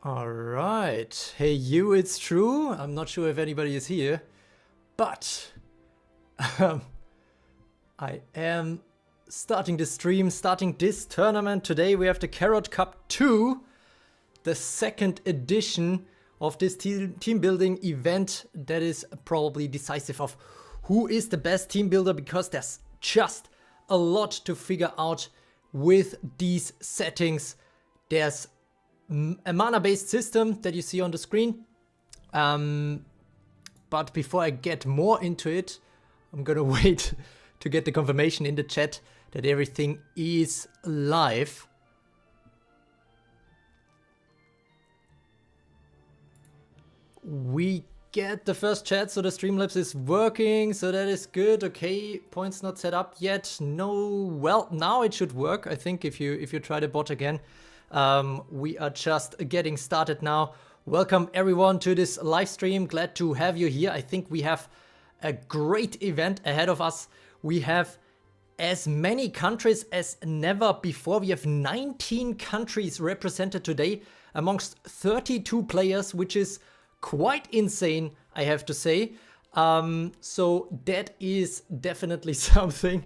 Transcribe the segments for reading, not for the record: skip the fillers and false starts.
Alright. Hey you, it's Tru. I'm not sure if anybody is here, but I am starting the stream, starting this tournament. Today we have the Carrot Cup 2, the second edition of this team building event that is probably decisive of who is the best team builder, because there's just a lot to figure out with these settings. There's a mana-based system that you see on the screen. But before I get more into it, I'm gonna wait to get the confirmation in the chat that everything is live. We get the first chat, so the Streamlabs is working, so that is good. Okay, points not set up yet. No, well, now it should work. I think if you try the bot again. We are just getting started now. Welcome everyone to this live stream. Glad to have you here. I think we have a great event ahead of us. We have as many countries as never before. We have 19 countries represented today amongst 32 players, which is quite insane, I have to say. So that is definitely something.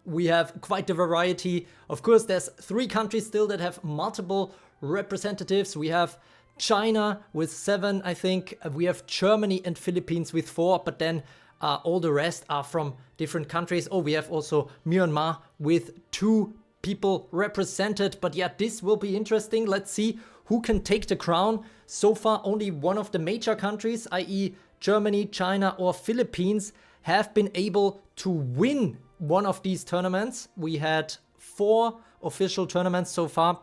We have quite a variety. Of course, there's 3 countries still that have multiple representatives. We have China with 7, I think. We have Germany and Philippines with 4, but then all the rest are from different countries. Oh, we have also Myanmar with 2 people represented. But yeah, this will be interesting. Let's see who can take the crown. So far, only one of the major countries, i.e. Germany, China or Philippines, have been able to win one of these tournaments. We had 4 official tournaments so far,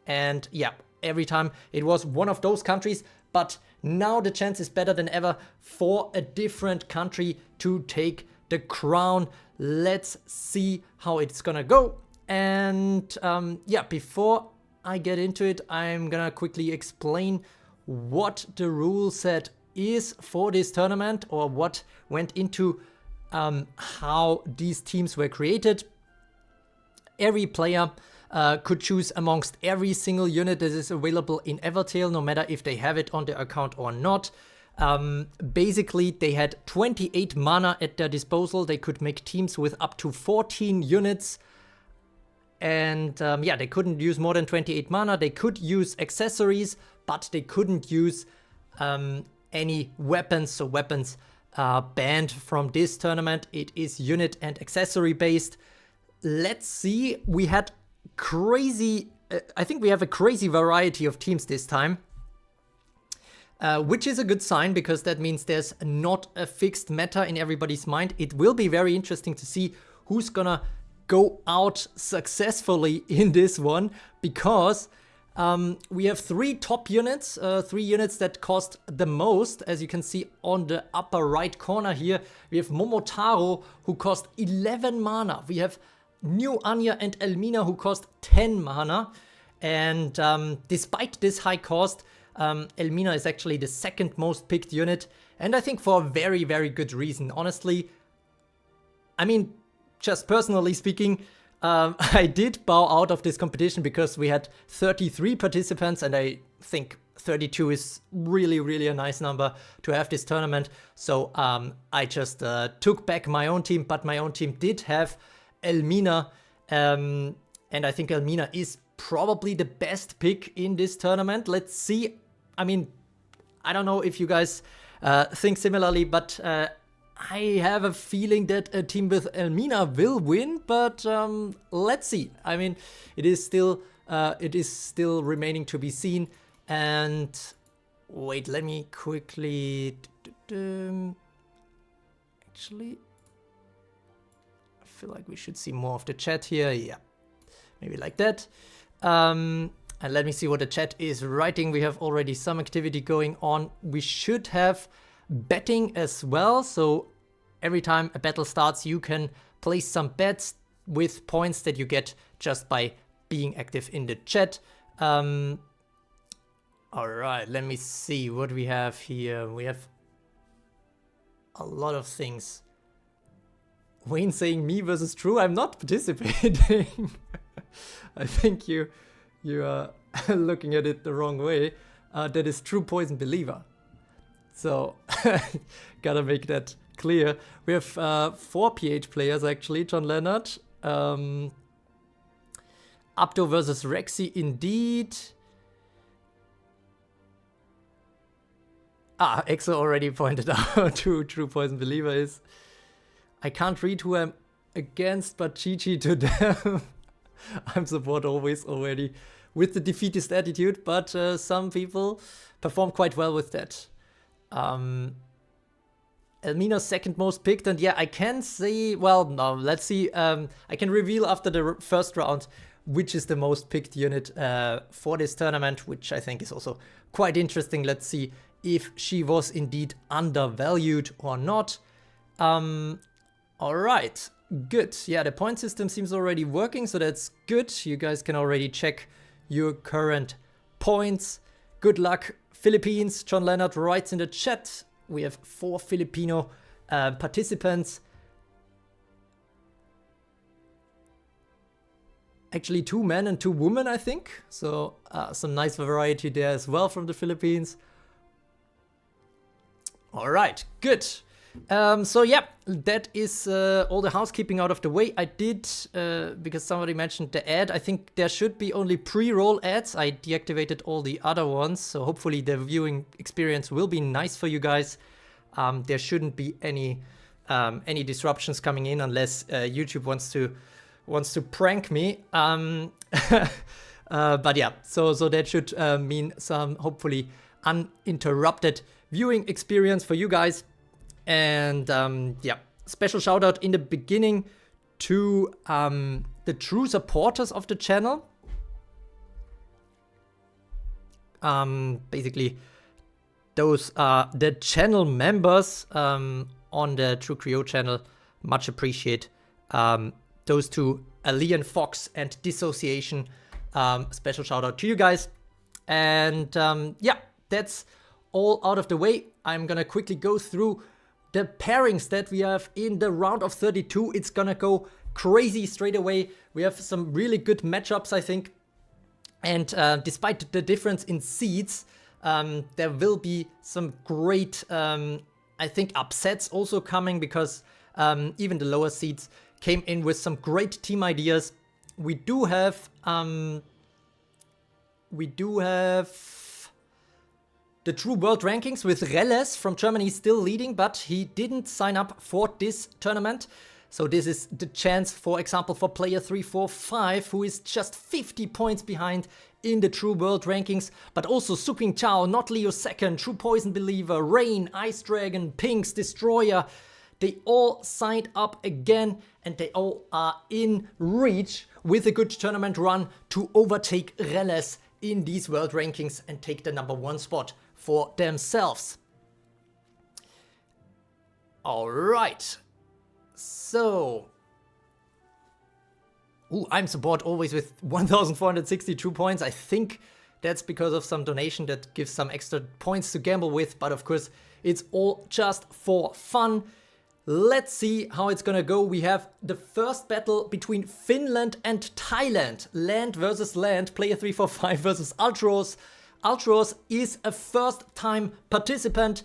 and yeah, every time it was one of those countries. But now the chance is better than ever for a different country to take the crown. Let's see how it's gonna go. And yeah, before I get into it, I'm gonna quickly explain what the rule set is for this tournament, or what went into how these teams were created. Every player could choose amongst every single unit that is available in Evertale, no matter if they have it on their account or not. Basically, they had 28 mana at their disposal. They could make teams with up to 14 units. And yeah, they couldn't use more than 28 mana. They could use accessories, but they couldn't use any weapons. So weapons banned from this tournament. It is unit and accessory based. Let's see. We had crazy, I think we have a crazy variety of teams this time, which is a good sign, because that means there's not a fixed meta in everybody's mind. It will be very interesting to see who's gonna go out successfully in this one, because we have 3 top units, 3 units that cost the most. As you can see on the upper right corner here, we have Momotaro, who cost 11 mana. We have New Anya and Elmina, who cost 10 mana. And despite this high cost, Elmina is actually the second most picked unit. And I think for a very, very good reason. Honestly, I mean, just personally speaking, I did bow out of this competition because we had 33 participants, and I think 32 is really, really a nice number to have this tournament. So I just took back my own team, but my own team did have Elmina, and I think Elmina is probably the best pick in this tournament. Let's see. I mean, I don't know if you guys think similarly, but I have a feeling that a team with Elmina will win, but let's see. I mean, it is still remaining to be seen. And wait, let me quickly actually, I feel like we should see more of the chat here. Yeah, maybe like that. And let me see what the chat is writing. We have already some activity going on. We should have betting as well, so every time a battle starts, you can place some bets with points that you get just by being active in the chat. All right, let me see what we have here. We have a lot of things. Wayne saying me versus Tru. I'm not participating. I think you are looking at it the wrong way. That is True Poison Believer. So, gotta make that clear. We have 4 PH players actually. John Leonard, Abdo versus Rexi indeed. Exo already pointed out who True Poison Believer is. I can't read who I'm against, but Vichi to them. I'm support always already with the defeatist attitude, but some people perform quite well with that. Elmina's second most picked, and yeah, I can say, well, no, let's see. I can reveal after the first round which is the most picked unit for this tournament, which I think is also quite interesting. Let's see if she was indeed undervalued or not. All right, good. Yeah, the point system seems already working, so that's good. You guys can already check your current points. Good luck, Philippines. John Leonard writes in the chat. We have 4 Filipino participants. Actually 2 men and 2 women, I think. So some nice variety there as well from the Philippines. All right, good. So yeah, that is all the housekeeping out of the way. I did, because somebody mentioned the ad, I think there should be only pre-roll ads. I deactivated all the other ones, so hopefully the viewing experience will be nice for you guys. There shouldn't be any disruptions coming in unless YouTube wants to prank me. But yeah, so that should mean some hopefully uninterrupted viewing experience for you guys. And yeah, special shout out in the beginning to the Tru Supporters of the channel. Basically, those are the channel members on the Tru Creo channel. Much appreciate. Those two, Alean Fox and Dissociation. Special shout out to you guys. And yeah, that's all out of the way. I'm gonna quickly go through the pairings that we have in the round of 32. It's gonna go crazy straight away. We have some really good matchups, I think. And despite the difference in seeds, there will be some great, I think, upsets also coming, because even the lower seeds came in with some great team ideas. We do have the True World Rankings with Reles from Germany still leading, but he didn't sign up for this tournament. So this is the chance, for example, for player 345, who is just 50 points behind in the True World Rankings, but also Suking Chao, Not Leo Second, True Poison Believer, Rain, Ice Dragon, Pink's Destroyer. They all signed up again, and they all are in reach with a good tournament run to overtake Reles in these world rankings and take the #1 spot for themselves. All right. So, I'm support always with 1,462 points. I think that's because of some donation that gives some extra points to gamble with, but of course, it's all just for fun. Let's see how it's gonna go. We have the first battle between Finland and Thailand. Land versus land, player 345 versus Altros. Altros is a first-time participant,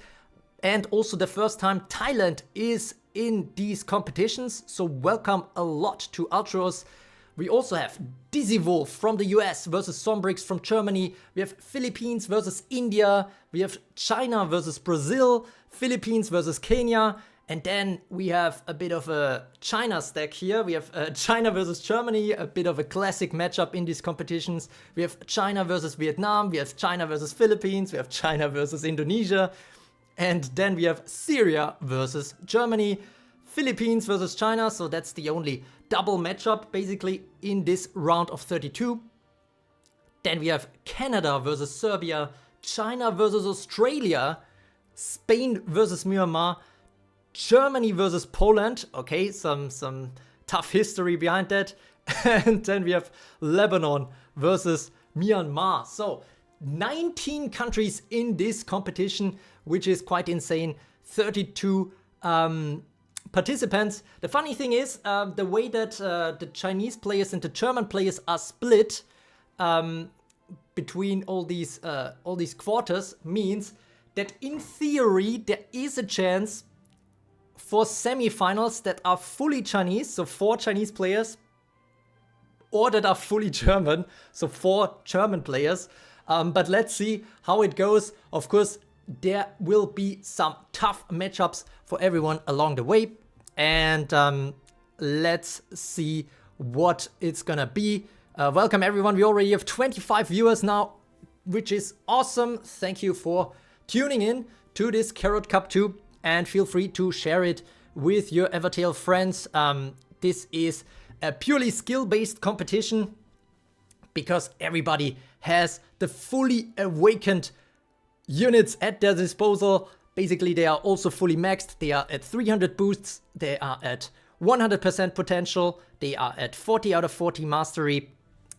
and also the first time Thailand is in these competitions, so welcome a lot to Altros. We also have Dizzy Wolf from the US versus Sombrix from Germany. We have Philippines versus India. We have China versus Brazil. Philippines versus Kenya. And then we have a bit of a China stack here. We have China versus Germany, a bit of a classic matchup in these competitions. We have China versus Vietnam. We have China versus Philippines. We have China versus Indonesia. And then we have Syria versus Germany, Philippines versus China. So that's the only double matchup basically in this round of 32. Then we have Canada versus Serbia, China versus Australia, Spain versus Myanmar, Germany versus Poland. Okay, some tough history behind that. And then we have Lebanon versus Myanmar. So 19 countries in this competition, which is quite insane. 32 participants. The funny thing is, the way that the Chinese players and the German players are split, between all these quarters means that in theory there is a chance for semifinals that are fully Chinese, so 4 Chinese players, or that are fully German, so 4 German players. But let's see how it goes. Of course, there will be some tough matchups for everyone along the way. And let's see what it's gonna be. Welcome everyone. We already have 25 viewers now, which is awesome. Thank you for tuning in to this Carrot Cup 2, and feel free to share it with your Evertale friends. This is a purely skill-based competition because everybody has the fully awakened units at their disposal. Basically, they are also fully maxed. They are at 300 boosts. They are at 100% potential. They are at 40 out of 40 mastery.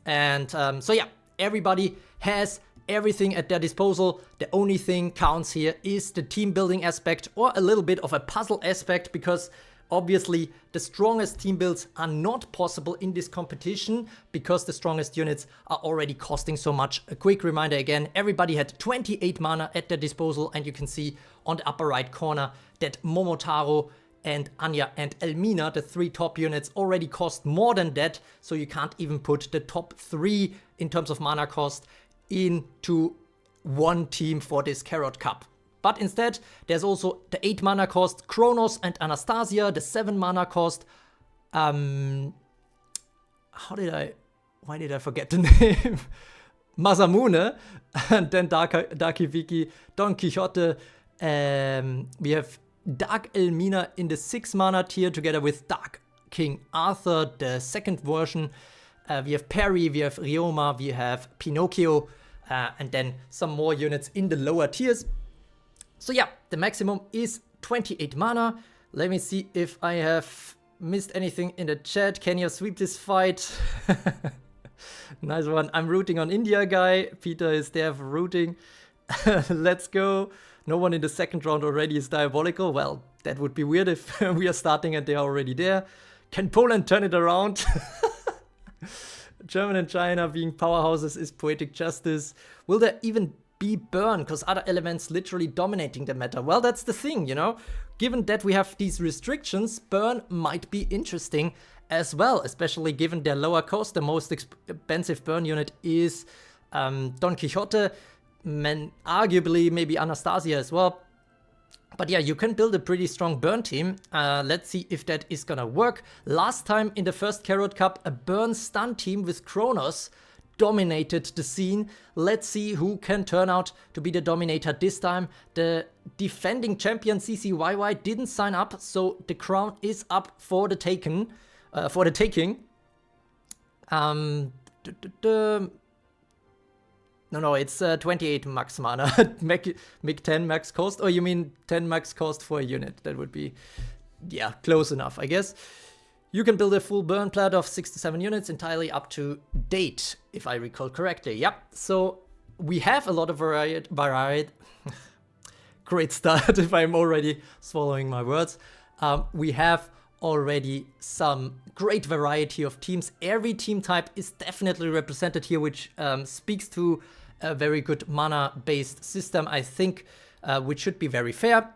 And so yeah, everybody has everything at their disposal. The only thing counts here is the team building aspect, or a little bit of a puzzle aspect, because obviously the strongest team builds are not possible in this competition because the strongest units are already costing so much. A quick reminder again, everybody had 28 mana at their disposal, and you can see on the upper right corner that Momotaro and Anya and Elmina, the 3 top units, already cost more than that, so you can't even put the top 3 in terms of mana cost into one team for this Carrot Cup. But instead, there's also the 8 mana cost Kronos and Anastasia, the 7 mana cost. Why did I forget the name? Masamune, and then Darky Vicky, Don Quixote. We have Dark Elmina in the 6 mana tier together with Dark King Arthur, the second version. We have Perry, we have Ryoma, we have Pinocchio, and then some more units in the lower tiers. So yeah, the maximum is 28 mana. Let me see if I have missed anything in the chat. Can you sweep this fight? Nice one. I'm rooting on India, guy. Peter is there for rooting. Let's go. No one in the second round already is diabolical. Well, that would be weird if we are starting and they are already there. Can Poland turn it around? German and China being powerhouses is poetic justice. Will there even be burn, because other elements literally dominating the meta? Well, that's the thing, you know. Given that we have these restrictions, burn might be interesting as well, especially given their lower cost. The most expensive burn unit is Don Quixote, arguably maybe Anastasia as well. But yeah, you can build a pretty strong burn team. Let's see if that is gonna work. Last time in the first Carrot Cup, a burn stun team with Kronos dominated the scene. Let's see who can turn out to be the dominator this time. The defending champion CCYY didn't sign up, so the crown is up for the taking. No, it's 28 max mana. Make 10 max cost, or you mean 10 max cost for a unit? That would be, yeah, close enough, I guess. You can build a full burn plat of 6 to 7 units entirely up to date, if I recall correctly. Yep, so we have a lot of variety. Great start if I'm already swallowing my words. We have already some great variety of teams. Every team type is definitely represented here, which speaks to a very good mana-based system, I think, which should be very fair.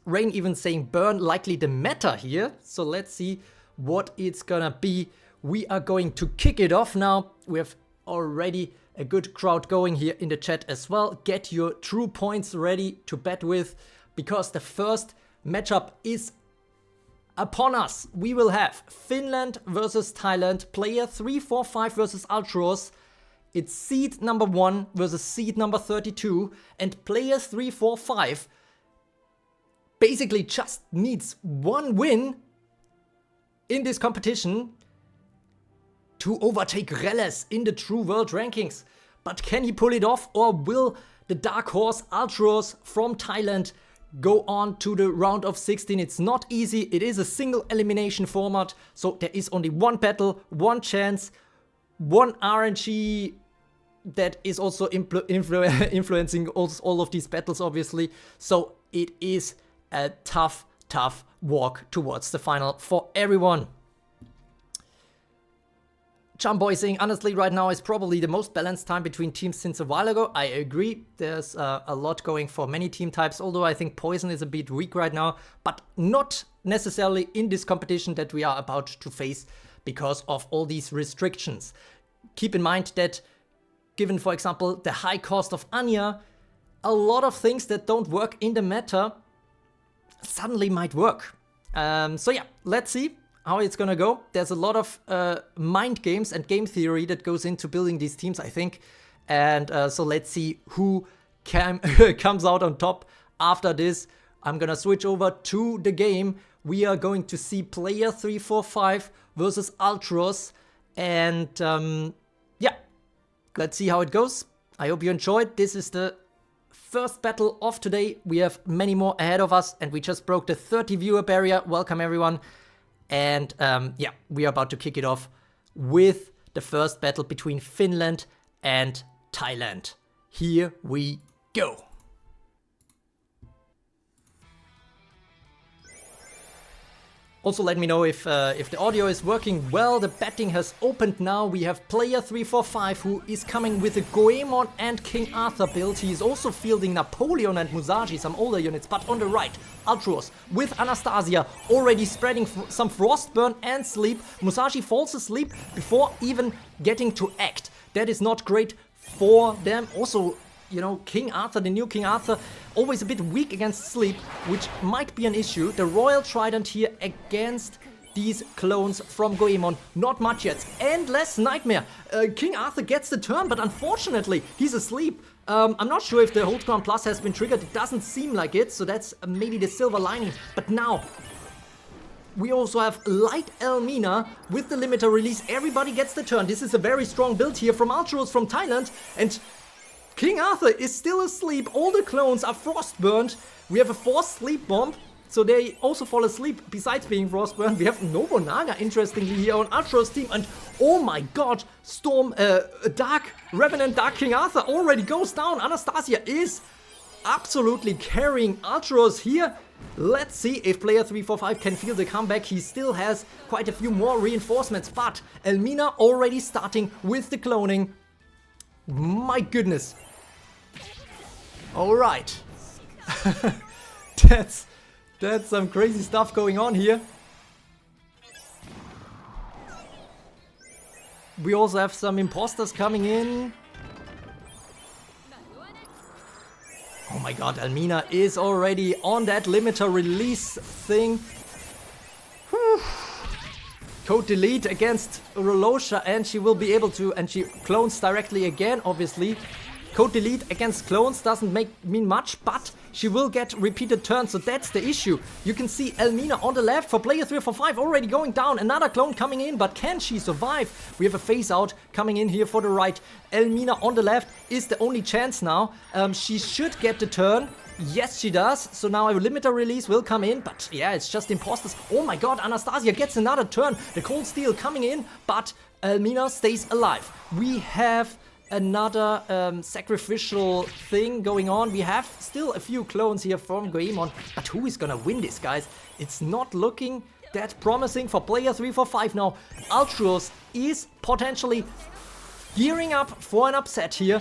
Rain even saying burn likely the meta here, so let's see what it's gonna be. We are going to kick it off now. We have already a good crowd going here in the chat as well. Get your true points ready to bet with, because the first matchup is upon us. We will have Finland versus Thailand, player 345 versus Altros. It's seed number 1 versus seed number 32, and player 345 basically just needs 1 win in this competition to overtake Reles in the True World Rankings. But can he pull it off, or will the dark horse Altros from Thailand go on to the round of 16? It's not easy. It is a single elimination format, so there is only 1 battle, 1 chance, 1 RNG that is also influencing all of these battles, obviously. So it is a tough walk towards the final for everyone. Chamboy saying, honestly, right now is probably the most balanced time between teams since a while ago. I agree. There's a lot going for many team types, although I think Poison is a bit weak right now, but not necessarily in this competition that we are about to face because of all these restrictions. Keep in mind that given, for example, the high cost of Anya, a lot of things that don't work in the meta suddenly might work. So yeah, let's see how it's gonna go. There's a lot of mind games and game theory that goes into building these teams, I think. And so let's see who comes out on top after this. I'm gonna switch over to the game. We are going to see player 345 versus Altros. And yeah, let's see how it goes. I hope you enjoyed. This is the first battle of today. We have many more ahead of us, and we just broke the 30 viewer barrier. Welcome everyone. And yeah, we are about to kick it off with the first battle between Finland and Thailand. Here we go. Also, let me know if the audio is working well. The betting has opened now. We have player 345 who is coming with a Goemon and King Arthur build. He is also fielding Napoleon and Musashi, some older units. But on the right, Altros with Anastasia already spreading some Frostburn and Sleep. Musashi falls asleep before even getting to act. That is not great for them. Also, you know, King Arthur, the new King Arthur, always a bit weak against Sleep, which might be an issue. The Royal Trident here against these clones from Goemon. Not much yet. Endless Nightmare. King Arthur gets the turn, but unfortunately, he's asleep. I'm not sure if the Hold Ground Plus has been triggered. It doesn't seem like it, so that's maybe the silver lining. But now, we also have Light Elmina with the limiter release. Everybody gets the turn. This is a very strong build here from Altros from Thailand. And King Arthur is still asleep. All the clones are frostburned. We have a forced sleep bomb, so they also fall asleep besides being frostburned. We have Nobunaga, interestingly, here on Altros' team. And oh my god, Dark Revenant, Dark King Arthur already goes down. Anastasia is absolutely carrying Altros here. Let's see if player 345 can feel the comeback. He still has quite a few more reinforcements, but Elmina already starting with the cloning. My goodness. All right. That's some crazy stuff going on here. We also have some imposters coming in. Oh my god, Elmina is already on that limiter release thing. Whew. Code delete against Rolosha, and she will be able to, and she clones directly again, obviously. Code delete against clones doesn't mean much, but she will get repeated turns, so that's the issue. You can see Elmina on the left for player 345 already going down. Another clone coming in, but can she survive? We have a phase out coming in here for the right. Elmina on the left is the only chance now. She should get the turn. Yes, she does. So now a limiter release will come in, but yeah, it's just imposters. Oh my god, Anastasia gets another turn. The cold steel coming in, but Elmina stays alive. We have another sacrificial thing going on. We have still a few clones here from Goemon, but who is gonna win this, guys? It's not looking that promising for player 345 now. Altros is potentially gearing up for an upset here.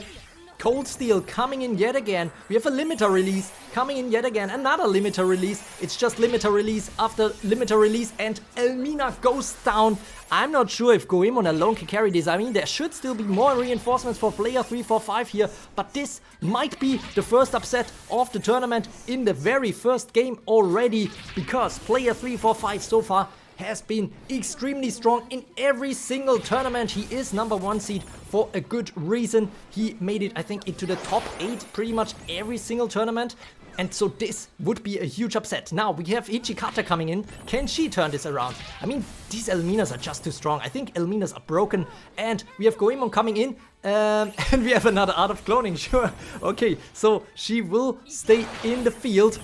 Cold Steel coming in yet again. We have a limiter release coming in yet again. Another limiter release. It's just limiter release after limiter release, and Elmina goes down. I'm not sure if Goemon alone can carry this. I mean, there should still be more reinforcements for player 345 here, but this might be the first upset of the tournament in the very first game already, because player 345 so far has been extremely strong in every single tournament. He is #1 seed for a good reason. He made it, I think, into the top 8 pretty much every single tournament. And so this would be a huge upset. Now we have Ichikata coming in. Can she turn this around? I mean, these Elminas are just too strong. I think Elminas are broken. And we have Goemon coming in. And we have another Art of Cloning, sure. Okay, so she will stay in the field.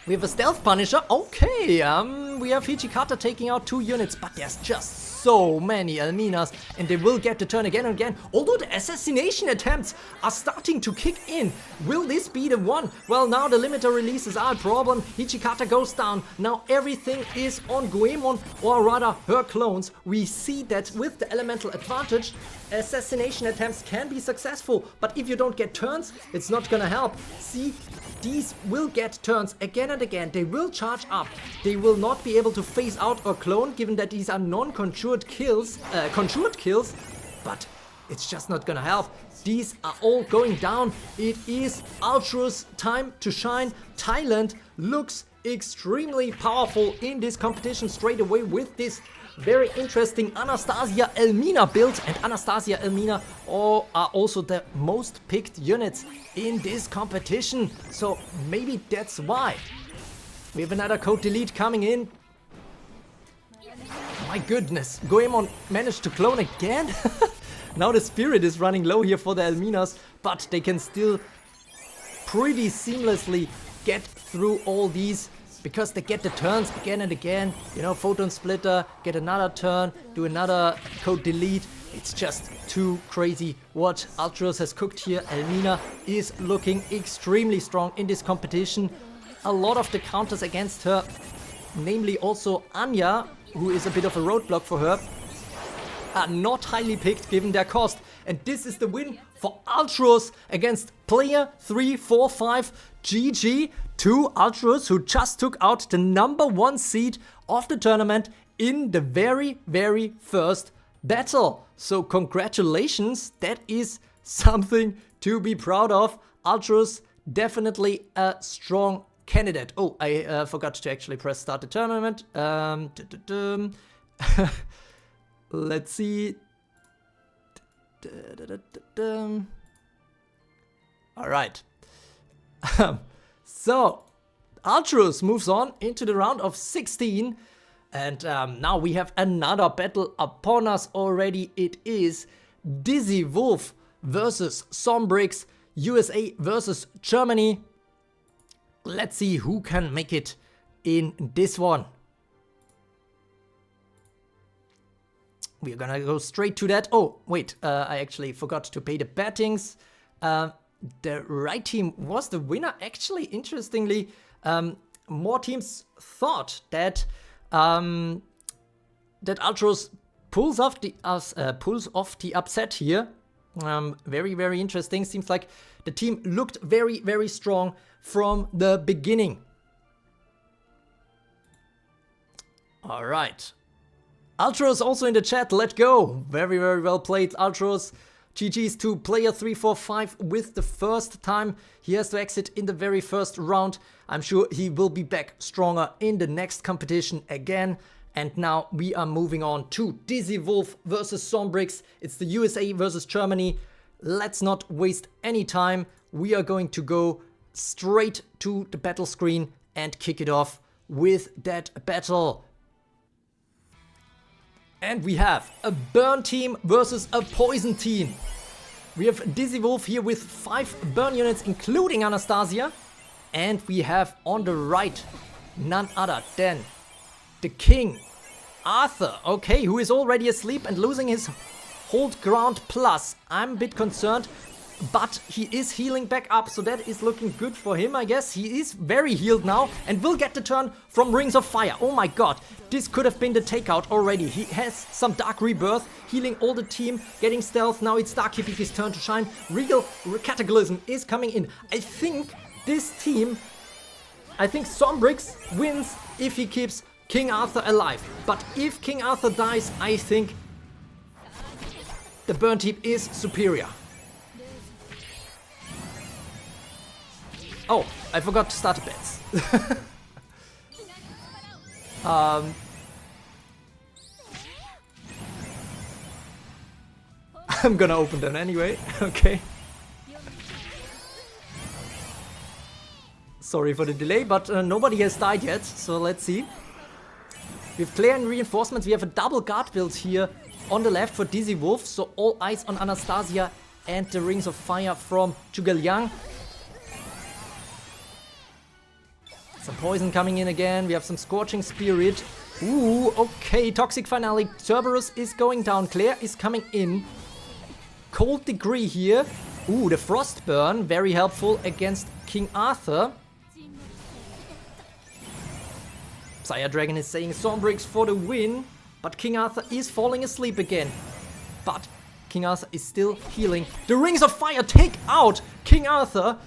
We have a Stealth Punisher. Okay, we have Ichikata taking out 2 units, but there's just so many Elminas, and they will get the turn again and again. Although the assassination attempts are starting to kick in. Will this be the one? Well, now the limiter releases are a problem. Hichikata goes down. Now everything is on Goemon, or rather her clones. We see that with the elemental advantage, assassination attempts can be successful, but if you don't get turns, it's not gonna help. See, these will get turns again and again. They will charge up. They will not be able to phase out or clone, given that these are non-conjured kills, but it's just not gonna help. These are all going down. It is Altru's time to shine. Thailand looks extremely powerful in this competition straight away with this very interesting Anastasia Elmina build, and Anastasia Elmina are also the most picked units in this competition, so maybe that's why. We have another code delete coming in. My goodness, Goemon managed to clone again. Now the spirit is running low here for the Elminas, but they can still pretty seamlessly get through all these, because they get the turns again and again. You know, Photon Splitter, get another turn, do another code delete. It's just too crazy what Altros has cooked here. Elmina is looking extremely strong in this competition. A lot of the counters against her, namely also Anya, who is a bit of a roadblock for her, are not highly picked given their cost. And this is the win for Altros against player 345. GG to Altros, who just took out the #1 seed of the tournament in the very first battle. So congratulations, that is something to be proud of. Altros definitely a strong candidate. Oh, I forgot to actually press start the tournament. Let's see. All right. So, Altros moves on into the round of 16. And now we have another battle upon us already. It is Dizzy Wolf versus Sombrix, USA versus Germany. Let's see who can make it in this one. We're gonna go straight to that. Oh, wait, I actually forgot to pay the bettings. The right team was the winner. Actually, interestingly, more teams thought that that Altros pulls off the upset here. Very interesting. Seems like the team looked very strong from the beginning. All right. Altros also in the chat, let's go. Very well played, Altros. GG's to player 345 with the first time. He has to exit in the very first round. I'm sure he will be back stronger in the next competition again. And now we are moving on to Dizzy Wolf versus Sombrix. It's the USA versus Germany. Let's not waste any time. We are going to go straight to the battle screen and kick it off with that battle. And we have a burn team versus a poison team. We have Dizzy Wolf here with 5 burn units, including Anastasia. And we have on the right none other than the King, Arthur, okay, who is already asleep and losing his hold ground plus. I'm a bit concerned, but he is healing back up, so that is looking good for him, I guess. He is very healed now and will get the turn from Rings of Fire. Oh my god, this could have been the takeout already. He has some Dark Rebirth, healing all the team, getting stealth. Now it's Dark Hibiki's turn to shine. Regal Cataclysm is coming in. I think this team, I think Sombrix wins if he keeps King Arthur alive. But if King Arthur dies, I think the burn team is superior. Oh, I forgot to start the bets. I'm gonna open them anyway, okay. Sorry for the delay, but nobody has died yet, so let's see. We have clear and reinforcements. We have a double guard build here on the left for Dizzy Wolf, so all eyes on Anastasia and the Rings of Fire from Zhuge Liang. Some poison coming in again. We have some Scorching Spirit. Ooh, okay. Toxic Finale. Cerberus is going down. Claire is coming in. Cold Degree here. Ooh, the Frostburn. Very helpful against King Arthur. Sire Dragon is saying Sombrix for the win. But King Arthur is falling asleep again. But King Arthur is still healing. The Rings of Fire take out King Arthur.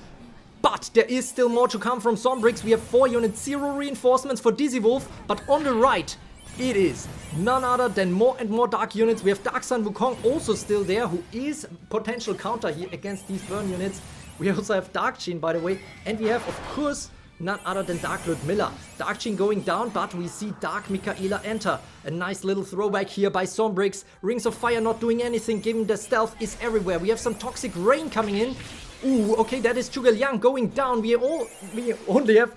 But there is still more to come from Sombrix. We have 4 units, 0 reinforcements for Dizzy Wolf. But on the right, it is none other than more and more Dark units. We have Dark Sun Wukong also still there, who is potential counter here against these burn units. We also have Dark Chin, by the way. And we have, of course, none other than Dark Ludmilla. Dark Chin going down, but we see Dark Michaela enter. A nice little throwback here by Sombrix. Rings of Fire not doing anything, given the stealth is everywhere. We have some Toxic Rain coming in. Ooh, okay, that is Zhuge Liang going down. We only have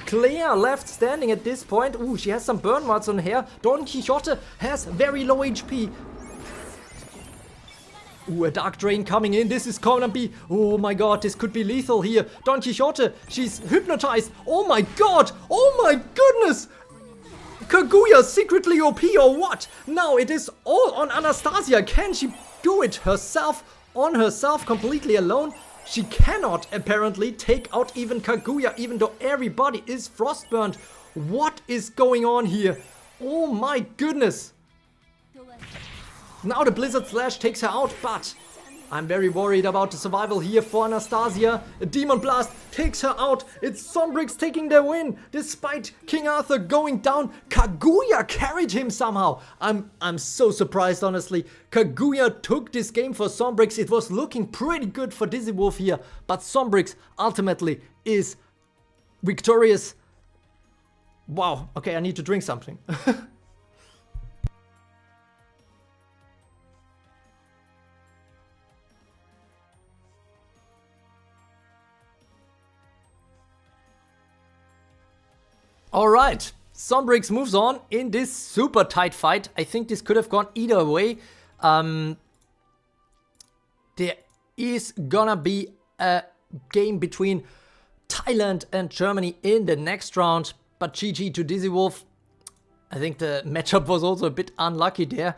Claire left standing at this point. Ooh, she has some burn marks on her. Don Quixote has very low HP. Ooh, a Dark Drain coming in. This is gonna be... Oh my god, this could be lethal here. Don Quixote, she's hypnotized. Oh my god! Oh my goodness! Kaguya secretly OP or what? Now it is all on Anastasia. Can she do it herself? On herself, completely alone? She cannot apparently take out even Kaguya, even though everybody is frostburned. What is going on here? Oh my goodness. Now the Blizzard Slash takes her out, but I'm very worried about the survival here for Anastasia. A Demon Blast takes her out. It's Sombrix taking the win. Despite King Arthur going down, Kaguya carried him somehow. I'm so surprised, honestly. Kaguya took this game for Sombrix. It was looking pretty good for Dizzy Wolf here, but Sombrix ultimately is victorious. Wow, okay, I need to drink something. Alright, Sombrix moves on in this super tight fight. I think this could have gone either way. There is gonna be a game between Thailand and Germany in the next round. But GG to Dizzy Wolf. I think the matchup was also a bit unlucky there.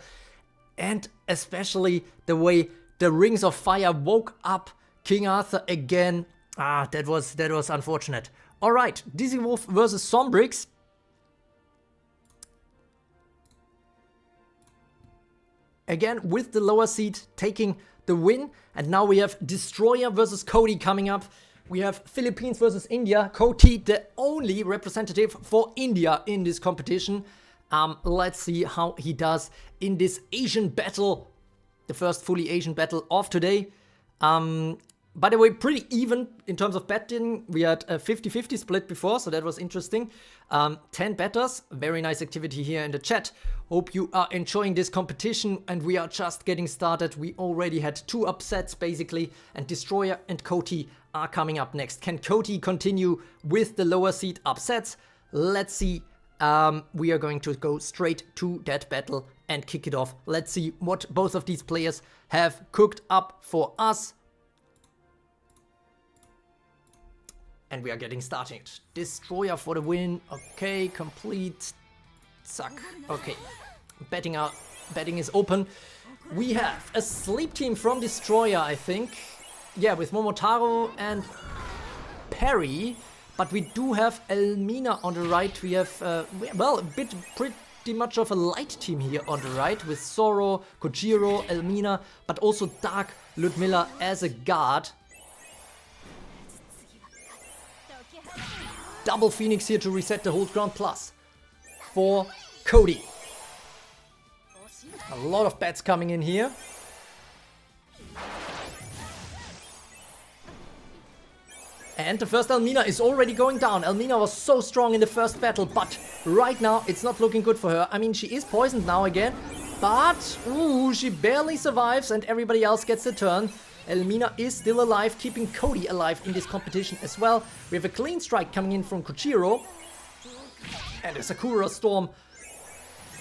And especially the way the Rings of Fire woke up King Arthur again. That was unfortunate. Alright, Dizzy Wolf versus Sombrix. Again, with the lower seed taking the win. And now we have Destroyer versus Cody coming up. We have Philippines versus India. Cody, the only representative for India in this competition. Let's see how he does in this Asian battle. The first fully Asian battle of today. By the way, pretty even in terms of betting. We had a 50-50 split before, so that was interesting. 10 bettors. Very nice activity here in the chat. Hope you are enjoying this competition, and we are just getting started. We already had 2 upsets, basically, and Destroyer and Cody are coming up next. Can Cody continue with the lower seed upsets? Let's see. We are going to go straight to that battle and kick it off. Let's see what both of these players have cooked up for us. And we are getting started. Destroyer for the win. Okay, complete. Suck. Okay. Betting is open. We have a sleep team from Destroyer, I think. Yeah, with Momotaro and Perry. But we do have Elmina on the right. We have, well, pretty much of a light team here on the right. With Zoro, Kojiro, Elmina. But also Dark Ludmilla as a guard. Double Phoenix here to reset the hold ground plus for Cody. A lot of bets coming in here. And the first Elmina is already going down. Elmina was so strong in the first battle, but right now it's not looking good for her. I mean, she is poisoned now again, but ooh, she barely survives and everybody else gets the turn. Elmina is still alive, keeping Cody alive in this competition as well. We have a clean strike coming in from Kojiro. And a Sakura Storm.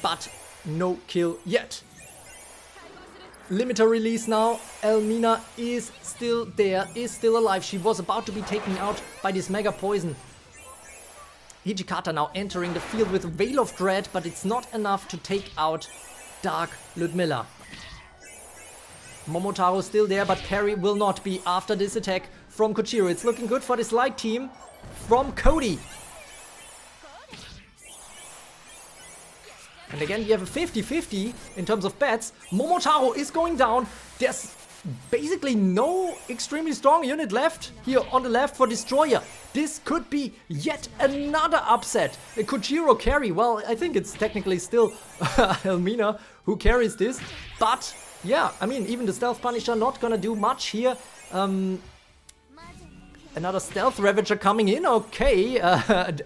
But no kill yet. Limiter release now. Elmina is still there, is still alive. She was about to be taken out by this Mega Poison. Hijikata now entering the field with Veil of Dread, but it's not enough to take out Dark Ludmilla. Momotaro still there, but parry will not be after this attack from Kojiro. It's looking good for this light team from Cody. And again, we have a 50-50 in terms of bets. Momotaro is going down. There's basically no extremely strong unit left here on the left for Destroyer. This could be yet another upset. A Kojiro carry. Well, I think it's technically still Elmina who carries this. But yeah, I mean, even the Stealth Punisher not gonna do much here. Another Stealth Ravager coming in. Okay,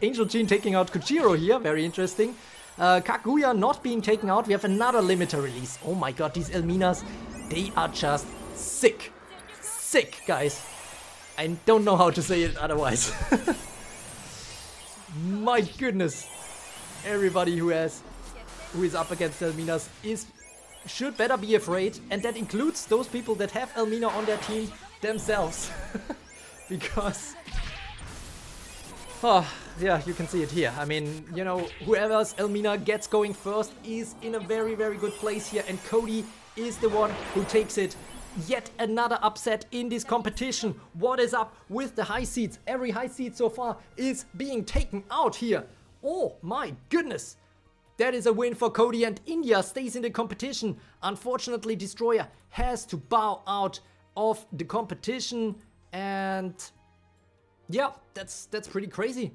Angel Gene taking out Kojiro here. Very interesting. Kaguya not being taken out. We have another limiter release. Oh my god, these Elminas, they are just sick. Sick, guys. I don't know how to say it otherwise. My goodness. Everybody who is up against Elminas should better be afraid. And that includes those people that have Elmina on their team themselves. Because... oh, yeah, you can see it here. I mean, you know, whoever's Elmina gets going first is in a very, very good place here. And Cody is the one who takes it. Yet another upset in this competition. What is up with the high seeds? Every high seed so far is being taken out here. Oh my goodness. That is a win for Cody, and India stays in the competition. Unfortunately, Destroyer has to bow out of the competition. And yeah, that's pretty crazy.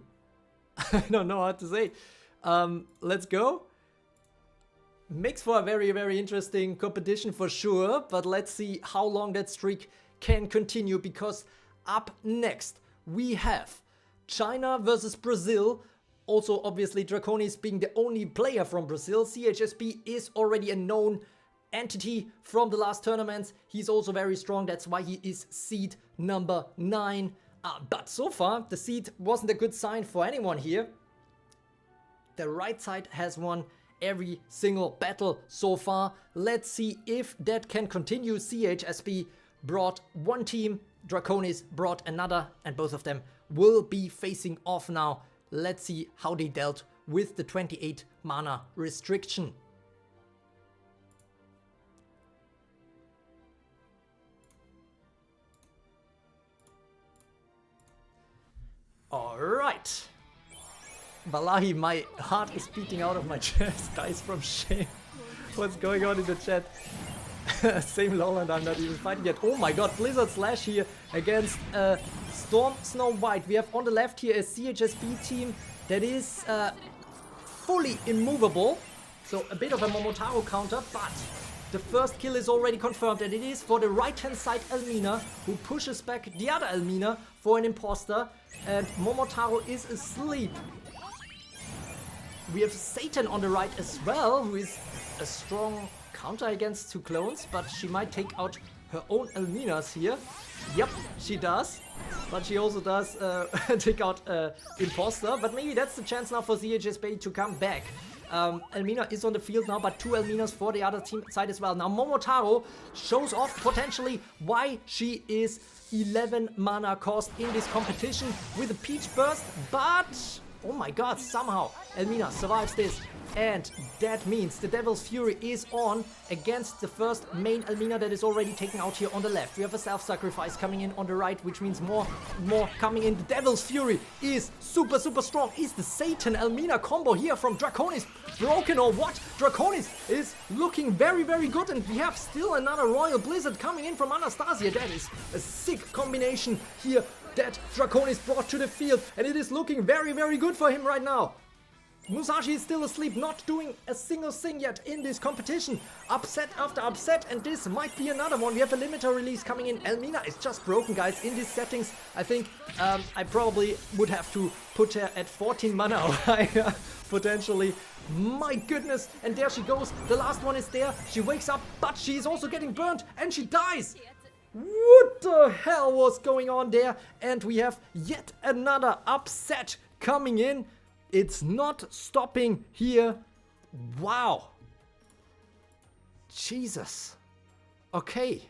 I don't know what to say. Let's go. Makes for a very, very interesting competition for sure. But let's see how long that streak can continue. Because up next, we have China versus Brazil. Also, obviously, Draonis being the only player from Brazil. CHSB is already a known entity from the last tournaments. He's also very strong. That's why he is seed number 9. But so far, the seed wasn't a good sign for anyone here. The right side has won every single battle so far. Let's see if that can continue. CHSB brought one team, Draonis brought another, and both of them will be facing off now. Let's see how they dealt with the 28 mana restriction. Alright. Wallahi, my heart is beating out of my chest. Dies from shame. What's going on in the chat? Same lol, and I'm not even fighting yet. Oh my god, Blizzard Slash here against Storm Snow White. We have on the left here a CHSB team that is fully immovable. So a bit of a Momotaro counter, but the first kill is already confirmed, and it is for the right-hand side Elmina, who pushes back the other Elmina for an imposter. And Momotaro is asleep. We have Satan on the right as well, who is a strong counter against 2 clones, but she might take out her own Elminas here. Yep, she does. But she also does take out imposter. But maybe that's the chance now for CHSB to come back. Elmina is on the field now, but 2 Elminas for the other team side as well. Now Momotaro shows off potentially why she is 11 mana cost in this competition with a Peach Burst, but oh my god, somehow Elmina survives this. And that means the Devil's Fury is on against the first main Elmina that is already taken out here on the left. We have a self-sacrifice coming in on the right, which means more coming in. The Devil's Fury is super, super strong. Is the Satan Elmina combo here from Draonis broken or what? Draonis is looking very, very good, and we have still another Royal Blizzard coming in from Anastasia. That is a sick combination here that Draonis brought to the field, and it is looking very, very good for him right now. Musashi is still asleep, not doing a single thing yet in this competition. Upset after upset, and this might be another one. We have a limiter release coming in. Elmina is just broken, guys, in these settings. I think I probably would have to put her at 14 mana or higher, potentially. My goodness, and there she goes. The last one is there. She wakes up, but she's also getting burnt, and she dies. What the hell was going on there? And we have yet another upset coming in. It's not stopping here. Wow. Jesus. Okay.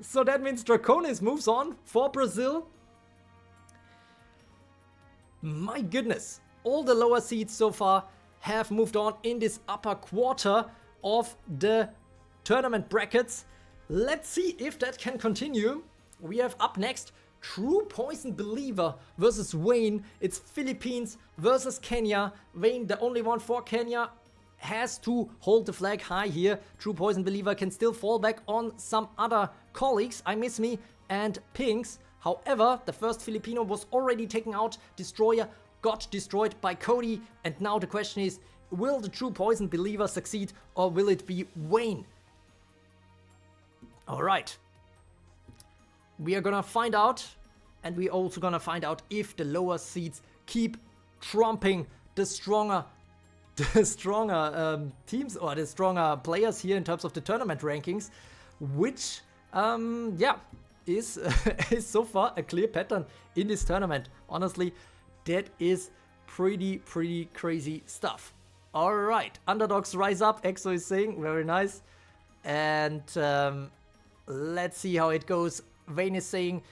So that means Draonis moves on for Brazil. My goodness, all the lower seeds so far have moved on in this upper quarter of the tournament brackets. Let's see if that can continue. We have up next True Poison Believer versus Wayne. It's Philippines versus Kenya. Wayne, the only one for Kenya, has to hold the flag high here. True Poison Believer can still fall back on some other colleagues, iMissMe and Pinks. However, the first Filipino was already taken out. Destroyer got destroyed by Cody. And now the question is, will the True Poison Believer succeed or will it be Wayne? Alright. We are gonna find out. And we're also gonna find out if the lower seeds keep trumping the stronger teams or the stronger players here in terms of the tournament rankings, which is so far a clear pattern in this tournament. Honestly, that is pretty crazy stuff. All right, underdogs rise up, EXO is saying, very nice. And let's see how it goes. Vayne is saying,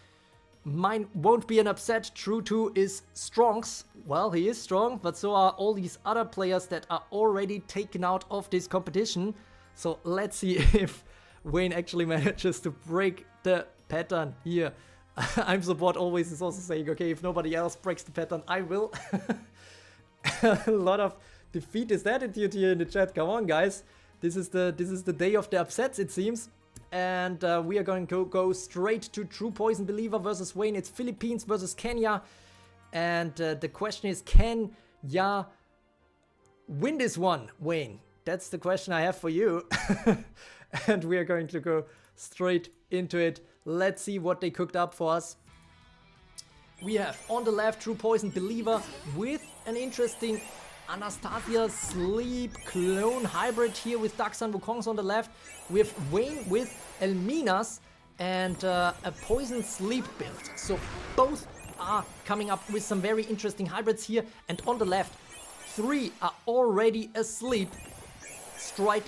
mine won't be an upset. True 2 is strongs. Well, he is strong, but so are all these other players that are already taken out of this competition. So let's see if Wayne actually manages to break the pattern here. I'm Support always is also saying, okay, if nobody else breaks the pattern, I will. A lot of defeatist attitude here in the chat. Come on, guys. This is the day of the upsets, it seems. And we are going to go straight to True Poison Believer versus Wayne. It's Philippines versus Kenya. And the question is, can ya win this one, Wayne? That's the question I have for you. And we are going to go straight into it. Let's see what they cooked up for us. We have on the left True Poison Believer with an interesting Anastasia Sleep clone hybrid here with Daxan Wukongs on the left. We have Wayne with Elminas and a Poison Sleep build. So both are coming up with some very interesting hybrids here. And on the left, 3 are already asleep. Straight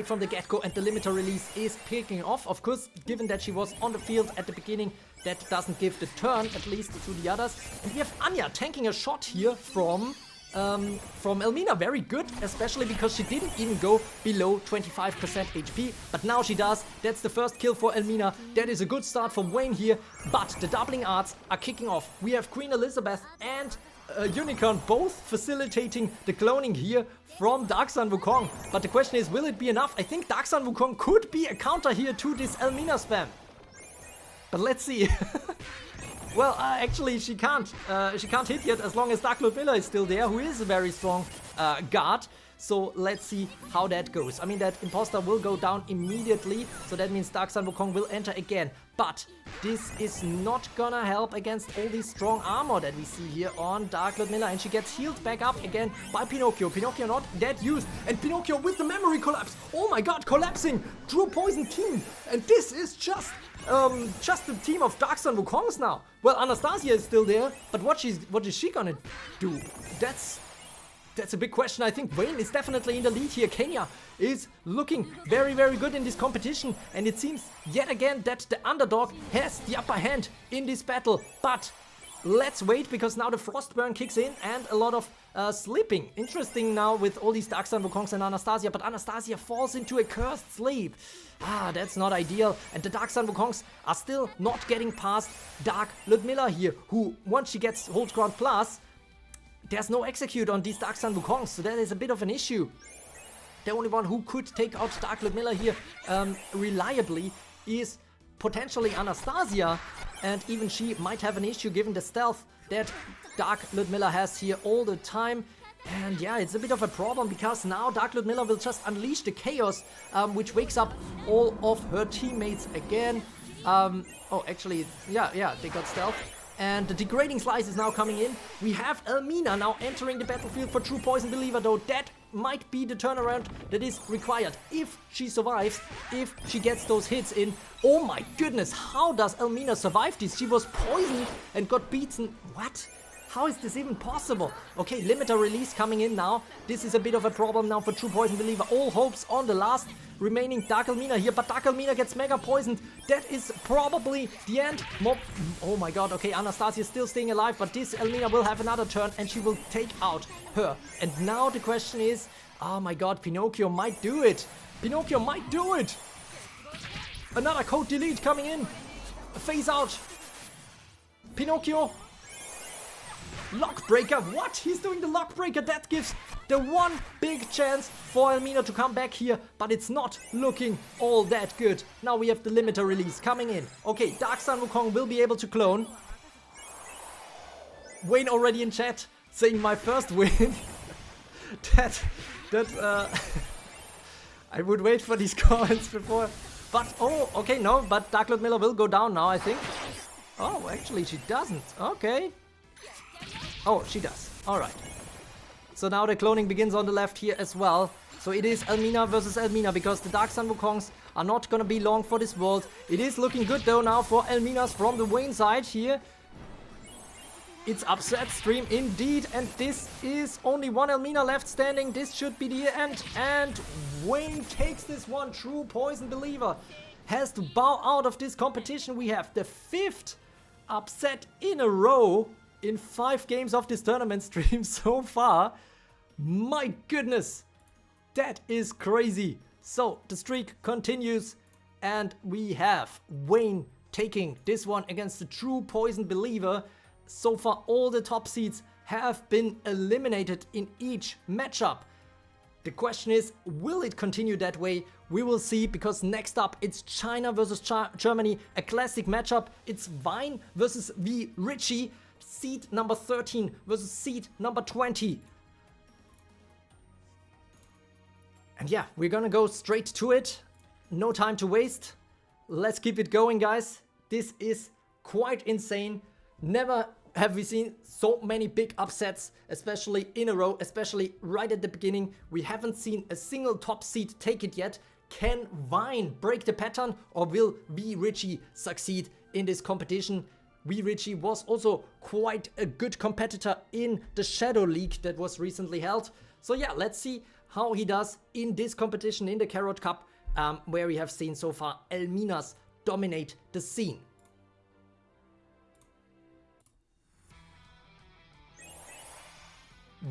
from the get-go, and the limiter release is picking off. Of course, given that she was on the field at the beginning, that doesn't give the turn, at least to the others. And we have Anya tanking a shot here from Elmina. Very good, especially because she didn't even go below 25% HP, but now she does. That's the first kill for Elmina. That is a good start for Wayne here, but the doubling arts are kicking off. We have Queen Elizabeth and Unicorn both facilitating the cloning here from Daxan Wukong. But the question is, will it be enough? I think Daxan Wukong could be a counter here to this Elmina spam. But let's see. Well, actually, she can't hit yet as long as Dark Lord Miller is still there, who is a very strong guard. So let's see how that goes. I mean, that imposter will go down immediately, so that means Daxan Wukong will enter again. But this is not gonna help against all this strong armor that we see here on Dark Lord Miller, and she gets healed back up again by Pinocchio. Pinocchio not that used, and Pinocchio with the memory collapse. Oh my god, collapsing! True Poison team, and this is just the team of Daxan Wukongs now. Well, Anastasia is still there, but what is she gonna do? That's a big question. I think Wayne is definitely in the lead here. Kenya is looking very good in this competition, and it seems yet again that the underdog has the upper hand in this battle. But let's wait, because now the Frostburn kicks in and a lot of sleeping. Interesting now with all these Daxan Wukongs and Anastasia, but Anastasia falls into a cursed sleep. Ah, that's not ideal. And the Daxan Wukongs are still not getting past Dark Ludmilla here, who, once she gets Hold Ground Plus, there's no execute on these Daxan Wukongs, so that is a bit of an issue. The only one who could take out Dark Ludmilla here reliably is potentially Anastasia, and even she might have an issue given the stealth that Dark Ludmilla has here all the time. And yeah, it's a bit of a problem, because now Dark Ludmilla will just unleash the chaos, which wakes up all of her teammates again. Oh, actually, yeah, they got stealth. And the degrading slice is now coming in. We have Elmina now entering the battlefield for True Poison Believer, though that might be the turnaround that is required if she survives, if she gets those hits in. Oh my goodness, how does Elmina survive this? She was poisoned and got beaten. What? How is this even possible? Okay, limiter release coming in now. This is a bit of a problem now for True Poison Believer. All hopes on the last remaining Dark Elmina here, but Dark Elmina gets mega poisoned. That is probably the end. Oh my god, okay, Anastasia is still staying alive, but this Elmina will have another turn and she will take out her. And now the question is, oh my god, Pinocchio might do it. Pinocchio might do it. Another code delete coming in. Phase out. Pinocchio. Lockbreaker. What? He's doing the Lockbreaker. That gives the one big chance for Elmina to come back here, but it's not looking all that good. Now we have the limiter release coming in. Okay, Dark Sun Wukong will be able to clone. Wayne already in chat saying my first win. that I would wait for these comments before. But, oh, okay, no, but Dark Lord Miller will go down now, I think. Oh, actually, she doesn't. Okay. Oh, she does. Alright. So now the cloning begins on the left here as well. So it is Elmina versus Elmina, because the Dark Sun Wukongs are not gonna be long for this world. It is looking good, though, now for Elminas from the Wayne side here. It's upset stream indeed, and this is only one Elmina left standing. This should be the end, and Wayne takes this one. True Poison Believer has to bow out of this competition. We have the 5th upset in a row in 5 games of this tournament stream so far. My goodness, that is crazy. So the streak continues, and we have Wayne taking this one against the True Poison Believer. So far, all the top seeds have been eliminated in each matchup. The question is, will it continue that way? We will see, because next up it's China versus Germany, a classic matchup. It's Vine versus Vichi, seed number 13 versus seed number 20. And yeah, we're gonna go straight to it. No time to waste. Let's keep it going, guys. This is quite insane. Never have we seen so many big upsets, especially in a row, especially right at the beginning. We haven't seen a single top seed take it yet. Can Vine break the pattern, or will Vichi succeed in this competition? Vichi was also quite a good competitor in the Shadow League that was recently held. So yeah, let's see how he does in this competition in the Carrot Cup, where we have seen so far Elminas dominate the scene.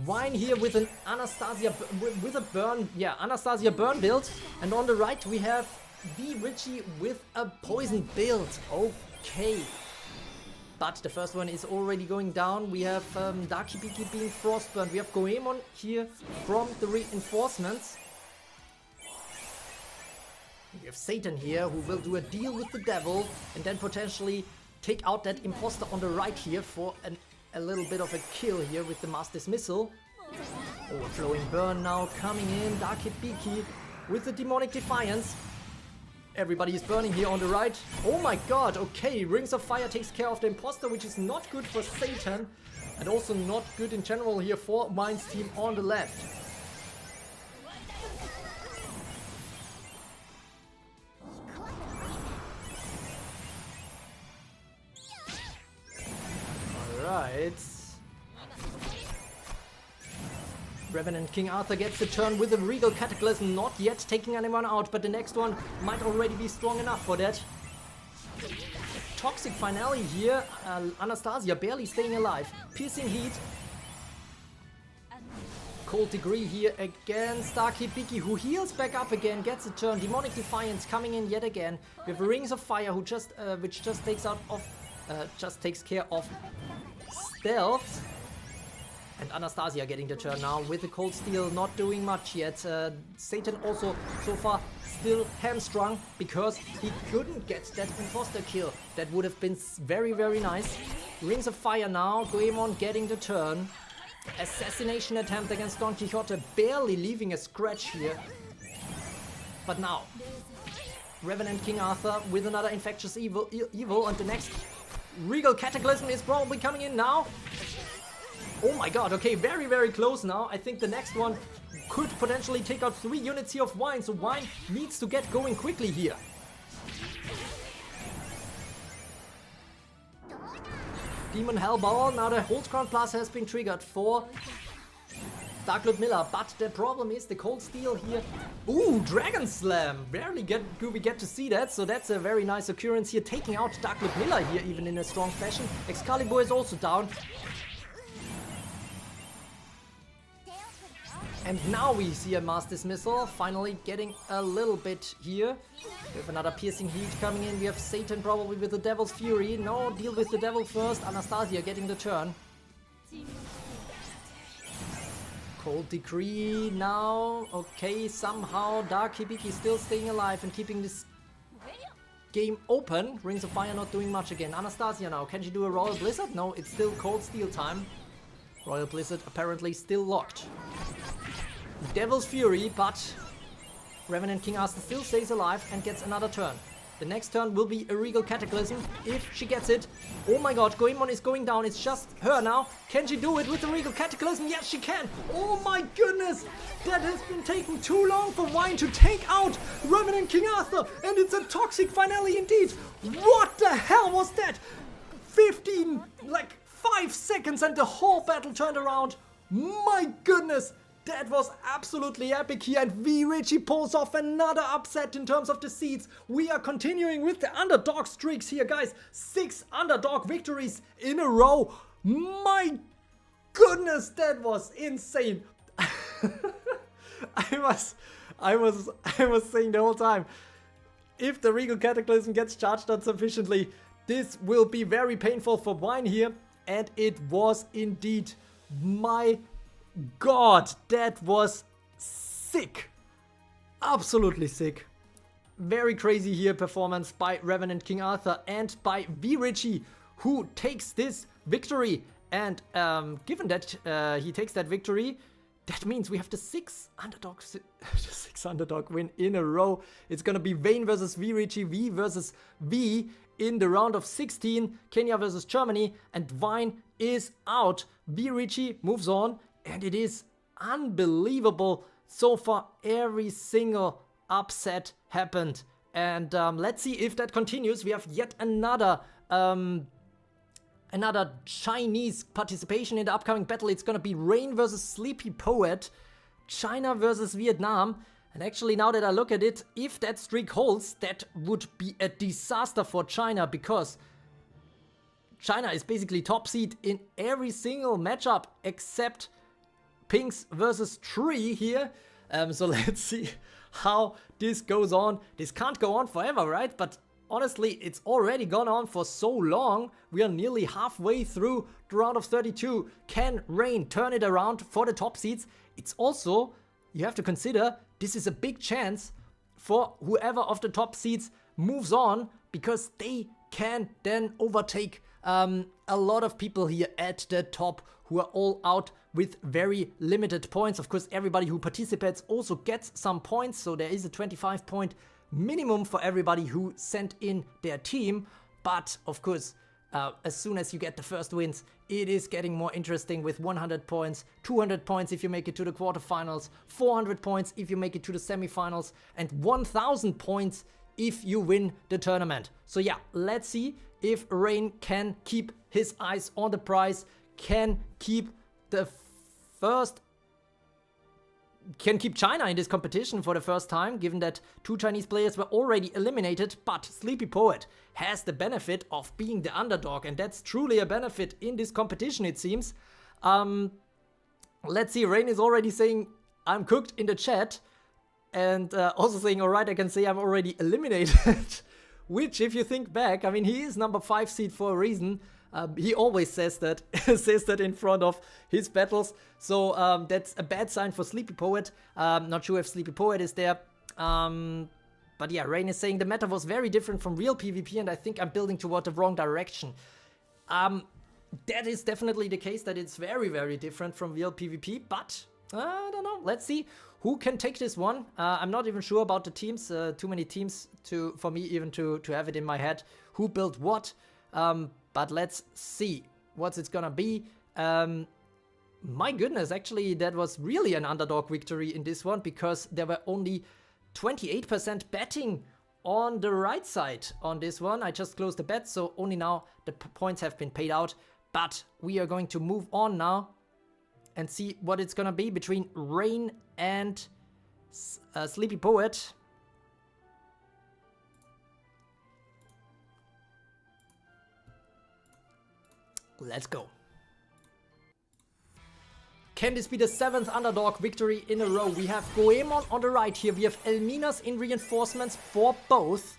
Vine here with an Anastasia, with a burn, yeah, Anastasia burn build. And on the right we have Vichi with a poison build. Okay. But the first one is already going down. We have Darky Biki being frostburned. We have Goemon here from the reinforcements. We have Satan here, who will do a deal with the devil and then potentially take out that imposter on the right here for a little bit of a kill here with the mass dismissal. Overflowing burn now coming in. Darky Biki with the demonic defiance. Everybody is burning here on the right. Oh my god, okay, Rings of Fire takes care of the imposter, which is not good for Satan. And also not good in general here for Vine's team on the left. Alright. Revenant King Arthur gets the turn with a Regal Cataclysm, not yet taking anyone out, but the next one might already be strong enough for that. Toxic Finale here, Anastasia barely staying alive. Piercing Heat. Cold Degree here against Darky Biki, who heals back up again, gets a turn. Demonic Defiance coming in yet again. We have Rings of Fire, who which just takes care of stealth. And Anastasia getting the turn now with the Cold Steel, not doing much yet. Satan also so far still hamstrung because he couldn't get that imposter kill. That would have been very, very nice. Rings of Fire now, Goemon getting the turn. Assassination attempt against Don Quixote, barely leaving a scratch here. But now, Revenant King Arthur with another Infectious Evil, and the next Regal Cataclysm is probably coming in now. Oh my god, okay, very, very close now. I think the next one could potentially take out 3 units here of Vine, so Vine needs to get going quickly here. Demon Hellball. Now the Hold Crown Plus has been triggered for Dark Lord Miller, but the problem is the Cold Steel here. Ooh, Dragon Slam! Barely do we get to see that, so that's a very nice occurrence here, taking out Dark Lord Miller here, even in a strong fashion. Excalibur is also down. And now we see a Mass Dismissal, finally getting a little bit here. We have another Piercing Heat coming in, we have Satan probably with the Devil's Fury. No, deal with the Devil first, Anastasia getting the turn. Cold Decree now, okay, somehow Dark Hibiki still staying alive and keeping this game open. Rings of Fire not doing much again. Anastasia now, can she do a Royal Blizzard? No, it's still Cold Steel time. Royal Blizzard apparently still locked. Devil's Fury, but Revenant King Arthur still stays alive and gets another turn. The next turn will be a Regal Cataclysm, if she gets it. Oh my god, Goemon is going down, it's just her now. Can she do it with the Regal Cataclysm? Yes, she can! Oh my goodness! That has been taking too long for Wine to take out Revenant King Arthur, and it's a toxic finale indeed! What the hell was that? 5 seconds and the whole battle turned around. My goodness! That was absolutely epic here, and Vichy pulls off another upset in terms of the seeds. We are continuing with the underdog streaks here, guys. 6 underdog victories in a row. My goodness, that was insane. I was saying the whole time, if the Regal Cataclysm gets charged on sufficiently, this will be very painful for Wine here, and it was indeed. My god, that was sick. Absolutely sick. Very crazy here performance by Revenant King Arthur and by Vichy, who takes this victory. And given that he takes that victory, that means we have the 6 underdog win in a row. It's gonna be Vayne versus Vichy, V versus V in the round of 16. Kenya versus Germany, and Vine is out. Vichy moves on. And it is unbelievable. So far, every single upset happened. And let's see if that continues. We have yet another Chinese participation in the upcoming battle. It's gonna be Rain versus Sleepy Poet, China versus Vietnam. And actually, now that I look at it, if that streak holds, that would be a disaster for China, because China is basically top seed in every single matchup except Pinks versus Tree here. So let's see how this goes on. This can't go on forever, right? But honestly, it's already gone on for so long. We are nearly halfway through the round of 32. Can Rain turn it around for the top seeds? It's also, you have to consider, this is a big chance for whoever of the top seeds moves on, because they can then overtake a lot of people here at the top who are all out with very limited points. Of course, everybody who participates also gets some points, so there is a 25-point minimum for everybody who sent in their team. But of course, as soon as you get the first wins, it is getting more interesting with 100 points, 200 points if you make it to the quarterfinals, 400 points if you make it to the semifinals, and 1000 points if you win the tournament. So yeah, let's see if Rain can keep his eyes on the prize, can keep China in this competition for the first time, given that 2 Chinese players were already eliminated. But Sleepy Poet has the benefit of being the underdog, and that's truly a benefit in this competition, it seems. Let's see, Rain is already saying, I'm cooked in the chat, and also saying, alright, I can say I'm already eliminated. Which, if you think back, I mean, he is number 5 seed for a reason. He always says that, in front of his battles. So that's a bad sign for Sleepy Poet. Not sure if Sleepy Poet is there. But yeah, Rain is saying the meta was very different from real PvP, and I think I'm building toward the wrong direction. That is definitely the case, that it's very, very different from real PvP, but I don't know. Let's see who can take this one. I'm not even sure about the teams. Too many teams for me even to have it in my head. Who built what? But let's see what's it's gonna be. My goodness, actually, that was really an underdog victory in this one, because there were only 28% betting on the right side on this one. I just closed the bet, so only now the points have been paid out. But we are going to move on now and see what it's gonna be between Rain and Sleepy Poet. Let's go. Can this be the 7th underdog victory in a row? We have Goemon on the right here. We have Elminas in reinforcements for both.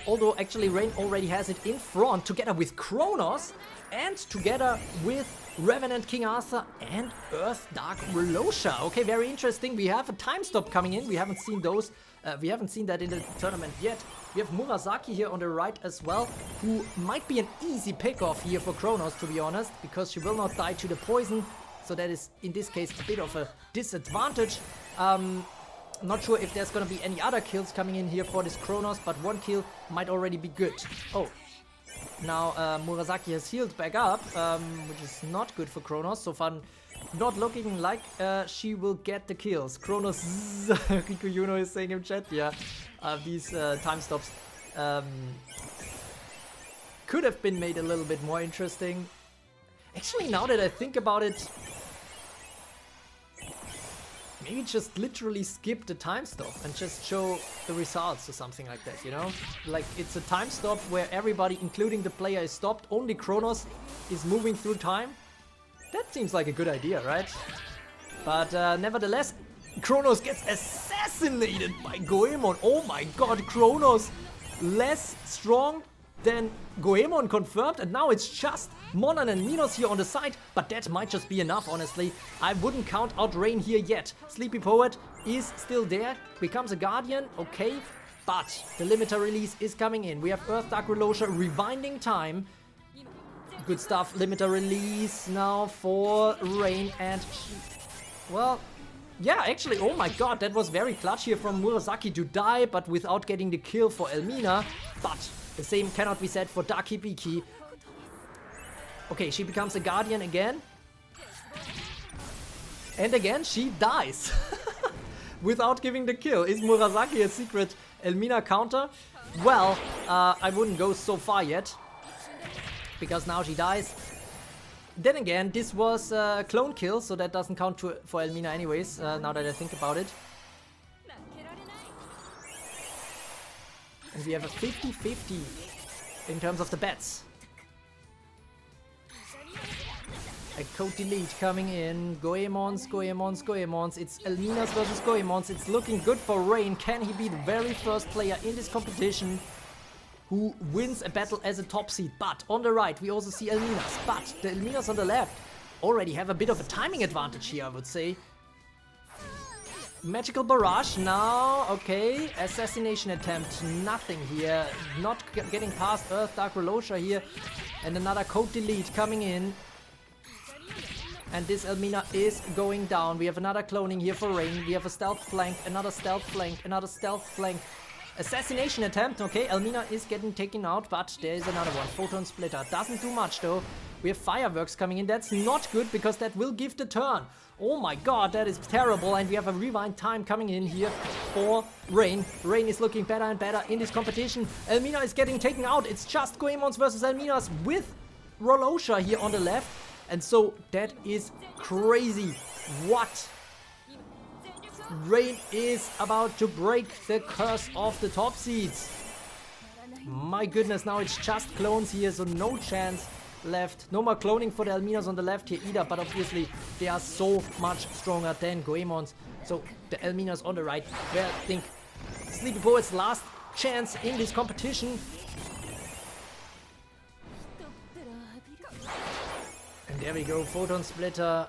Although actually Rain already has it in front together with Kronos and together with Revenant King Arthur and Earth Dark Relosha. Okay, very interesting. We have a time stop coming in. We haven't seen those. We haven't seen that in the tournament yet. We have Murasaki here on the right as well, who might be an easy pick-off here for Kronos, to be honest, because she will not die to the poison. So that is, in this case, a bit of a disadvantage. Not sure if there's gonna be any other kills coming in here for this Kronos, but one kill might already be good. Oh, now Murasaki has healed back up, which is not good for Kronos. So far, not looking like she will get the kills. Kronos, Riku Yuno is saying in chat, yeah, these time stops could have been made a little bit more interesting. Actually, now that I think about it, maybe just literally skip the time stop and just show the results or something like that, you know? Like, it's a time stop where everybody, including the player, is stopped. Only Kronos is moving through time. That seems like a good idea, right? But nevertheless, Kronos gets assassinated by Goemon. Oh my god, Kronos less strong than Goemon confirmed, and now it's just Monan and Minos here on the side, but that might just be enough, honestly. I wouldn't count out Rain here yet. Sleepy Poet is still there, becomes a Guardian, okay, but the limiter release is coming in. We have Earth Dark Relosha rewinding time. Good stuff, limiter release now for Rain, and well, yeah, actually, oh my god, that was very clutch here from Murasaki to die, but without getting the kill for Elmina, but the same cannot be said for Dark Hibiki. Okay, she becomes a Guardian again. And again, she dies. Without giving the kill. Is Murasaki a secret Elmina counter? Well, I wouldn't go so far yet. Because now she dies. Then again, this was a clone kill, so that doesn't count for Elmina anyways, now that I think about it. And we have a 50-50 in terms of the bets. A code delete coming in. Goemons, Goemons, Goemons. It's Elminas versus Goemons. It's looking good for Rain. Can he be the very first player in this competition who wins a battle as a top seed? But on the right, we also see Elminas. But the Elminas on the left already have a bit of a timing advantage here, I would say. Magical Barrage now, okay, assassination attempt, nothing here, not getting past Earth Dark Relosha here, and another code delete coming in, and this Elmina is going down. We have another cloning here for Rain, we have a stealth flank, another stealth flank, another stealth flank, assassination attempt, okay, Elmina is getting taken out, but there is another one, Photon Splitter, doesn't do much though. We have fireworks coming in, that's not good because that will give the turn. Oh my god, that is terrible, and we have a rewind time coming in here for Rain. Rain is looking better and better in this competition. Elmina is getting taken out. It's just Goemons versus Elminas with Relosha here on the left. And so that is crazy. What? Rain is about to break the curse of the top seeds. My goodness, now it's just clones here, so no chance left. No more cloning for the Elminas on the left here either, but obviously they are so much stronger than Goemons. So the Elminas on the right, where I think Sleepy Poet's last chance in this competition. And there we go, Photon Splitter.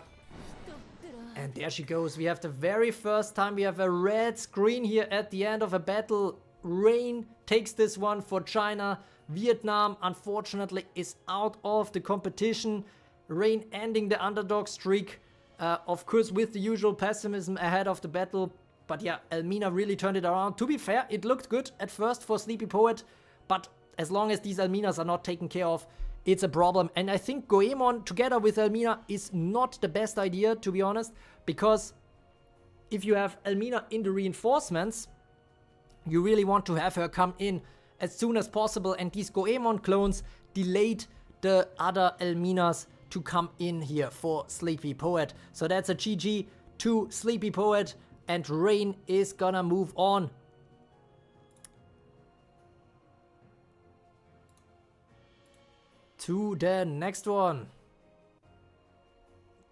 And there she goes. We have the very first time we have a red screen here at the end of a battle. Rain takes this one for China. Vietnam, unfortunately, is out of the competition. Rain ending the underdog streak, of course, with the usual pessimism ahead of the battle. But yeah, Elmina really turned it around. To be fair, it looked good at first for Sleepy Poet, but as long as these Elminas are not taken care of, it's a problem. And I think Goemon together with Elmina is not the best idea, to be honest, because if you have Elmina in the reinforcements, you really want to have her come in as soon as possible, and these Goemon clones delayed the other Elminas to come in here for Sleepy Poet. So that's a GG to Sleepy Poet, and Rain is gonna move on. To the next one.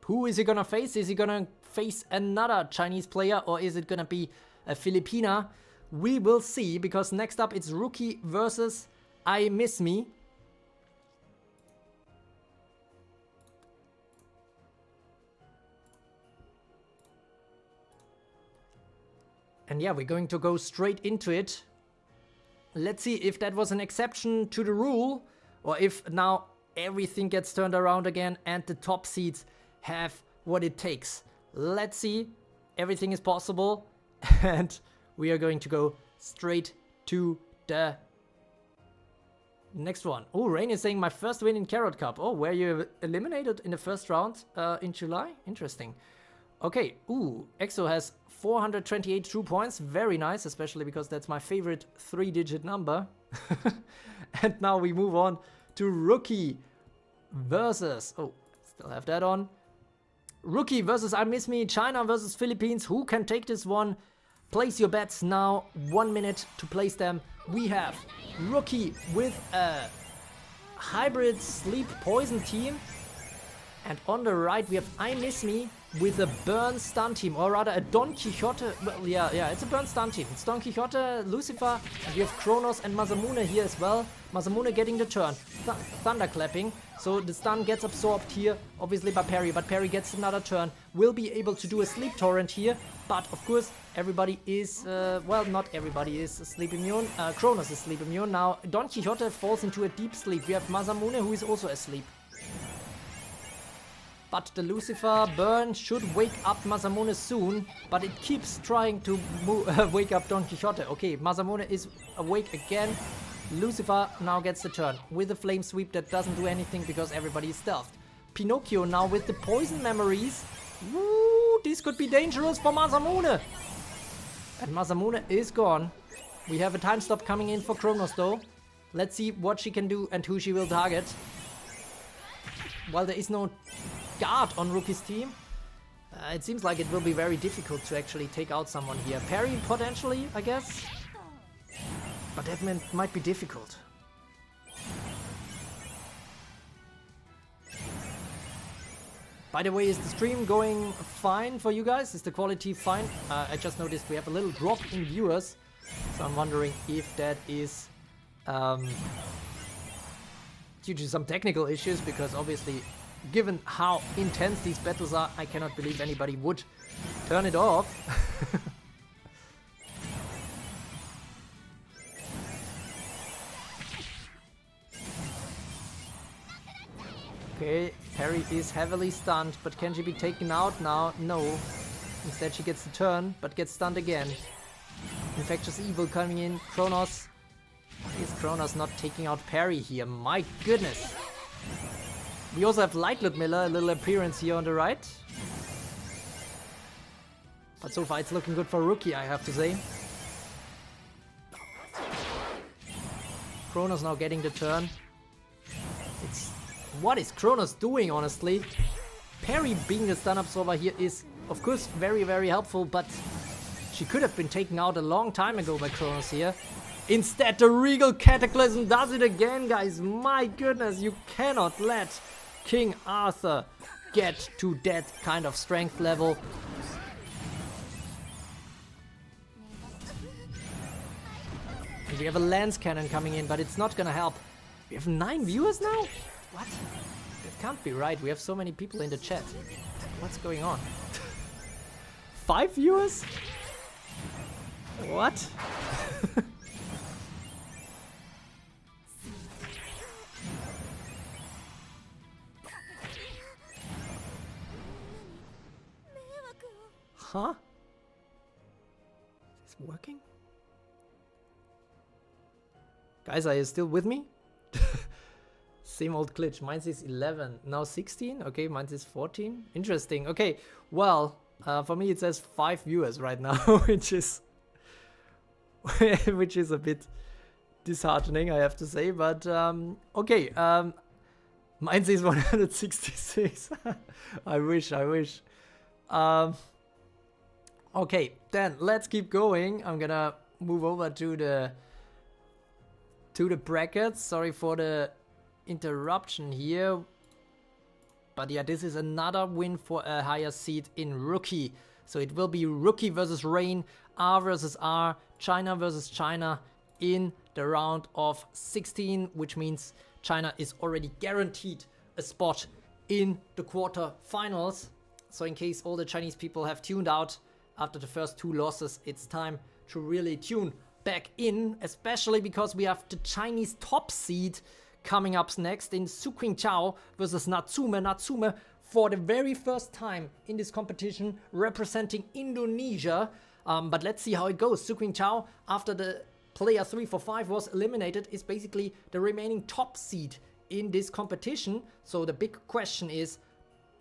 Who is he gonna face? Is he gonna face another Chinese player, or is it gonna be a Filipina? We will see, because next up it's Rookie versus iMissMe. And yeah, we're going to go straight into it. Let's see if that was an exception to the rule, or if now everything gets turned around again and the top seeds have what it takes. Let's see. Everything is possible. And we are going to go straight to the next one. Oh, Rain is saying my first win in Carrot Cup. Oh, were you eliminated in the first round in July? Interesting. Okay, ooh, EXO has 428 true points. Very nice, especially because that's my favorite 3-digit number. And now we move on to Rookie versus... Oh, still have that on. Rookie versus iMissMe, China versus Philippines. Who can take this one? Place your bets now. 1 minute to place them. We have Rookie with a hybrid sleep poison team. And on the right we have iMissMe with a burn stun team, or rather a Don Quixote. Well, yeah, it's a burn stun team. It's Don Quixote, Lucifer, and we have Kronos and Masamune here as well. Masamune getting the turn, thunderclapping, so the stun gets absorbed here, obviously by Perry, but Perry gets another turn, will be able to do a sleep torrent here, but of course everybody is, well, not everybody is sleep immune. Kronos is sleep immune. Now Don Quixote falls into a deep sleep. We have Masamune, who is also asleep. But the Lucifer burn should wake up Masamune soon, but it keeps trying to wake up Don Quixote. Okay, Masamune is awake again. Lucifer now gets the turn with a flame sweep that doesn't do anything because everybody is stealthed. Pinocchio now with the poison memories. Woo, this could be dangerous for Masamune. And Masamune is gone. We have a time stop coming in for Kronos though. Let's see what she can do and who she will target. While there is no guard on Rookie's team, it seems like it will be very difficult to actually take out someone here. Parry potentially, I guess, but that might be difficult. By the way, is the stream going fine for you guys? Is the quality fine? I just noticed we have a little drop in viewers, so I'm wondering if that is due to some technical issues, because obviously, given how intense these battles are, I cannot believe anybody would turn it off. Okay, Perry is heavily stunned, but can she be taken out now? No. Instead she gets the turn, but gets stunned again. Infectious Evil coming in. Kronos. Is Kronos not taking out Perry here? My goodness. We also have Light Ludmilla, a little appearance here on the right. But so far it's looking good for Rookie, I have to say. Kronos now getting the turn. What is Kronos doing, honestly? Perry being the stun absorber here is, of course, very, very helpful, but she could have been taken out a long time ago by Kronos here. Instead, the Regal Cataclysm does it again, guys. My goodness, you cannot let King Arthur get to that kind of strength level. And we have a lance cannon coming in, but it's not gonna help. We have 9 viewers now? What? That can't be right. We have so many people in the chat. What's going on? 5 viewers? What? Huh? Is this working? Guys, are you still with me? Same old glitch. Mine is 11. Now 16? Okay, mine is 14. Interesting. Okay, well, for me it says 5 viewers right now, which is a bit disheartening, I have to say. But okay, Mine says 166. I wish. Okay, then let's keep going. I'm gonna move over to the brackets. Sorry for the interruption here. But yeah, this is another win for a higher seed in Rookie. So it will be Rookie versus Rain, R versus R, China versus China in the round of 16, which means China is already guaranteed a spot in the quarterfinals. So in case all the Chinese people have tuned out after the first 2 losses, it's time to really tune back in, especially because we have the Chinese top seed coming up next in Suqing Chao versus Natsuma. Natsuma, for the very first time in this competition, representing Indonesia. But let's see how it goes. Suqing Chao, after the player 3 for 5 was eliminated, is basically the remaining top seed in this competition. So the big question is,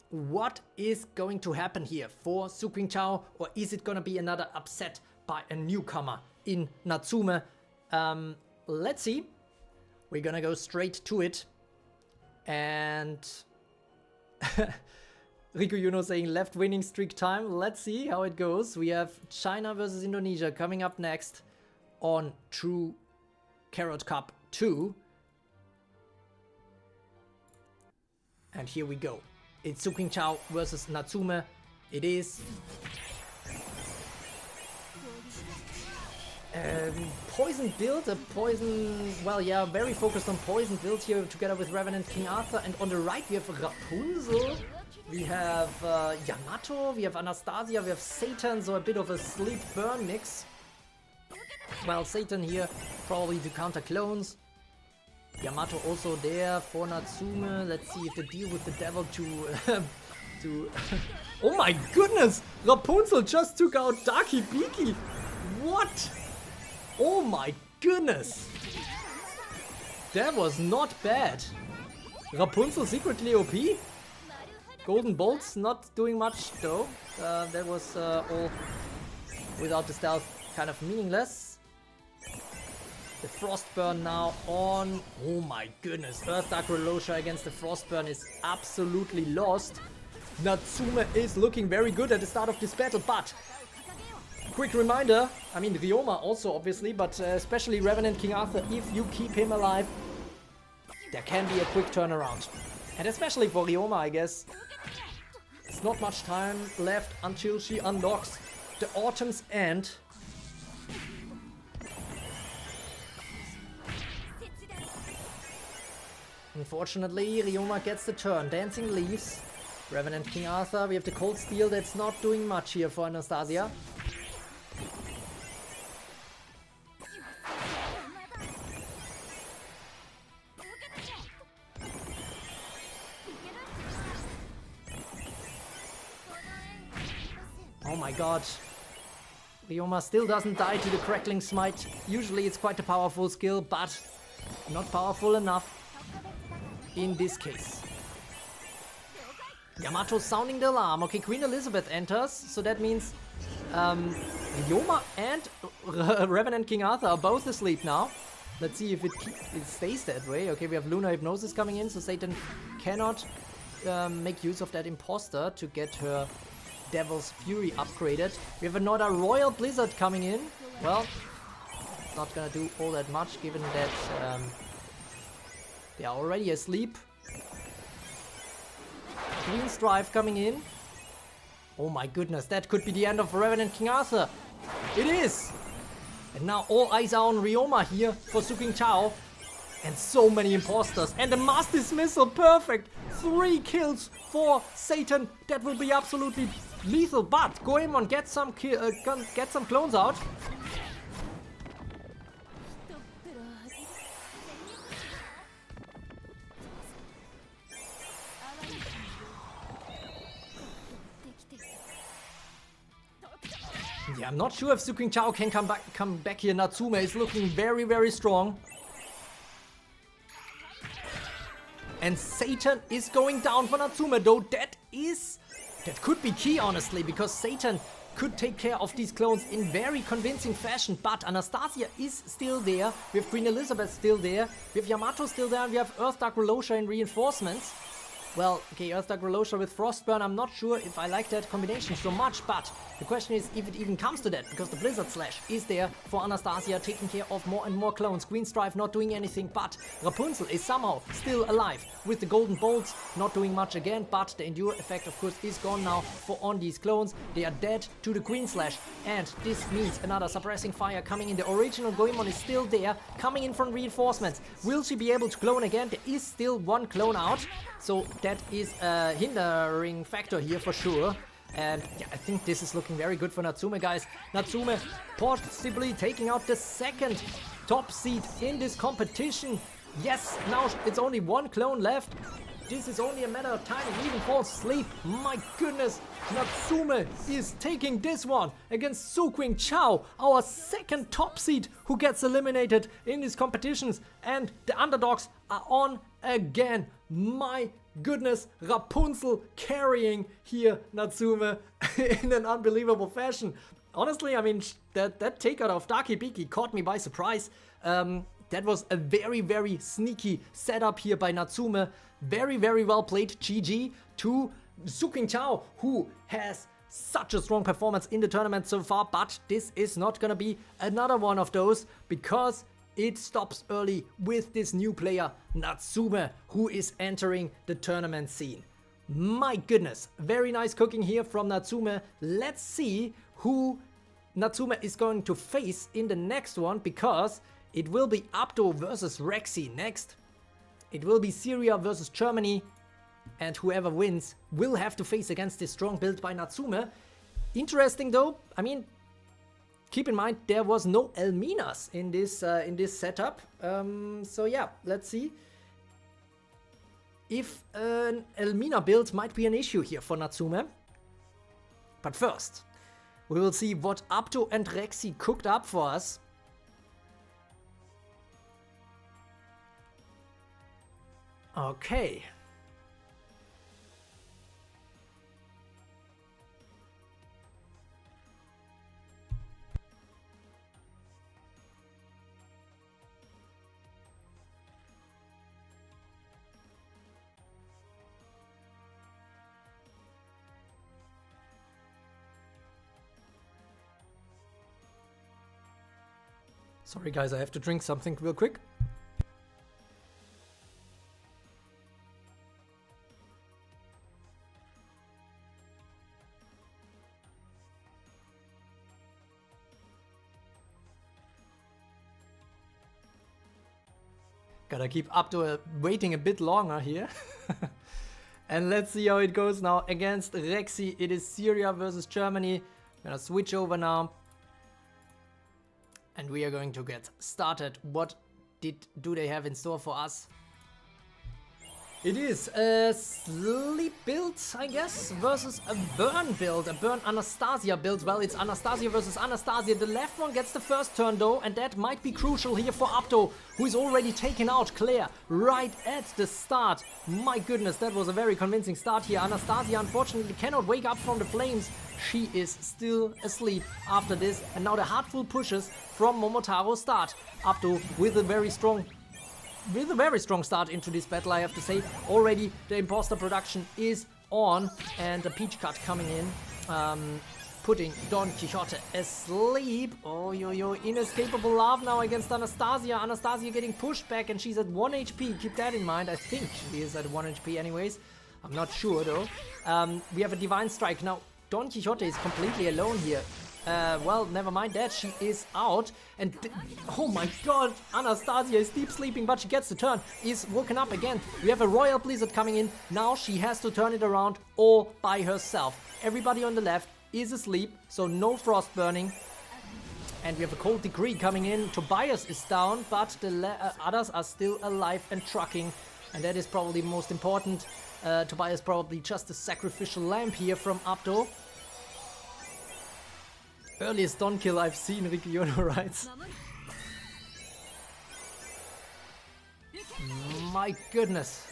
what is going to happen here for Suqing Chao? Or is it going to be another upset by a newcomer in Natsuma? Let's see. We're gonna go straight to it. And Riku Yuno saying left winning streak time. Let's see how it goes. We have China versus Indonesia coming up next on Tru Carrot Cup 2. And here we go. It's Suqing Chao versus Natsuma. It is poison build, a poison, well, yeah, very focused on poison build here together with Revenant King Arthur. And on the right we have Rapunzel, we have Yamato, we have Anastasia, we have Satan, so a bit of a sleep burn mix. Well, Satan here probably to counter clones. Yamato also there for Natsume. Let's see if the deal with the devil to oh my goodness! Rapunzel just took out Darky Beaky! What? Oh my goodness! That was not bad. Rapunzel secretly OP? Golden Bolts not doing much though. That was all without the stealth kind of meaningless. The Frostburn now on. Oh my goodness. Earth Dark Relosha against the Frostburn is absolutely lost. Natsuma is looking very good at the start of this battle, but quick reminder, I mean Ryoma also obviously, but especially Revenant King Arthur, if you keep him alive, there can be a quick turnaround. And especially for Ryoma, I guess. It's not much time left until she unlocks the Autumn's End. Unfortunately, Ryoma gets the turn. Dancing Leaves. Revenant King Arthur. We have the Cold Steel that's not doing much here for Anastasia. Oh my god. Ryoma still doesn't die to the Crackling Smite. Usually it's quite a powerful skill, but not powerful enough in this case. Yamato sounding the alarm. Okay, Queen Elizabeth enters, so that means Ryoma and Revenant King Arthur are both asleep now. Let's see if it stays that way. Okay, we have Lunar Hypnosis coming in, so Satan cannot make use of that imposter to get her Devil's Fury upgraded. We have another Royal Blizzard coming in. Well, it's not gonna do all that much given that they are already asleep. Green Strife coming in. Oh my goodness, that could be the end of Revenant King Arthur. It is! And now all eyes are on Ryoma here for Suqing Chao. And so many imposters. And the mass dismissal, perfect! 3 kills for Satan. That will be absolutely lethal. But Goemon, get some clones out. Yeah, I'm not sure if Suqing Chao can come back here. Natsuma is looking very, very strong. And Satan is going down for Natsuma, though that is That could be key, honestly, because Satan could take care of these clones in very convincing fashion, but Anastasia is still there, we have Queen Elizabeth still there, we have Yamato still there, and we have Earthdark Rolosha in reinforcements. Well, okay, Earthdark Rolosha with Frostburn, I'm not sure if I like that combination so much, but the question is if it even comes to that, because the Blizzard Slash is there for Anastasia, taking care of more and more clones. Queen Strife not doing anything, but Rapunzel is somehow still alive with the Golden Bolts, not doing much again, but the Endure effect, of course, is gone now on these clones. They are dead to the Queen Slash, and this means another suppressing fire coming in. The original Goemon is still there, coming in from reinforcements. Will she be able to clone again? There is still one clone out, so that is a hindering factor here for sure. And yeah, I think this is looking very good for Natsume, guys. Natsume possibly taking out the second top seed in this competition. Yes, now it's only one clone left. This is only a matter of time and even falls asleep. My goodness, Natsume is taking this one against Suqing Chao, our second top seed who gets eliminated in these competitions. And the underdogs are on again. My goodness, Rapunzel carrying here Natsume in an unbelievable fashion. Honestly, I mean, that takeout of Daki Biki caught me by surprise. That was a very, very sneaky setup here by Natsume. Very, very well played, GG, to Suqing Chao, who has such a strong performance in the tournament so far, but this is not gonna be another one of those, because it stops early with this new player, Natsume, who is entering the tournament scene. My goodness, very nice cooking here from Natsume. Let's see who Natsume is going to face in the next one, because it will be Abdo versus Rexi next. It will be Syria versus Germany, and whoever wins will have to face against this strong build by Natsume. Interesting though, I mean, keep in mind there was no Elminas in this setup. So yeah, let's see if an Elmina build might be an issue here for Natsume. But first, we will see what Abdo and Rexi cooked up for us. Okay. Sorry guys, I have to drink something real quick. Gotta keep Abdo waiting a bit longer here. And let's see how it goes now against Rexi. It is Syria versus Germany. I'm gonna switch over now. And we are going to get started. What do they have in store for us? It is a sleep build, I guess, versus a burn build, a burn Anastasia build. Well, it's Anastasia versus Anastasia. The left one gets the first turn though, and that might be crucial here for Abdo, who is already taken out Claire right at the start. My goodness, that was a very convincing start here. Anastasia unfortunately cannot wake up from the flames. She is still asleep after this, and now the heartful pushes from Momotaro start. Abdo with a very strong start into this battle, I have to say. Already the imposter production is on, and a peach cut coming in, putting Don Quixote asleep. Oh, yo, inescapable love now against Anastasia. Anastasia getting pushed back, and she's at 1 HP. Keep that in mind. I think she is at 1 HP anyways. I'm not sure though. We have a Divine Strike. Now, Don Quixote is completely alone here. Well, never mind that, she is out, and oh my god, Anastasia is deep sleeping, but she gets the turn, is woken up again. We have a Royal Blizzard coming in, now she has to turn it around all by herself. Everybody on the left is asleep, so no frost burning. And we have a Cold Decree coming in, Tobias is down, but the others are still alive and trucking, and that is probably the most important. Tobias probably just a sacrificial lamb here from Abdo. Earliest Don kill I've seen, Rikiono writes. My goodness.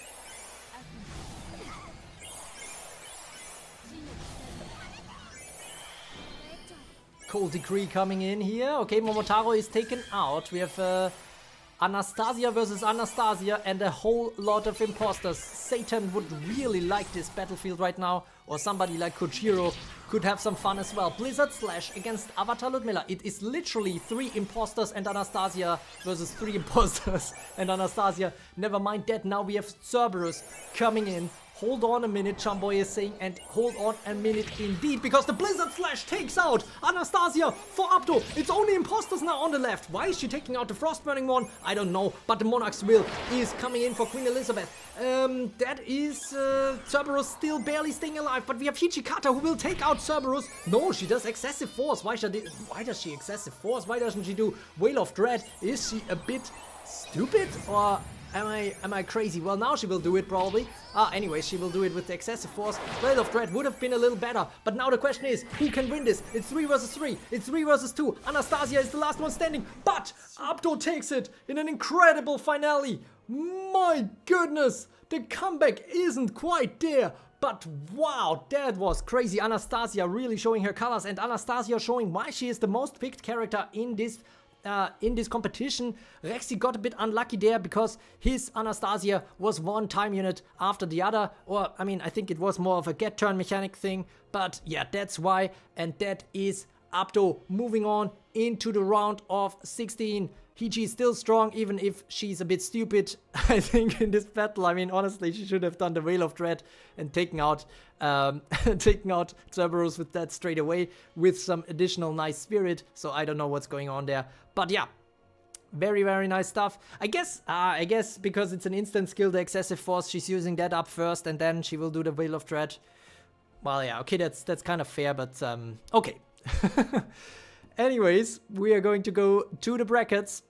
Cold Decree coming in here. Okay, Momotaro is taken out. We have Anastasia versus Anastasia and a whole lot of imposters. Satan would really like this battlefield right now, or somebody like Kojiro could have some fun as well. Blizzard Slash against Avatar Ludmilla. It is literally 3 imposters and Anastasia versus 3 imposters and Anastasia. Never mind that, now we have Cerberus coming in. Hold on a minute, Chamboy is saying, and hold on a minute indeed, because the Blizzard Slash takes out Anastasia for Abdo. It's only imposters now on the left. Why is she taking out the Frostburning one? I don't know, but the Monarch's Will is coming in for Queen Elizabeth. That is Cerberus still barely staying alive, but we have Hichikata who will take out Cerberus. No, she does excessive force. Why does she excessive force? Why doesn't she do Whale of Dread? Is she a bit stupid, or am I crazy? Well, now she will do it probably. Anyway, she will do it with the excessive force. Whale of Dread would have been a little better, but now the question is, who can win this? It's 3 versus 3. It's 3 versus 2. Anastasia is the last one standing, but Abdo takes it in an incredible finale. My goodness, the comeback isn't quite there, but wow, that was crazy. Anastasia really showing her colors, and Anastasia showing why she is the most picked character in this competition. Rexi got a bit unlucky there because his Anastasia was one time unit after the other, or I mean, I think it was more of a get turn mechanic thing, but yeah, that's why, and that is Abdo moving on into the round of 16. Vichi is still strong, even if she's a bit stupid, I think, in this battle. I mean, honestly, she should have done the Whale of Dread and taken out Cerberus with that straight away with some additional nice spirit. So I don't know what's going on there. But yeah, very, very nice stuff. I guess because it's an instant skill, the excessive force, she's using that up first and then she will do the Whale of Dread. Well, yeah, okay, that's kind of fair, but okay. Anyways, we are going to go to the brackets.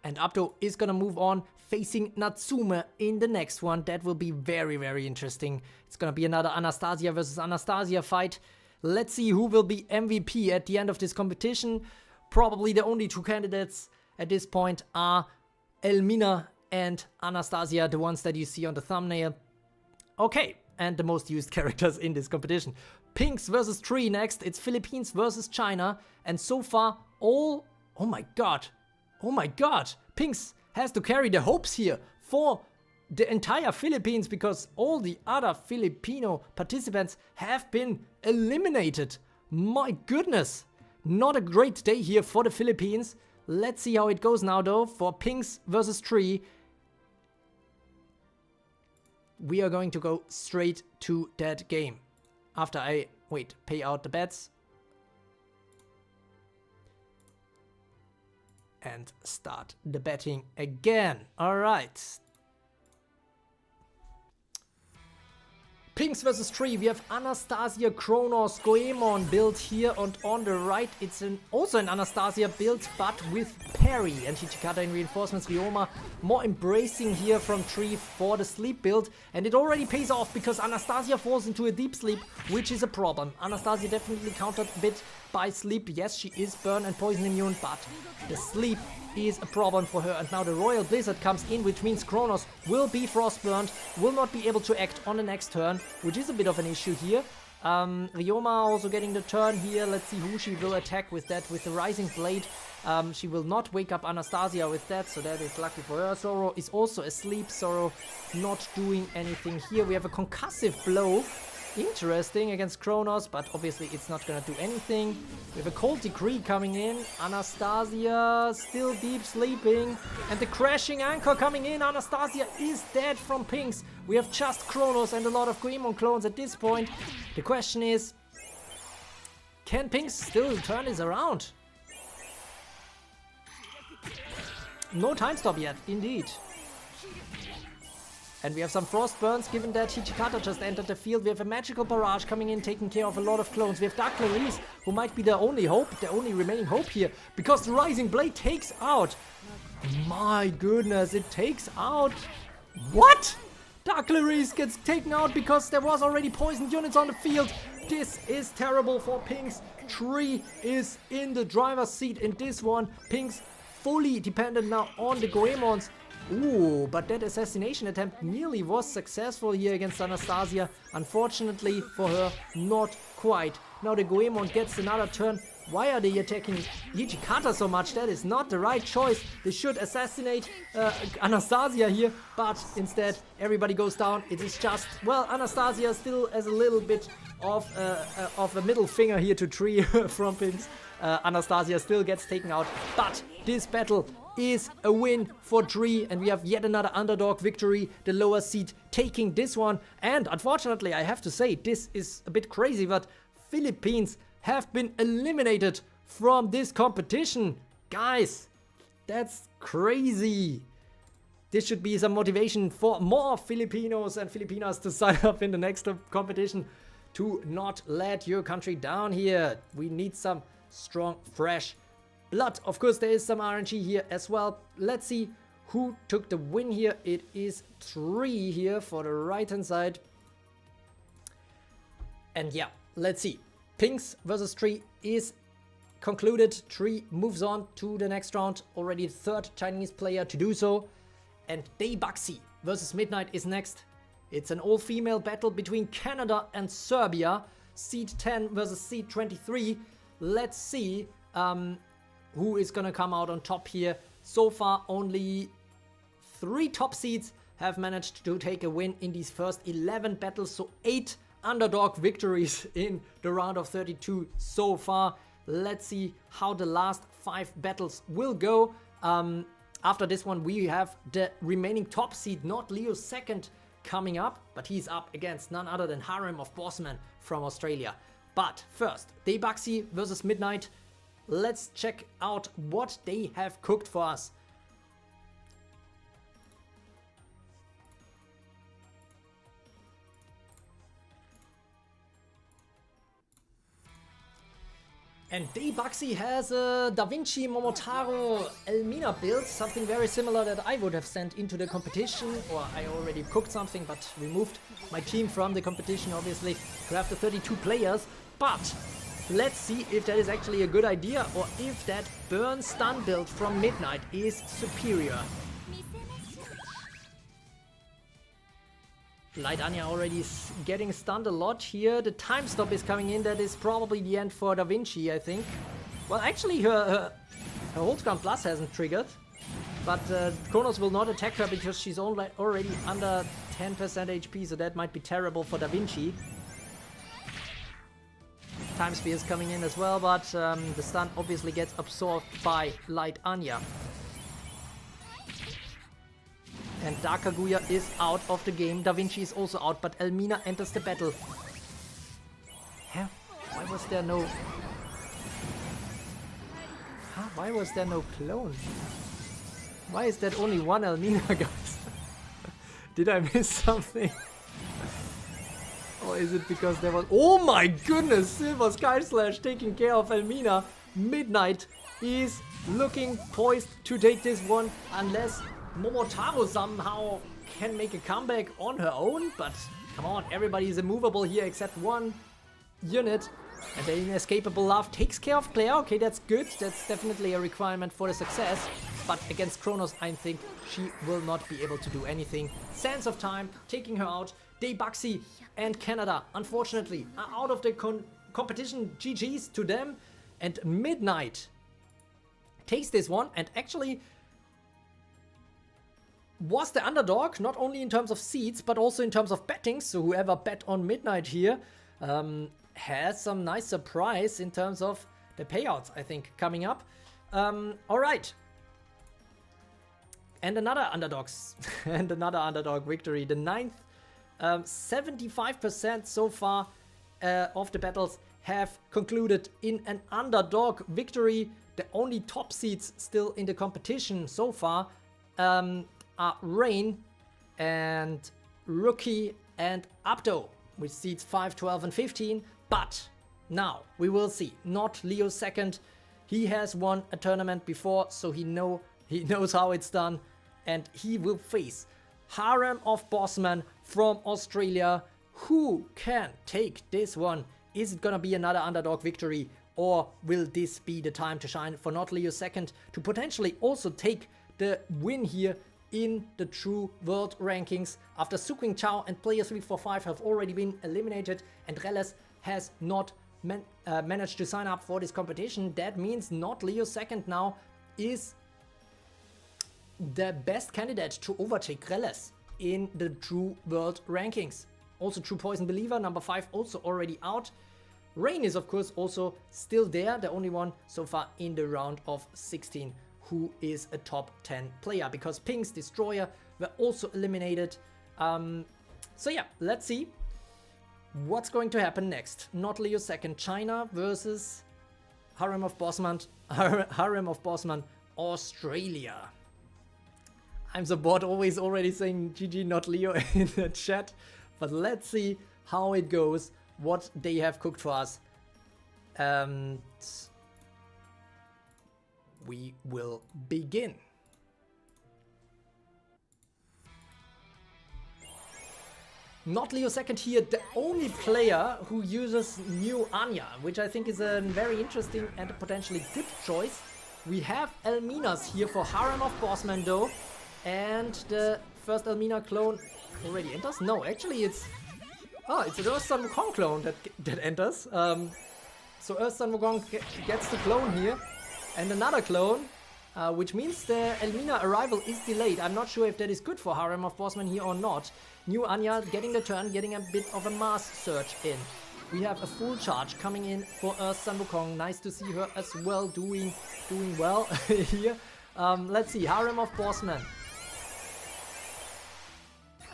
And Abdo is gonna move on, facing Natsuma in the next one. That will be very, very interesting. It's gonna be another Anastasia versus Anastasia fight. Let's see who will be MVP at the end of this competition. Probably the only 2 candidates at this point are Elmina and Anastasia, the ones that you see on the thumbnail. Okay, and the most used characters in this competition. Pinks versus Tree next. It's Philippines versus China. And so far, all... Oh my god. Oh my god. Pinks has to carry the hopes here for the entire Philippines, because all the other Filipino participants have been eliminated. My goodness. Not a great day here for the Philippines. Let's see how it goes now though for Pinks versus Tree. We are going to go straight to that game. After I, pay out the bets. And start the betting again. Alright. Pinks versus Tree. We have Anastasia, Kronos, Goemon build here, and on the right it's also an Anastasia build, but with Parry and Hichikata in reinforcements. Ryoma more embracing here from Tree for the sleep build, and it already pays off because Anastasia falls into a deep sleep, which is a problem. Anastasia definitely countered a bit by sleep. Yes, she is burn and poison immune, but the sleep is a problem for her. And now the Royal Blizzard comes in, which means Kronos will be frostburned, will not be able to act on the next turn, which is a bit of an issue here. Ryoma also getting the turn here. Let's see who she will attack with that, with the Rising Blade. She will not wake up Anastasia with that, so that is lucky for her. Zoro is also asleep. Zoro not doing anything here. We have a concussive blow. Interesting against Kronos, but obviously it's not gonna do anything. We have a Cold Decree coming in. Anastasia still deep sleeping. And the Crashing Anchor coming in. Anastasia is dead from Pinks. We have just Kronos and a lot of Goemon clones at this point. The question is, can Pinks still turn this around? No time stop yet, indeed. And we have some frost burns, given that Hichikata just entered the field. We have a magical barrage coming in, taking care of a lot of clones. We have Dark Clarice, who might be the only hope, the only remaining hope here, because the Rising Blade takes out. My goodness, it takes out... What? Dark Clarice gets taken out because there was already poisoned units on the field. This is terrible for Pinks. Tree is in the driver's seat in this one. Pinks fully dependent now on the Goemons. Ooh, but that assassination attempt nearly was successful here against Anastasia. Unfortunately for her, not quite. Now the Goemon gets another turn. Why are they attacking Hijikata so much? That is not the right choice. They should assassinate Anastasia here, but instead everybody goes down. It is just, well, Anastasia still has a little bit of a middle finger here to Tree from Pins. Anastasia still gets taken out, but this battle is a win for Tree, and we have yet another underdog victory, the lower seed taking this one. And unfortunately, I have to say, this is a bit crazy, but Philippines have been eliminated from this competition. Guys, that's crazy. This should be some motivation for more Filipinos and Filipinas to sign up in the next competition to not let your country down here. We need some strong, fresh blood. Of course, there is some RNG here as well. Let's see who took the win here. It is Tree here for the right-hand side. And yeah, let's see. Pinks versus Tree is concluded. Tree moves on to the next round. Already the third Chinese player to do so. And Daybaxi versus Midnight is next. It's an all-female battle between Canada and Serbia. Seed 10 versus seed 23. Let's see who is gonna come out on top here. So far, only 3 top seeds have managed to take a win in these first 11 battles. So 8 underdog victories in the round of 32 so far. Let's see how the last 5 battles will go. After this one, we have the remaining top seed, not Leo second, coming up, but he's up against none other than Harem of Bosman from Australia. But first, Daybaxi versus Midnight. Let's check out what they have cooked for us. And Daybaxi has a Da Vinci Momotaro Elmina build, something very similar that I would have sent into the competition, or I already cooked something but removed my team from the competition, obviously, to have the 32 players. But let's see if that is actually a good idea, or if that burn stun build from Midnight is superior. Light Anya already getting stunned a lot here. The time stop is coming in. That is probably the end for Da Vinci, I think. Well, actually, her hold ground plus hasn't triggered. But Kronos will not attack her because she's already under 10% HP, so that might be terrible for Da Vinci. Time Spear is coming in as well, but the stun obviously gets absorbed by Light Anya. And Dark Kaguya is out of the game. Da Vinci is also out, but Elmina enters the battle. Huh? Why was there no... Huh? Why was there no clone? Why is that only one Elmina, guys? Did I miss something? Or is it because there was... Oh my goodness! Silver Sky Slash taking care of Elmina. Midnight is looking poised to take this one, unless Momotaro somehow can make a comeback on her own. But come on, everybody is immovable here except one unit. And the Inescapable Love takes care of Claire. Okay, that's good. That's definitely a requirement for the success. But against Kronos, I think she will not be able to do anything. Sands of Time taking her out. Daybaxi and Canada, unfortunately, are out of the competition. GG's to them. And Midnight takes this one and actually was the underdog, not only in terms of seeds, but also in terms of betting. So whoever bet on Midnight here has some nice surprise in terms of the payouts, I think, coming up. Alright. And another underdogs and another underdog victory. The 9th, 75% so far of the battles have concluded in an underdog victory. The only top seeds still in the competition so far are Rain and Rookie and Abdo with seeds 5, 12 and 15. But now we will see. Not Leo second. He has won a tournament before, so he knows how it's done. And he will face Harem of Bosman from Australia. Who can take this one? Is it gonna be another underdog victory? Or will this be the time to shine for not Leo second to potentially also take the win here in the Tru World Rankings. After Suking, Chao and player 345 have already been eliminated and Reles has not managed to sign up for this competition. That means not Leo second now is the best candidate to overtake Reles in the Tru World Rankings. Also True Poison Believer, number 5, also already out. Rain is of course also still there, the only one so far in the round of 16 who is a top 10 player, because Pink's Destroyer were also eliminated. So yeah, let's see what's going to happen next. Not Leo second, China versus Harem of Bosman, Australia. I'm so bored always already saying GG not Leo in the chat, but let's see how it goes, what they have cooked for us. And we will begin. Not Leo second here, the only player who uses new Anya, which I think is a very interesting and potentially good choice. We have Elminas here for Harem of Bosman though, and the first Elmina clone already enters? No, actually it's an Earth Sun Wukong clone that enters. So Earth Sun Wukong gets the clone here, and another clone, which means the Elmina arrival is delayed. I'm not sure if that is good for Harem of Bosman here or not. New Anya getting the turn, getting a bit of a mass surge in. We have a full charge coming in for Earth Sun Wukong. Nice to see her as well doing well here. Let's see, Harem of Bosman.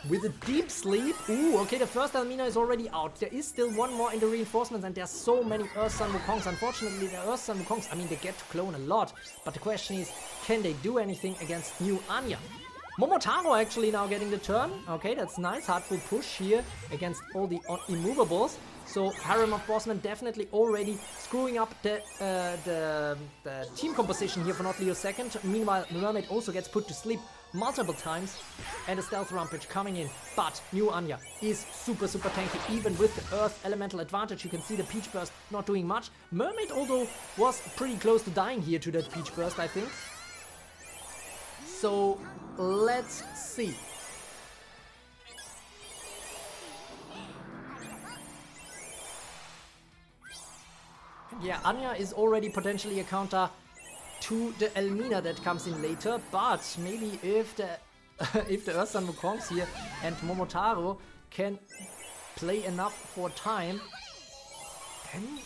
With a deep sleep. Ooh, okay, the first Elmina is already out. There is still one more in the reinforcements, and there's so many Earth Sun Wukongs. Unfortunately, the Earth Sun Wukongs, I mean, they get to clone a lot. But the question is, can they do anything against new Anya? Momotaro actually now getting the turn. Okay, that's nice. Heartful push here against all the immovables. So Harem of Bosman definitely already screwing up the team composition here for Not Leo second. Meanwhile, Mermaid also gets put to sleep multiple times, and a Stealth Rampage coming in. But new Anya is super tanky, even with the Earth Elemental advantage. You can see the Peach Burst not doing much. Mermaid, although, was pretty close to dying here to that Peach Burst, I think. So let's see. Yeah, Anya is already potentially a counter to the Elmina that comes in later, but maybe if the if the Earth Sun Wukongs here and Momotaro can play enough for time, then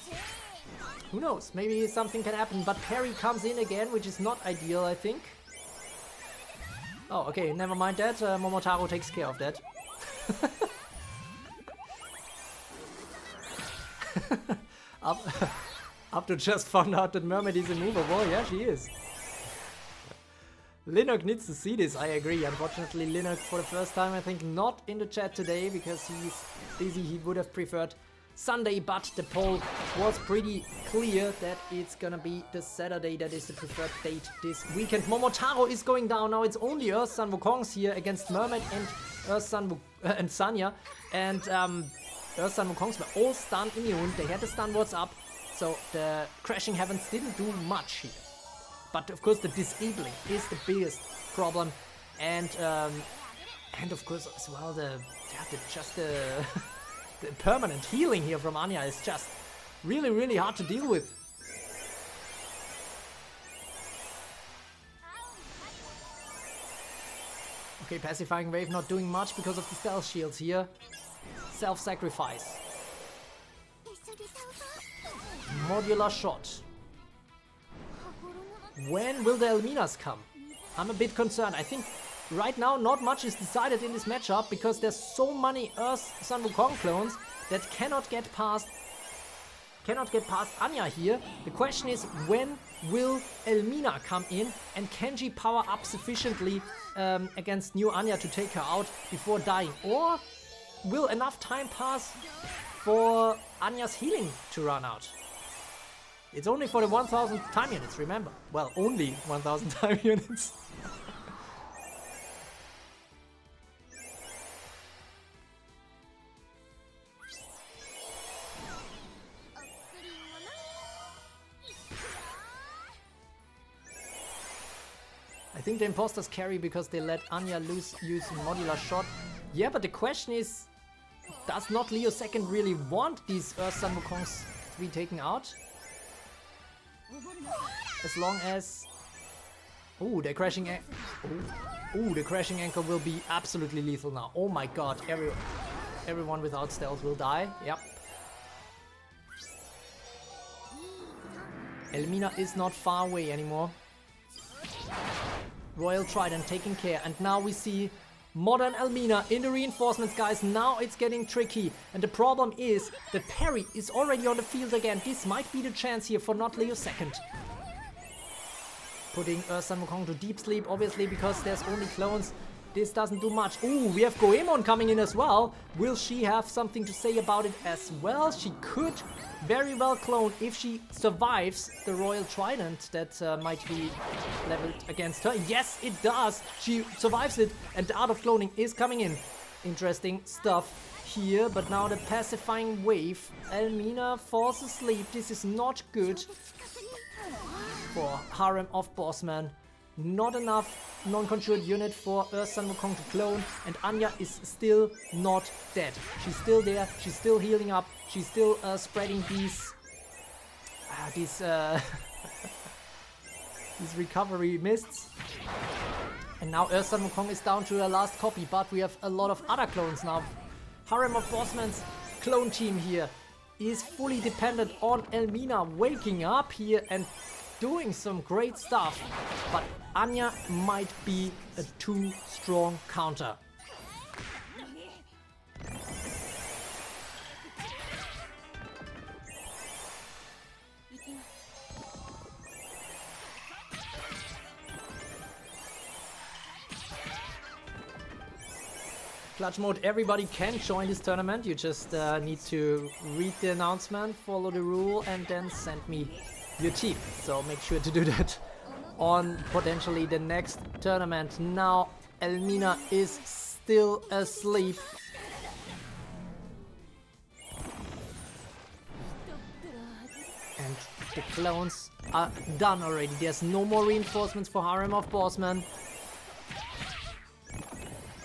who knows, maybe something can happen. But Perry comes in again, which is not ideal, I think. Oh, okay, never mind that. Momotaro takes care of that. Abdo just found out that Mermaid is immovable. Yeah, she is. Linux needs to see this, I agree. Unfortunately, Linux for the first time, I think, not in the chat today because he's busy. He would have preferred Sunday, but the poll was pretty clear that it's gonna be the Saturday that is the preferred date this weekend. Momotaro is going down. Now it's only Earth Sun Wukongs here against Mermaid and Earth Sun and Sanya. And Earth Sun Wukongs were all stun immune. They had the stun what's up. So the Crashing Heavens didn't do much here. But of course the disabling is the biggest problem. And of course as well the permanent healing here from Anya is just really hard to deal with. Okay, Pacifying Wave not doing much because of the stealth shields here. Self-sacrifice. Modular shot. When will the Elminas come? I'm a bit concerned. I think right now not much is decided in this matchup because there's so many Earth Sun Wukong clones that cannot get past Anya here. The question is, when will Elmina come in and can she power up sufficiently against new Anya to take her out before dying? Or will enough time pass for Anya's healing to run out? It's only for the 1000 time units, remember. Well, only 1000 time units. I think the imposters carry because they let Anya use modular shot. Yeah, but the question is, does not Leo second really want these Earth Sun Wukongs to be taken out? As long as... Oh, the crashing the crashing anchor will be absolutely lethal now. Oh my god, everyone without stealth will die. Yep. Elmina is not far away anymore. Royal Trident taking care, and now we see modern Elmina in the reinforcements, guys. Now it's getting tricky, and the problem is that Perry is already on the field again. This might be the chance here for not Leo second. Putting Sun Wukong to deep sleep, obviously, because there's only clones. This doesn't do much. Ooh, we have Goemon coming in as well. Will she have something to say about it as well? She could very well clone if she survives the Royal Trident that might be leveled against her. Yes, it does. She survives it, and the art of cloning is coming in. Interesting stuff here, but now the pacifying wave. Elmina falls asleep. This is not good for Harem of Bosman. Not enough non-controlled unit for Sun Wukong to clone, and Anya is still not dead. She's still there, she's still healing up, she's still spreading these these recovery mists. And now Sun Wukong is down to her last copy, but we have a lot of other clones now. Harem of Bosman's clone team here is fully dependent on Elmina waking up here and doing some great stuff, but Anya might be a too strong counter. Clutch mode, everybody can join this tournament. You just need to read the announcement, follow the rule, and then send me your team. So make sure to do that on potentially the next tournament. Now Elmina is still asleep. And the clones are done already. There's no more reinforcements for Harem of Bosman.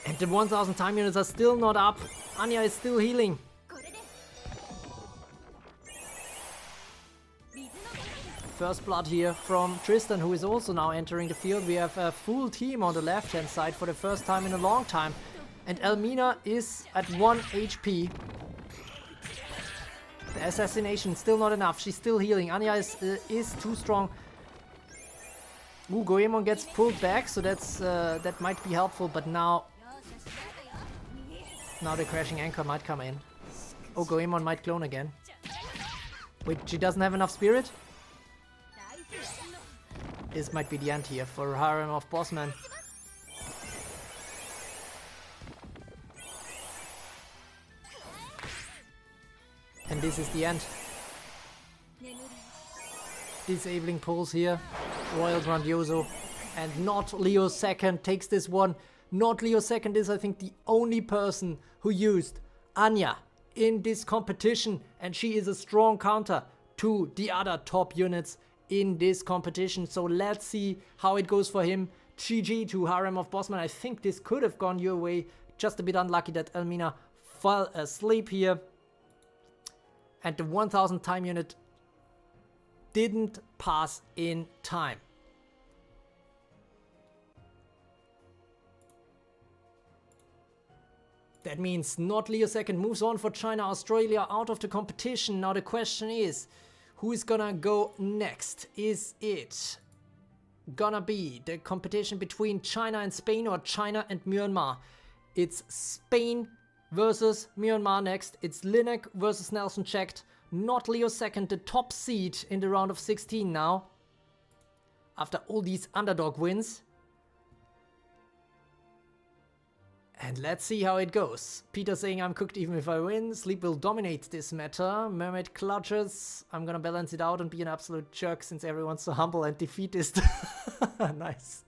And the 1000 time units are still not up. Anya is still healing. First blood here from Tristan, who is also now entering the field. We have a full team on the left-hand side for the first time in a long time. And Elmina is at 1 HP. The assassination still not enough. She's still healing. Anya is too strong. Ooh, Goemon gets pulled back, so that might be helpful. But now the crashing anchor might come in. Oh, Goemon might clone again. Wait, she doesn't have enough spirit? This might be the end here for Harem of Bosman. And this is the end. Disabling pulls here. Royal Grandioso. And not Leo second takes this one. Not Leo second is, I think, the only person who used Anya in this competition. And she is a strong counter to the other top units in this competition. So let's see how it goes for him. GG to Harem of Bosman. I think this could have gone your way. Just a bit unlucky that Elmina fell asleep here. And the 1000 time unit didn't pass in time. That means not Leo second moves on for China, Australia out of the competition. Now the question is, who is gonna go next? Is it gonna be the competition between China and Spain or China and Myanmar? It's Spain versus Myanmar next. It's Linek versus Nelson checked. Not Leo second, the top seed in the round of 16 now. After all these underdog wins. And let's see how it goes. Peter saying I'm cooked even if I win. Sleep will dominate this matter. Mermaid clutches. I'm gonna balance it out and be an absolute jerk since everyone's so humble and defeatist. Nice.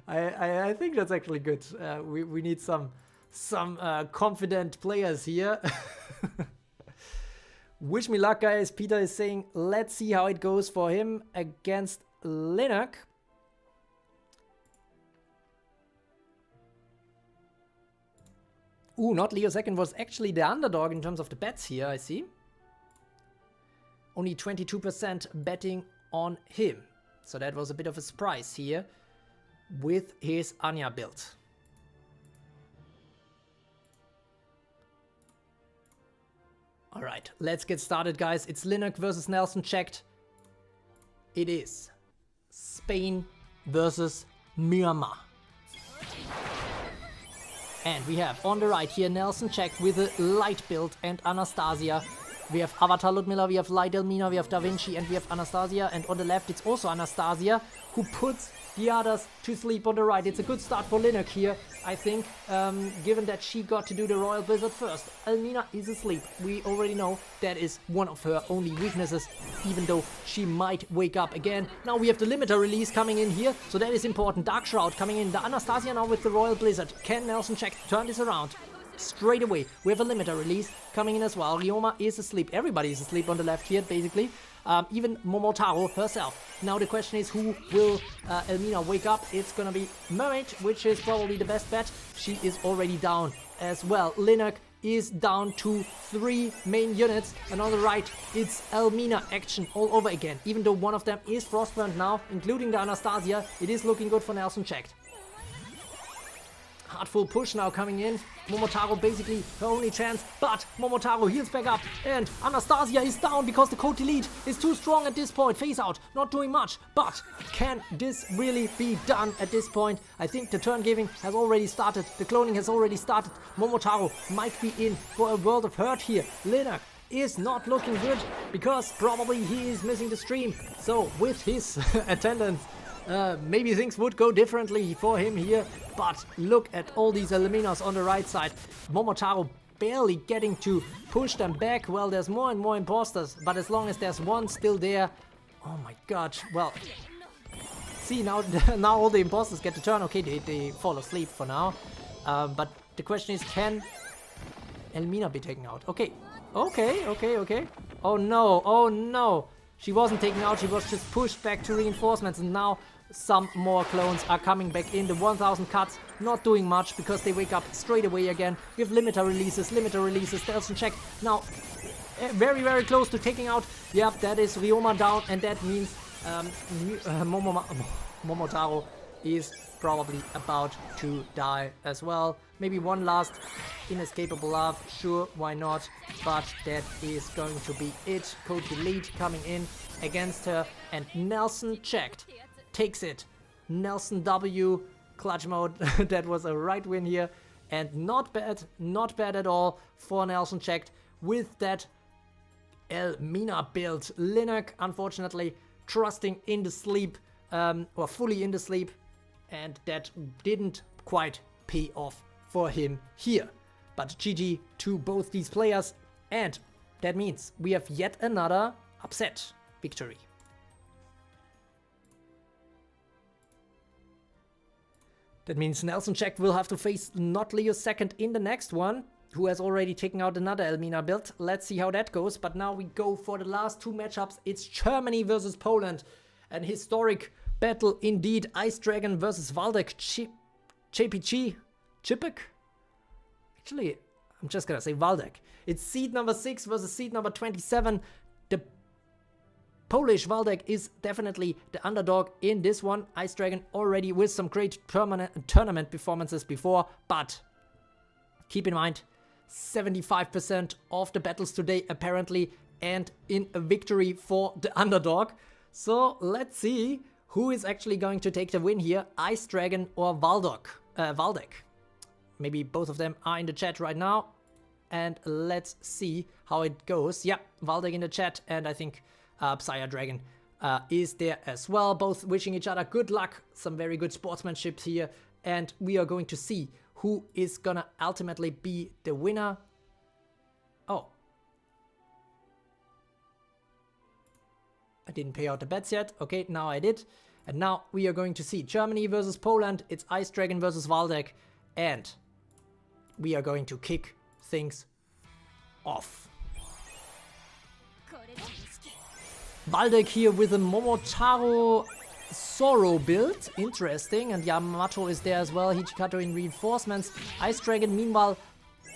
I think that's actually good. We need some confident players here. Wish me luck, guys. Peter is saying let's see how it goes for him against Linek. Ooh, not Leo second was actually the underdog in terms of the bets here, I see. Only 22% betting on him. So that was a bit of a surprise here with his Anya build. Alright, let's get started, guys. It's Linux versus Nelson checked. It is Spain versus Myanmar. And we have on the right here Nelson checked with a light build and Anastasia. We have Avatar Ludmilla, we have Light Elmina, we have Da Vinci, and we have Anastasia. And on the left it's also Anastasia, who puts the others to sleep on the right. It's a good start for Linux here, I think, given that she got to do the Royal Blizzard first. Elmina is asleep. We already know that is one of her only weaknesses, even though she might wake up again. Now we have the limiter release coming in here, so that is important. Dark Shroud coming in. The Anastasia now with the Royal Blizzard. Can Nelson check turn this around? Straight away, we have a limiter release coming in as well. Ryoma is asleep. Everybody is asleep on the left here, basically. Even Momotaro herself. Now the question is, who will Elmina wake up? It's gonna be Mermaid, which is probably the best bet. She is already down as well. Linux is down to 3 main units. And on the right, it's Elmina action all over again. Even though one of them is frostburned now, including the Anastasia, it is looking good for Nelson checked. Hard full push now coming in. Momotaro basically her only chance, but Momotaro heals back up and Anastasia is down because the code delete is too strong at this point. Phase out, not doing much, but can this really be done at this point? I think the turn giving has already started, the cloning has already started. Momotaro might be in for a world of hurt here. Linux is not looking good because probably he is missing the stream. So with his attendance, maybe things would go differently for him here, but look at all these Elminas on the right side. Momotaro barely getting to push them back. Well, there's more and more imposters, but as long as there's one still there, oh my god, well, see now, now all the imposters get to turn. Okay, they fall asleep for now, but the question is, can Elmina be taken out? Okay, okay. Oh no, she wasn't taken out, she was just pushed back to reinforcements, and now some more clones are coming back in. The 1000 cuts not doing much because they wake up straight away again. We have limiter releases, Nelson check now very, very close to taking out. Yep, that is Ryoma down, and that means Momotaro is probably about to die as well. Maybe one last inescapable love, sure, why not, but that is going to be it. Code delete coming in against her, and Nelson checked takes it. Nelson W, clutch mode. That was a right win here, and not bad at all for Nelson checked with that Elmina build. Linux unfortunately trusting in the sleep, or fully in the sleep, and that didn't quite pay off for him here. But GG to both these players, and that means we have yet another upset victory. That means Nelson checked will have to face not Leo second in the next one, who has already taken out another Elmina build. Let's see how that goes. But now we go for the last two matchups. It's Germany versus Poland. An historic battle indeed. Ice Dragon versus Valdec. JPG? Chipek? Actually, I'm just gonna say Valdec. It's seed number 6 versus seed number 27. The Polish Valdec is definitely the underdog in this one. Ice Dragon already with some great tournament performances before, but keep in mind, 75% of the battles today apparently end in a victory for the underdog. So let's see who is actually going to take the win here, Ice Dragon or Valdec. Maybe both of them are in the chat right now, and let's see how it goes. Yeah, Valdec in the chat, and I think Psyre Dragon is there as well. Both wishing each other good luck, some very good sportsmanship here, and we are going to see who is gonna ultimately be the winner. Oh, I didn't pay out the bets yet. Okay, now I did. And now we are going to see Germany versus Poland. It's Ice Dragon versus Valdec, and we are going to kick things off. Valdec here with a Momotaro Sorrow build, interesting, and Yamato is there as well, Hichikato in reinforcements. Ice Dragon meanwhile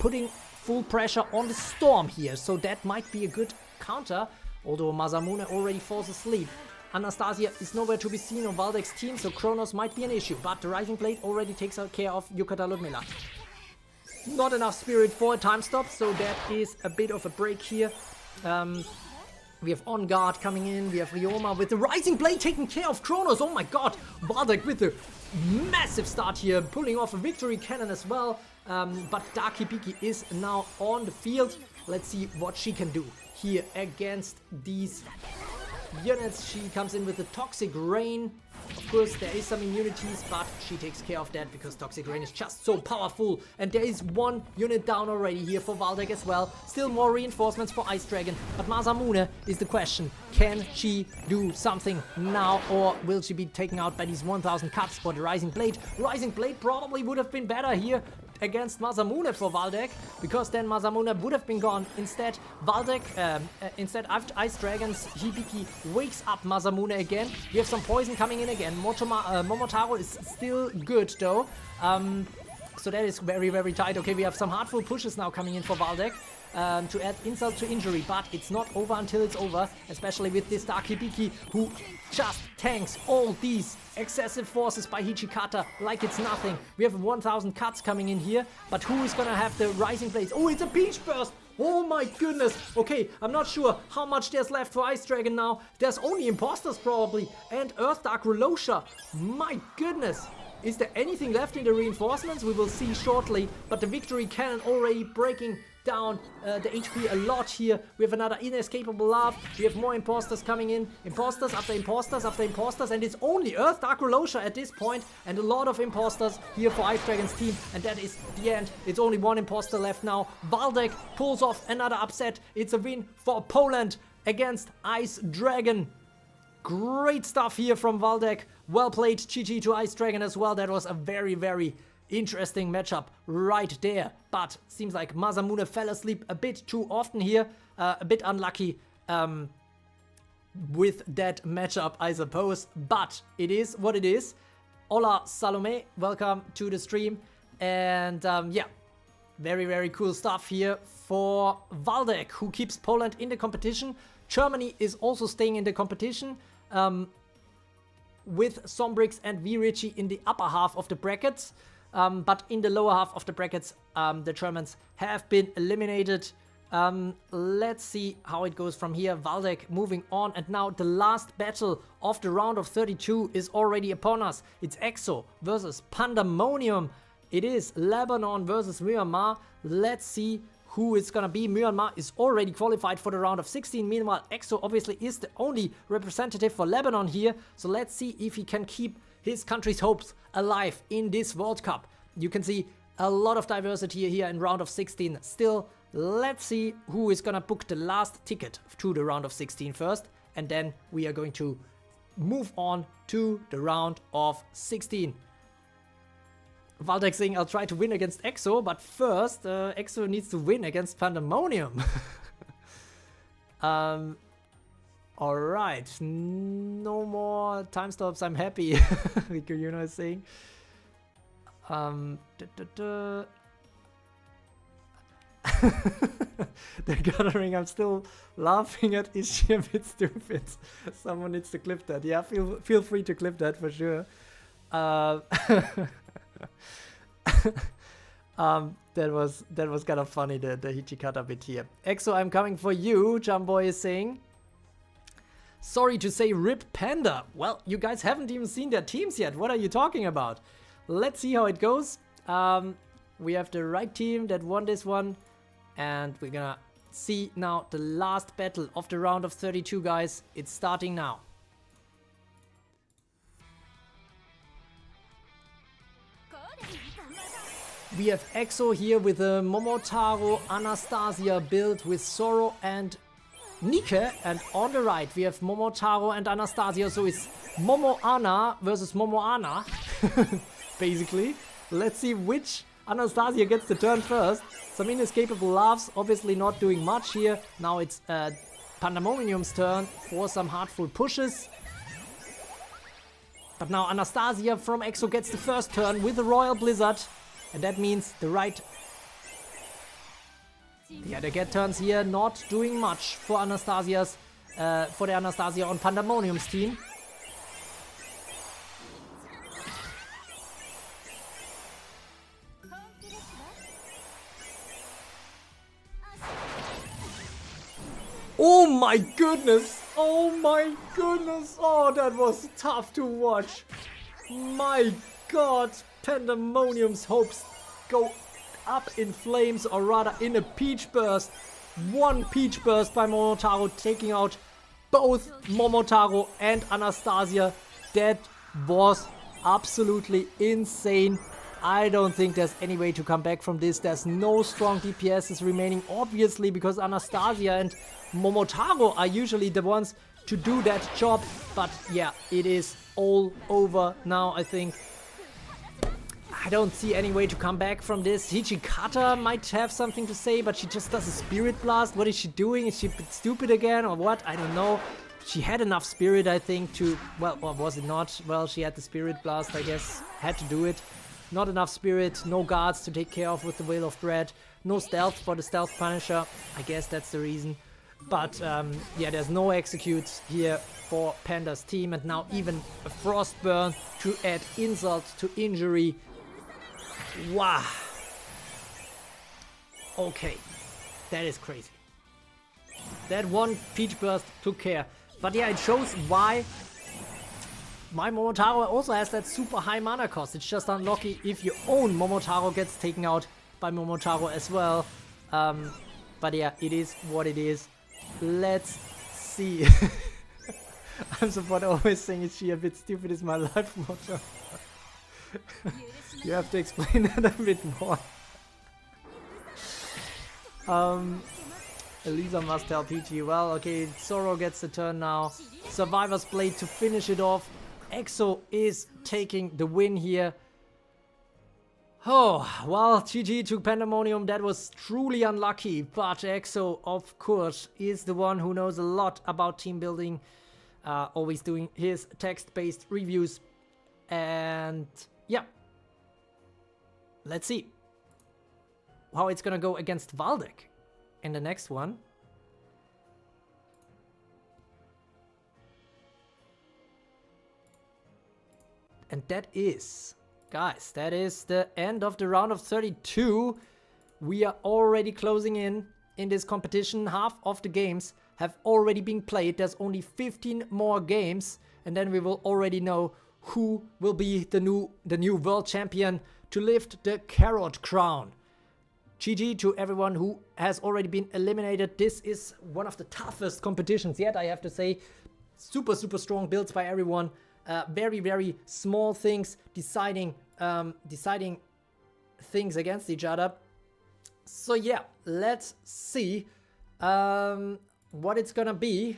putting full pressure on the Storm here, so that might be a good counter, although Masamune already falls asleep. Anastasia is nowhere to be seen on Valdec's team, so Kronos might be an issue, but the Rising Blade already takes care of Yukata Ludmila. Not enough spirit for a time stop, so that is a bit of a break here. We have On Guard coming in, we have Ryoma with the Rising Blade taking care of Kronos. Oh my god, Valdec with a massive start here, pulling off a victory cannon as well. But Darky Biki is now on the field. Let's see what she can do here against these units. She comes in with the Toxic Rain. Of course, there is some immunities, but she takes care of that because Toxic Rain is just so powerful. And there is one unit down already here for Valdec as well. Still more reinforcements for Ice Dragon. But Masamune is the question. Can she do something now, or will she be taken out by these 1000 cuts for the Rising Blade? Rising Blade probably would have been better here against Masamune for Valdec, because then Masamune would have been gone. Instead, Valdec, instead after Ice Dragons, Hibiki wakes up Masamune again. We have some poison coming in again. Momotaro is still good though. So that is very, very tight. Okay, we have some heartful pushes now coming in for Valdec. To add insult to injury, but it's not over until it's over, especially with this Dark Hibiki, who just tanks all these excessive forces by Hichikata like it's nothing. We have 1000 cuts coming in here, but who is gonna have the Rising Blades? Oh, it's a Peach Burst! Oh my goodness! Okay, I'm not sure how much there's left for Ice Dragon now. There's only Imposters probably, and Earth Dark Relosha. My goodness! Is there anything left in the reinforcements? We will see shortly, but the Victory Cannon already breaking down the HP a lot here. We have another Inescapable Love. We have more Imposters coming in. Imposters after Imposters after Imposters, and it's only Earth Dark Relosha at this point, and a lot of Imposters here for Ice Dragon's team, and that is the end. It's only one Imposter left now. Valdec pulls off another upset. It's a win for Poland against Ice Dragon. Great stuff here from Valdec. Well played, GG to Ice Dragon as well. That was a very, very interesting matchup right there. But seems like Masamune fell asleep a bit too often here. A bit unlucky with that matchup, I suppose. But it is what it is. Hola, Salome. Welcome to the stream. And yeah, very, very cool stuff here for Valdec, who keeps Poland in the competition. Germany is also staying in the competition. With Sombrix and Vichi in the upper half of the brackets. But in the lower half of the brackets, the Germans have been eliminated. Let's see how it goes from here. Valdec moving on, and now the last battle of the round of 32 is already upon us. It's EXO versus Pandemonium. It is Lebanon versus Myanmar. Let's see who it's gonna be. Myanmar is already qualified for the round of 16. Meanwhile, EXO obviously is the only representative for Lebanon here. So let's see if he can keep his country's hopes alive in this World Cup. You can see a lot of diversity here in round of 16. Still, let's see who is gonna book the last ticket to the round of 16 first. And then we are going to move on to the round of 16. Valdec saying, I'll try to win against EXO, but first, EXO needs to win against Pandemonium. Alright, no more time stops, I'm happy. You know, saying. The gathering, I'm still laughing at. Is she a bit stupid? Someone needs to clip that. Yeah, feel free to clip that for sure. That was kind of funny, the Hichikata bit here. EXO, I'm coming for you, Jumboy is saying. Sorry to say RIP Panda. Well, you guys haven't even seen their teams yet. What are you talking about? Let's see how it goes. We have the right team that won this one. And we're gonna see now the last battle of the round of 32, guys. It's starting now. We have EXO here with a Momotaro Anastasia build with Zoro and Nike, and on the right we have Momotaro and Anastasia, so it's Momoana versus Momoana, basically. Let's see which Anastasia gets the turn first. Some inescapable laughs, obviously not doing much here. Now it's Pandemonium's turn for some heartful pushes. But now Anastasia from EXO gets the first turn with the Royal Blizzard. And that means the right Yeah, the get turns here not doing much for Anastasia's, for the Anastasia on Pandemonium's team. Oh my goodness! Oh my goodness! Oh, that was tough to watch. My god, Pandemonium's hopes go up in flames, or rather in a peach burst. One peach burst by Momotaro, taking out both Momotaro and Anastasia. That was absolutely insane. I don't think there's any way to come back from this. There's no strong DPSs remaining, obviously, because Anastasia and Momotaro are usually the ones to do that job. But yeah, it is all over now, I think. I don't see any way to come back from this. Hichikata might have something to say, but she just does a Spirit Blast. What is she doing? Is she a bit stupid again or what? I don't know. She had enough spirit, I think, to... Well, or was it not? Well, she had the Spirit Blast, I guess. Had to do it. Not enough spirit, no guards to take care of with the Veil of Dread. No stealth for the Stealth Punisher. I guess that's the reason. But yeah, there's no executes here for Panda's team. And now even a Frostburn to add insult to injury. Wow. Okay. That is crazy. That one Peach Burst took care. But yeah, it shows why my Momotaro also has that super high mana cost. It's just unlucky if your own Momotaro gets taken out by Momotaro as well. But yeah, it is what it is. Let's see. I'm support always saying, is she a bit stupid is my life motto. You have to explain that a bit more. Elisa must help Vichi. Well, okay, Zoro gets the turn now. Survivor's Blade to finish it off. EXO is taking the win here. Oh, well, GG to Pandemonium. That was truly unlucky. But EXO, of course, is the one who knows a lot about team building. Always doing his text-based reviews. And yeah. Let's see how it's gonna go against Valdec in the next one. And that is, guys, that is the end of the round of 32. We are already closing in this competition. Half of the games have already been played. There's only 15 more games. And then we will already know who will be the new world champion to lift the Carrot Crown. GG to everyone who has already been eliminated. This is one of the toughest competitions yet, I have to say. Super, super strong builds by everyone. Very, very small things deciding things against each other. So yeah, let's see what it's gonna be.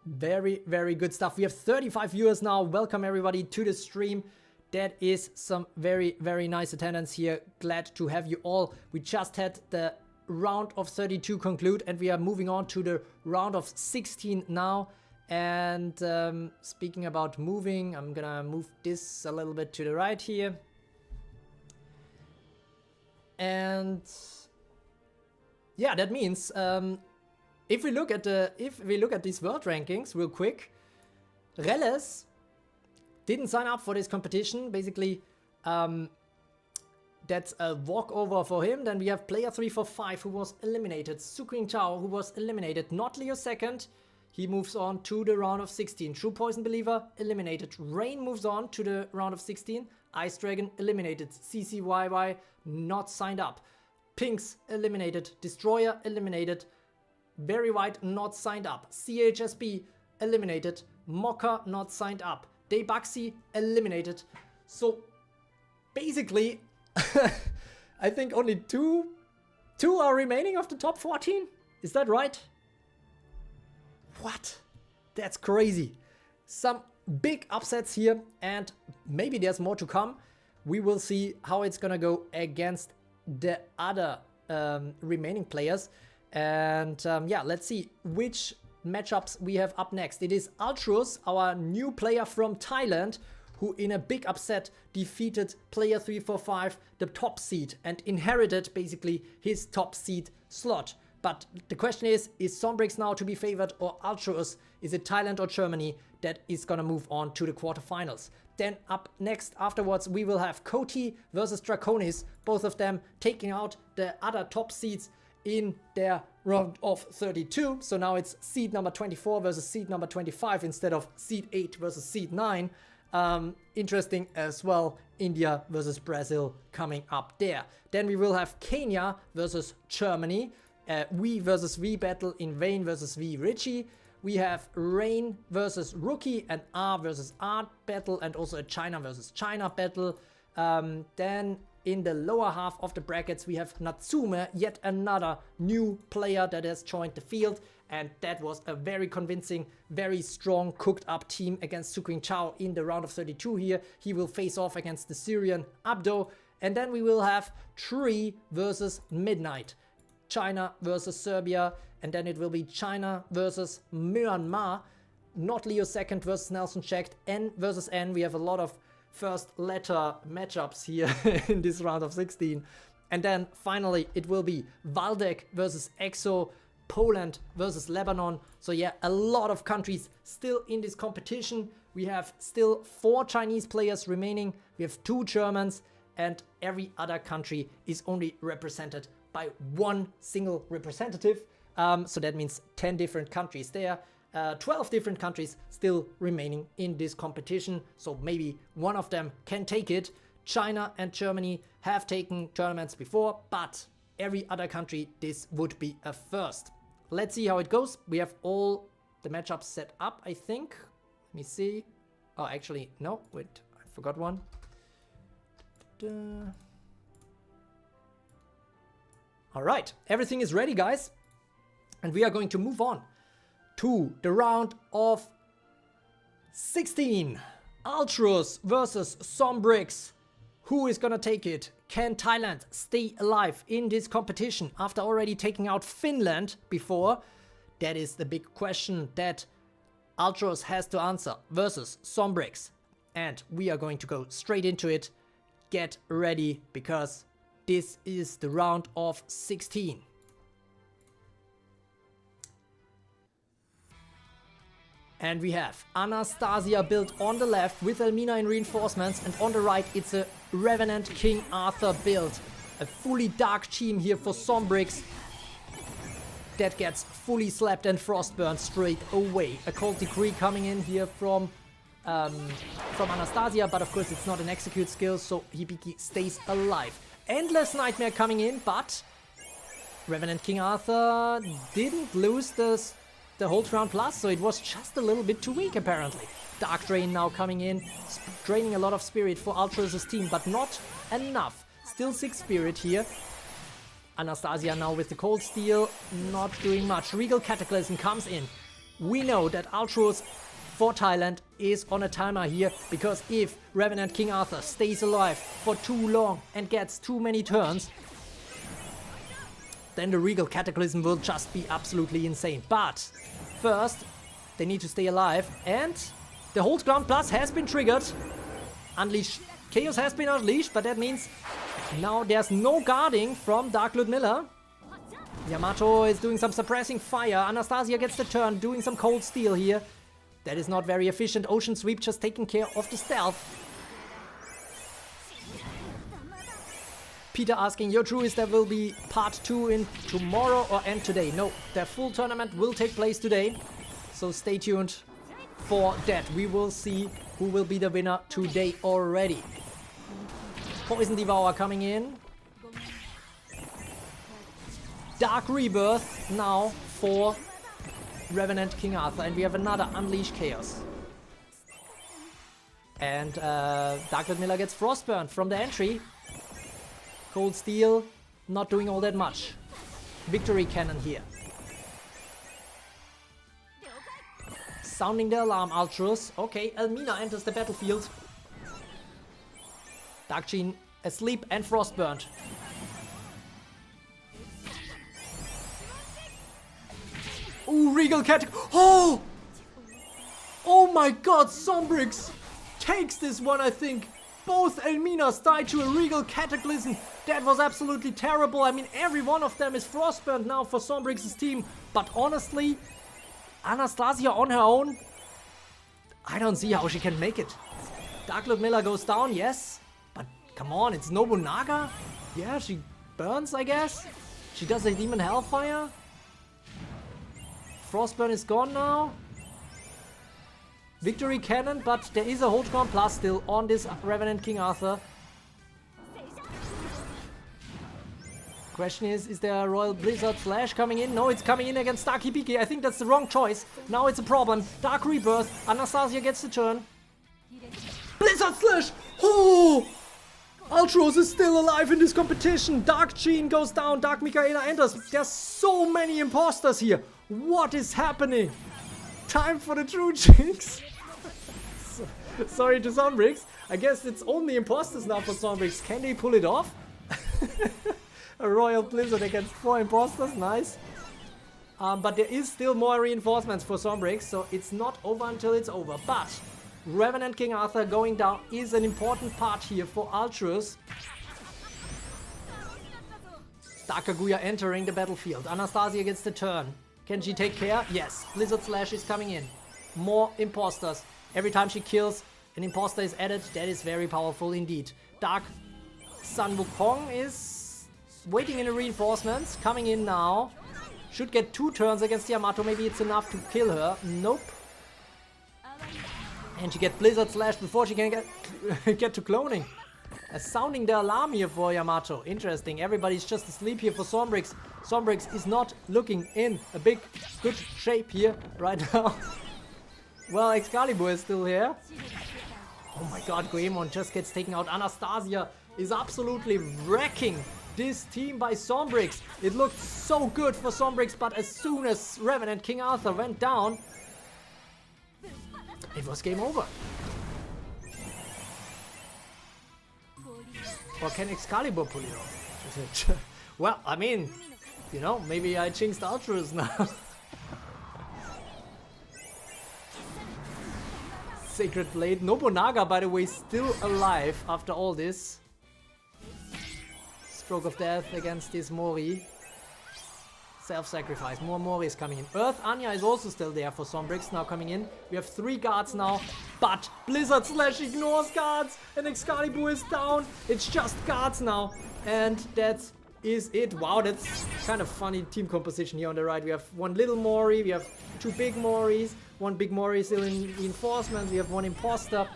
Very, very good stuff. We have 35 viewers now. Welcome everybody to the stream. That is some very, very nice attendance here. Glad to have you all. We just had the round of 32 conclude and we are moving on to the round of 16 now. And speaking about moving, I'm gonna move this a little bit to the right here. And yeah, that means if we look at these world rankings real quick, Reles didn't sign up for this competition. Basically, that's a walkover for him. Then we have player 345 who was eliminated. Sucring Chao who was eliminated. Not Leo second. He moves on to the round of 16. True Poison Believer eliminated. Rain moves on to the round of 16. Ice Dragon eliminated. CCYY not signed up. Pinks eliminated. Destroyer eliminated. Very White not signed up. CHSB eliminated. Mocha not signed up. Daybuxy eliminated. So basically, I think only two are remaining of the top 14. Is that right? What? That's crazy. Some big upsets here, and maybe there's more to come. We will see how it's gonna go against the other remaining players. And yeah, let's see which matchups we have up next. It is Altros, our new player from Thailand, who in a big upset defeated player 345, the top seed, and inherited basically his top seed slot. But the question is Sombrix now to be favored or Altros? Is it Thailand or Germany that is gonna move on to the quarterfinals? Then up next afterwards we will have Cody versus Draonis, both of them taking out the other top seeds in their round of 32. So now it's seed number 24 versus seed number 25 instead of seed 8 versus seed 9. Interesting as well, India versus Brazil coming up there. Then we will have Kenya versus Germany. We versus V battle in Vane versus V Vichi. We have Rain versus Rookie and R versus R battle, and also a China versus China battle. Then in the lower half of the brackets we have Natsuma, yet another new player that has joined the field, and that was a very convincing, very strong, cooked up team against Suking Chao in the round of 32 here. He will face off against the Syrian Abdo. And then we will have Tree versus Midnight, China versus Serbia, and then it will be China versus Myanmar, not Leo second versus Nelson checked, N versus N. We have a lot of first letter matchups here in this round of 16. And then finally it will be Valdec versus EXO, Poland versus Lebanon. So yeah, a lot of countries still in this competition. We have still 4 Chinese players remaining, we have 2 Germans, and every other country is only represented by 1 single representative. So that means 10 different countries there. 12 different countries still remaining in this competition, so maybe one of them can take it. China and Germany have taken tournaments before, but every other country, this would be a first. Let's see how it goes. We have all the matchups set up, I think. Let me see. Oh, actually, no, wait, I forgot one. All right, everything is ready, guys. And we are going to move on to the round of 16. Altros versus Sombrix. Who is gonna take it? Can Thailand stay alive in this competition after already taking out Finland before? That is the big question that Altros has to answer versus Sombrix. And we are going to go straight into it. Get ready, because this is the round of 16. And we have Anastasia built on the left with Elmina in reinforcements, and on the right it's a Revenant King Arthur build. A fully dark team here for Sombrix that gets fully slapped and frostburned straight away. A Cold Decree coming in here from Anastasia, but of course it's not an execute skill, so Hibiki stays alive. Endless Nightmare coming in, but Revenant King Arthur didn't lose the whole round plus, so it was just a little bit too weak apparently. Dark Drain now coming in, draining a lot of spirit for Altros' team, but not enough. Still 6 spirit here. Anastasia now with the Cold Steel, not doing much. Regal Cataclysm comes in. We know that Altros for Thailand is on a timer here, because if Revenant King Arthur stays alive for too long and gets too many turns, then the Regal Cataclysm will just be absolutely insane. But first, they need to stay alive, and the Hold Ground Plus has been triggered. Unleash Chaos has been unleashed, but that means now there's no guarding from Dark Ludmilla. Yamato is doing some suppressing fire. Anastasia gets the turn, doing some Cold Steel here. That is not very efficient. Ocean Sweep just taking care of the stealth. Peter asking, your True is there will be part 2 in tomorrow or end today? No, the full tournament will take place today. So stay tuned for that. We will see who will be the winner today already. Poison Devour coming in. Dark Rebirth now for Revenant King Arthur, and we have another Unleash Chaos. And Dark Ludmilla gets Frostburn from the entry. Cold Steel, not doing all that much. Victory Cannon here. Sounding the alarm, Altros. Okay, Elmina enters the battlefield. Dark Gene asleep and Frostburnt. Ooh, Regal Cat. Oh! Oh my god, Sombrix takes this one, I think. Both Elminas died to a Regal Cataclysm. That was absolutely terrible. I mean, every one of them is frostburned now for Sombrix's team. But honestly, Anastasia on her own, I don't see how she can make it. Dark Lord Miller goes down, yes. But come on, it's Nobunaga. Yeah, she burns, I guess. She does a Demon Hellfire. Frostburn is gone now. Victory Cannon, but there is a Hold Ground Plus still on this Revenant King Arthur. Question is there a Royal Blizzard Slash coming in? No, it's coming in against Dark Hibiki. I think that's the wrong choice. Now it's a problem. Dark Rebirth. Anastasia gets the turn. Blizzard Slash! Oh! Altros is still alive in this competition. Dark Gene goes down. Dark Michaela enters. There's so many imposters here. What is happening? Time for the True Jinx. Sorry to Sombrix. I guess it's only imposters now for Sombrix. Can they pull it off? A Royal Blizzard against 4 imposters. Nice. But there is still more reinforcements for Sombrix, so it's not over until it's over. But Revenant King Arthur going down is an important part here for Altros. Dark Kaguya entering the battlefield. Anastasia gets the turn. Can she take care? Yes. Blizzard Slash is coming in. More imposters. Every time she kills, an imposter is added. That is very powerful indeed. Dark Sun Wukong is waiting in the reinforcements. Coming in now. Should get 2 turns against Yamato. Maybe it's enough to kill her. Nope. And she gets Blizzard Slash before she can get to cloning. Sounding the alarm here for Yamato. Interesting. Everybody's just asleep here for Sombrix. Sombrix is not looking in a good shape here right now. Well, Excalibur is still here. Oh my god, Goemon just gets taken out. Anastasia is absolutely wrecking this team by Sombrix. It looked so good for Sombrix, but as soon as Revenant King Arthur went down, it was game over. Or can Excalibur pull it off? Well, I mean, you know, maybe I jinxed Altros now. Sacred Blade. Nobunaga, by the way, still alive after all this. Stroke of Death against this Mori. Self-sacrifice. More Mori is coming in. Earth Anya is also still there for Sombrix now coming in. We have 3 guards now, but Blizzard Slash ignores guards and Excalibur is down. It's just guards now, and that is it. Wow, that's kind of funny team composition here on the right. We have 1 little Mori, we have 2 big Moris, 1 big Mori still in reinforcements, we have 1 imposter.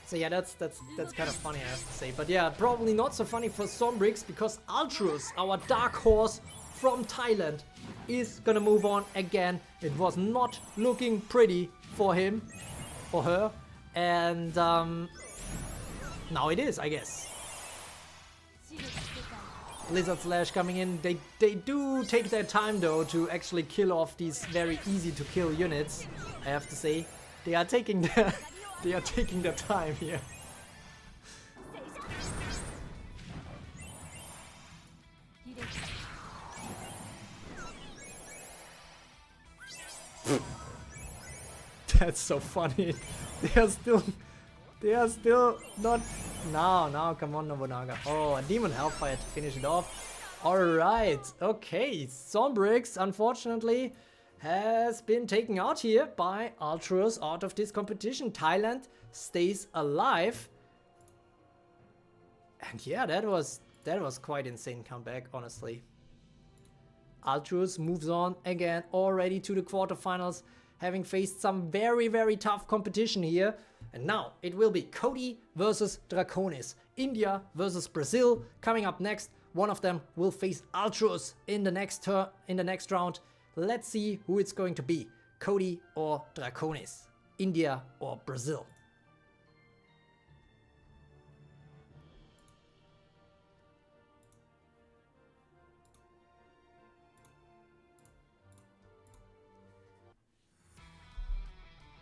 So yeah, that's kind of funny, I have to say. But yeah, probably not so funny for Sombrix because Altros, our dark horse from Thailand, is gonna move on again. It was not looking pretty for him or her, and now it is, I guess. Blizzard Slash coming in. They do take their time though to actually kill off these very easy to kill units. I have to say, they are taking their time here. That's so funny. They are still not. No, come on, Nobunaga. Oh, a Demon Hellfire to finish it off. Alright, okay. Sombrix, unfortunately, has been taken out here by Altros out of this competition. Thailand stays alive. And yeah, that was quite insane comeback, honestly. Altros moves on again already to the quarterfinals, having faced some very, very tough competition here. And now it will be Cody versus Draonis. India versus Brazil coming up next. One of them will face Altros in the next round. Let's see who it's going to be. Cody or Draonis. India or Brazil.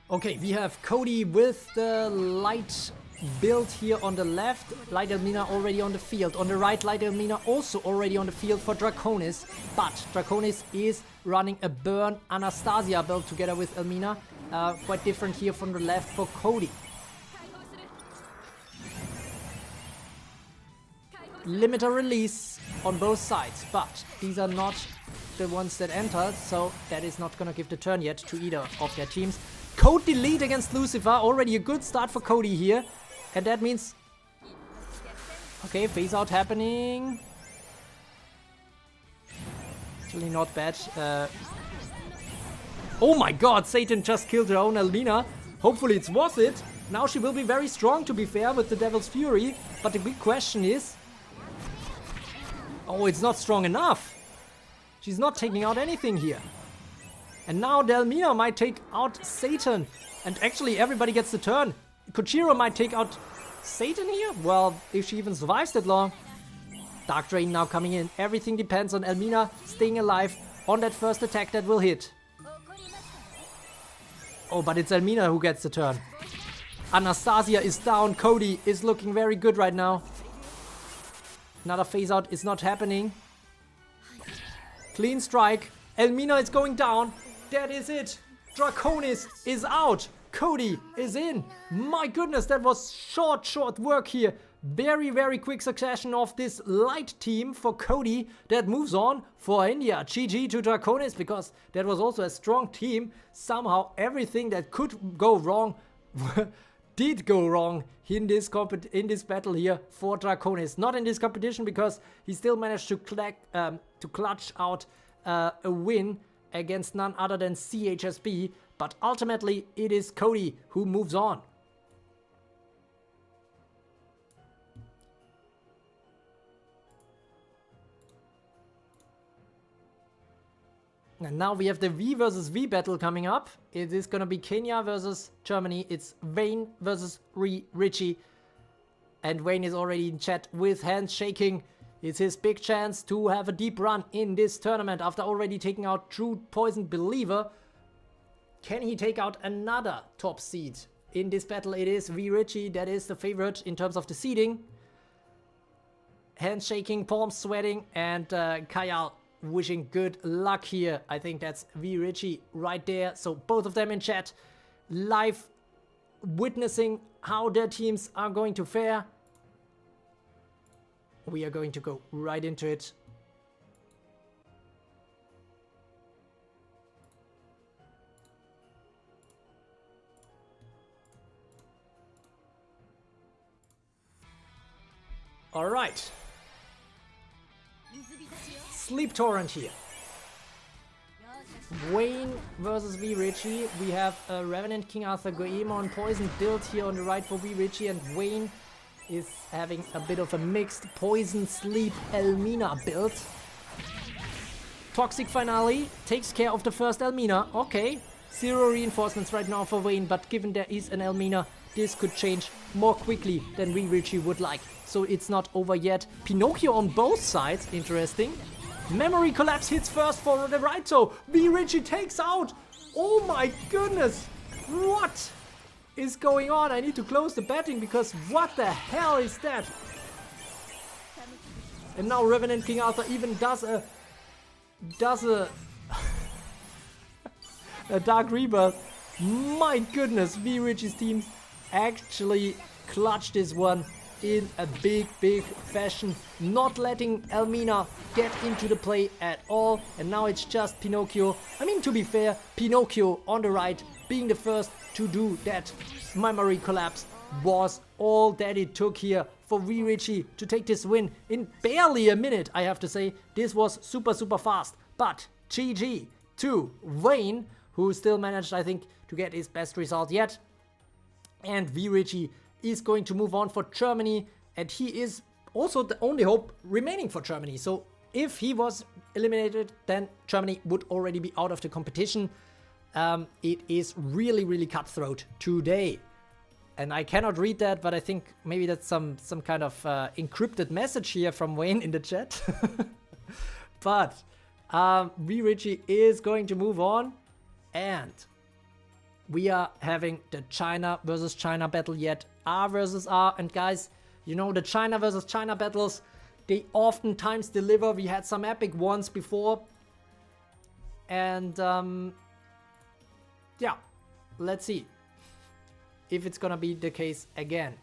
Okay, we have Cody with the light build here on the left. Light Elmina already on the field. On the right, Light Elmina also already on the field for Draonis. But Draonis is running a Burn Anastasia build together with Elmina. Quite different here from the left for Cody. limiter release on both sides, but these are not the ones that enter, so that is not gonna give the turn yet to either of their teams. Code delete against Lucifer, already a good start for Cody here, and that means... Okay, phase out happening. Actually not bad. Oh my god, Satan just killed her own Almina. Hopefully it's worth it. Now she will be very strong, to be fair, with the Devil's Fury, but the big question is... Oh, it's not strong enough. She's not taking out anything here. And now Delmina might take out Satan. And actually everybody gets the turn. Kochiro might take out Satan here? Well, if she even survives that long. Dark Drain now coming in. Everything depends on Elmina staying alive on that first attack that will hit. Oh, but it's Elmina who gets the turn. Anastasia is down. Cody is looking very good right now. Another phase out is not happening. Clean strike. Elmina is going down. That is it. Draconis is out. Cody is in. My goodness, that was short work here. Very quick succession of this light team for Cody that moves on for India. GG to Draconis, because that was also a strong team. Somehow everything that could go wrong did go wrong in this battle here for Draconis. Not in this competition, because he still managed to clutch out a win against none other than CHSB, but ultimately it is Cody who moves on. And now we have the V versus V battle coming up. It is gonna be Kenya versus Germany. It's Wayne versus Richie. And Wayne is already in chat with hands shaking. It's his big chance to have a deep run in this tournament after already taking out True Poison Believer. Can he take out another top seed? In this battle it is Richie that is the favorite in terms of the seeding. Hands shaking, palms sweating, and Kayal wishing good luck here. I think that's Richie right there. So both of them in chat, live witnessing how their teams are going to fare. We are going to go right into it. All right. Sleep Torrent here. Wayne versus Richie. We have Revenant, King Arthur, Goemon, Poison build here on the right for Richie, and Wayne is having a bit of a mixed Poison Sleep Elmina build. Toxic Finale takes care of the first Elmina. Okay, 0 reinforcements right now for Wayne, but given there is an Elmina, this could change more quickly than Richie would like. So it's not over yet. Pinocchio on both sides, interesting. Memory Collapse hits first for the right, so Richie takes out. Oh my goodness, what is going on? I need to close the betting, because what the hell is that? And now Revenant King Arthur even does a a Dark Rebirth. My goodness, Richie's team actually clutched this one in a big fashion, not letting Elmina get into the play at all. And now it's just Pinocchio. I mean, to be fair, Pinocchio on the right being the first to do that memory collapse was all that it took here for Richie to take this win in barely a minute. I have to say, this was super fast. But GG to Wayne, who still managed, I think, to get his best result yet. And Richie is going to move on for Germany, and he is also the only hope remaining for Germany. So if he was eliminated, then Germany would already be out of the competition. It is really cutthroat today. And I cannot read that, but I think maybe that's some kind of encrypted message here from Wayne in the chat. But Richie is going to move on, and we are having the China versus China battle yet. R versus R. And guys, you know, the China versus China battles, they oftentimes deliver. We had some epic ones before. And yeah, let's see if it's gonna be the case again.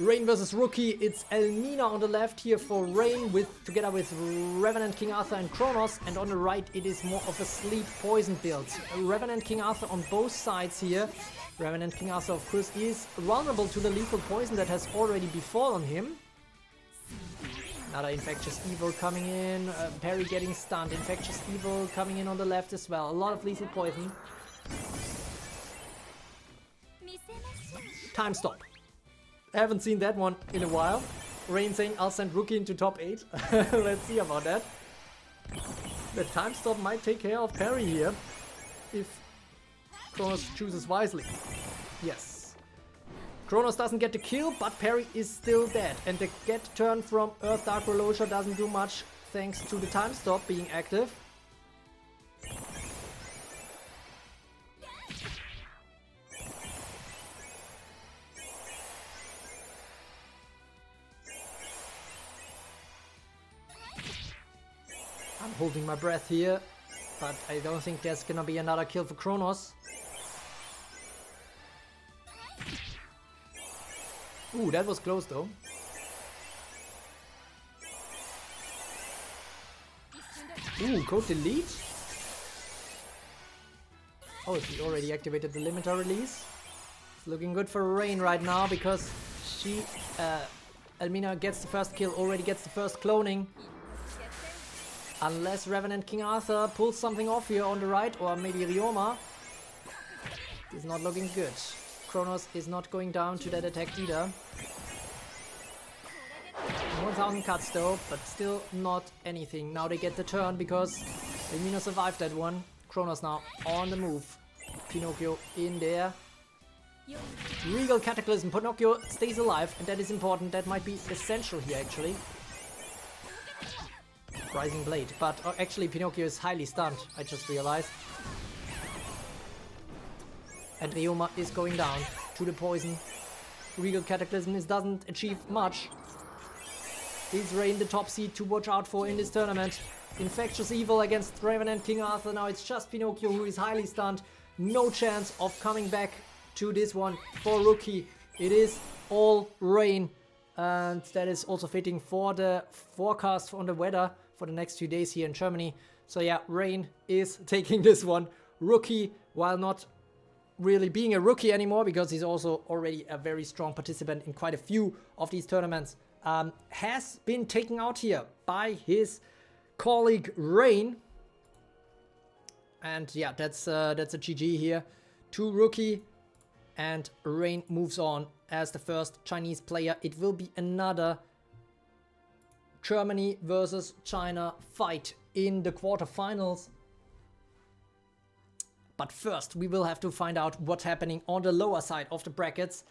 Rain versus Rookie. It's Elmina on the left here for Rain, together with Revenant King Arthur and Kronos, and on the right it is more of a sleep poison build. Revenant King Arthur on both sides here. Revenant King Arthur, of course, is vulnerable to the lethal poison that has already befallen him. Another Infectious Evil coming in, Parry getting stunned, Infectious Evil coming in on the left as well. A lot of lethal poison. Time stop. I haven't seen that one in a while. Rain saying I'll send Rookie into top 8. Let's see about that. The time stop might take care of Parry here, if Kronos chooses wisely. Yes. Kronos doesn't get the kill, but Parry is still dead. And the get turn from Earth Dark Rolosha doesn't do much thanks to the time stop being active. I'm holding my breath here, but I don't think there's gonna be another kill for Kronos. Ooh, that was close though. Ooh, code delete? Oh, she already activated the limiter release. It's looking good for Rain right now because she, Elmina gets the first kill, already gets the first cloning. Unless Revenant King Arthur pulls something off here on the right, or maybe Ryoma. It's not looking good. Kronos is not going down to that attack either. 1000 cuts though, but still not anything. Now they get the turn because Elmina survived that one. Kronos now on the move. Pinocchio in there. Regal Cataclysm. Pinocchio stays alive, and that is important. That might be essential here actually. Rising Blade, but actually Pinocchio is highly stunned, I just realized. And Ryoma is going down to the poison. Regal Cataclysm doesn't achieve much. Is Rain the top seed to watch out for in this tournament? Infectious Evil against Revenant King Arthur. Now it's just Pinocchio who is highly stunned. No chance of coming back to this one for Rookie. It is all Rain. And that is also fitting for the forecast on the weather for the next few days here in Germany. So yeah, Rain is taking this one. Rookie, while not really being a rookie anymore, because he's also already a very strong participant in quite a few of these tournaments, has been taken out here by his colleague Rain. And yeah, that's a GG here to Rookie, and Rain moves on as the first Chinese player. It will be another Germany versus China fight in the quarterfinals. But first, we will have to find out what's happening on the lower side of the brackets,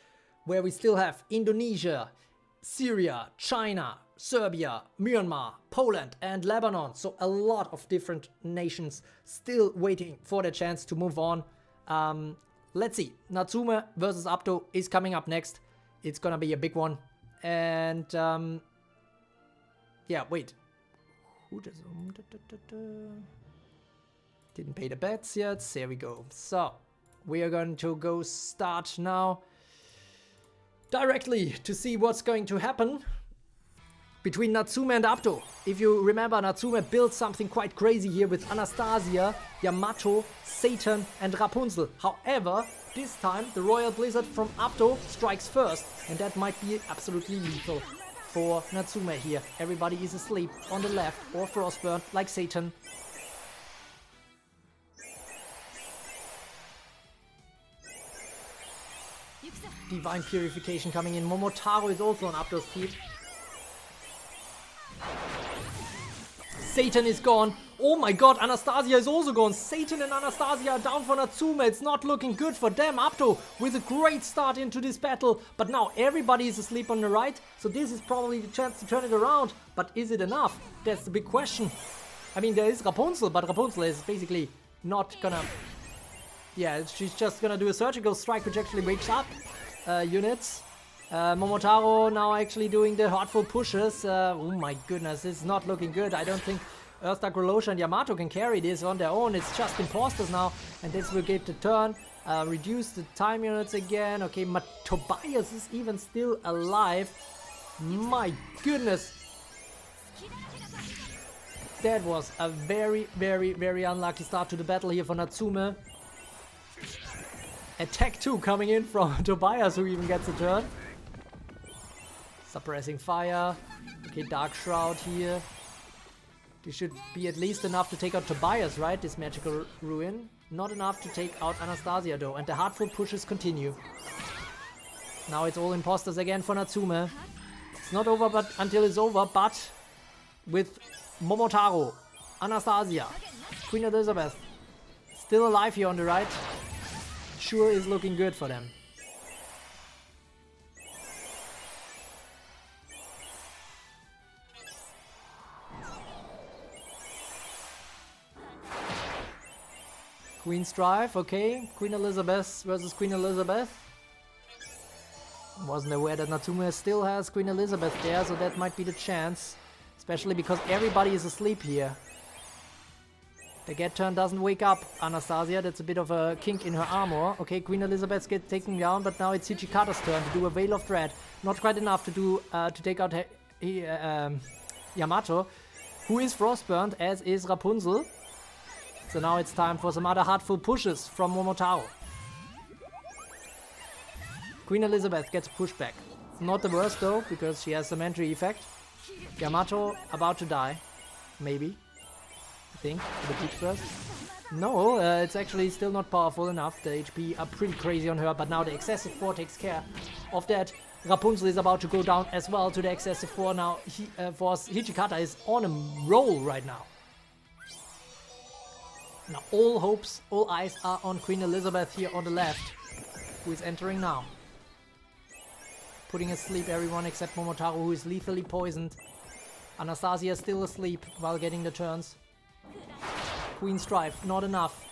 where we still have Indonesia, Syria, China, Serbia, Myanmar, Poland and Lebanon. So a lot of different nations still waiting for their chance to move on. Let's see. Natsuma versus Abdo is coming up next. It's gonna be a big one. And yeah, wait. Who does... Didn't pay the bets yet. There we go. So we are going to go start now directly to see what's going to happen between Natsuma and Abdo. If you remember, Natsuma built something quite crazy here with Anastasia, Yamato, Satan and Rapunzel. However, this time the Royal Blizzard from Abdo strikes first, and that might be absolutely lethal for Natsuma here. Everybody is asleep on the left or frostburn like Satan. Divine Purification coming in. Momotaro is also on Abdo's team. Satan is gone. Oh my god, Anastasia is also gone. Satan and Anastasia are down for Natsuma. It's not looking good for them. Abdo with a great start into this battle. But now everybody is asleep on the right. So this is probably the chance to turn it around. But is it enough? That's the big question. I mean, there is Rapunzel, but Rapunzel is basically not gonna... Yeah, she's just gonna do a surgical strike, which actually wakes up units. Momotaro now actually doing the heartful pushes. Oh my goodness, it's not looking good. I don't think Earthdark Rolosha and Yamato can carry this on their own. It's just imposters now, and this will get the turn. Reduce the time units again. Okay, Tobias is even still alive. My goodness. That was a very, very, very unlucky start to the battle here for Natsuma. Attack 2 coming in from Tobias, who even gets a turn. Suppressing fire. Okay, Dark Shroud here. This should be at least enough to take out Tobias, right? This magical ruin. Not enough to take out Anastasia though. And the hardful pushes continue. Now it's all imposters again for Natsuma. It's not over but until it's over, but with Momotaro, Anastasia, Queen Elizabeth still alive here on the right. Sure is looking good for them. Queen's Drive, okay. Queen Elizabeth versus Queen Elizabeth. Wasn't aware that Natsuma still has Queen Elizabeth there, so that might be the chance. Especially because everybody is asleep here. The get turn doesn't wake up Anastasia, that's a bit of a kink in her armor. Okay, Queen Elizabeth gets taken down, but now it's Hichikata's turn to do a Veil of Dread. Not quite enough to do to take out Yamato, who is frostburned, as is Rapunzel. So now it's time for some other heartful pushes from Momotaro. Queen Elizabeth gets pushed back. Not the worst though, because she has some entry effect. Yamato about to die. Maybe. I think. The Peach Burst. No, it's actually still not powerful enough. The HP are pretty crazy on her, but now the excessive 4 takes care of that. Rapunzel is about to go down as well to the excessive 4 now. Hichikata is on a roll right now. Now all hopes, all eyes are on Queen Elizabeth here on the left, who is entering now. Putting asleep everyone except Momotaro, who is lethally poisoned. Anastasia is still asleep while getting the turns. Queen's Drive, not enough.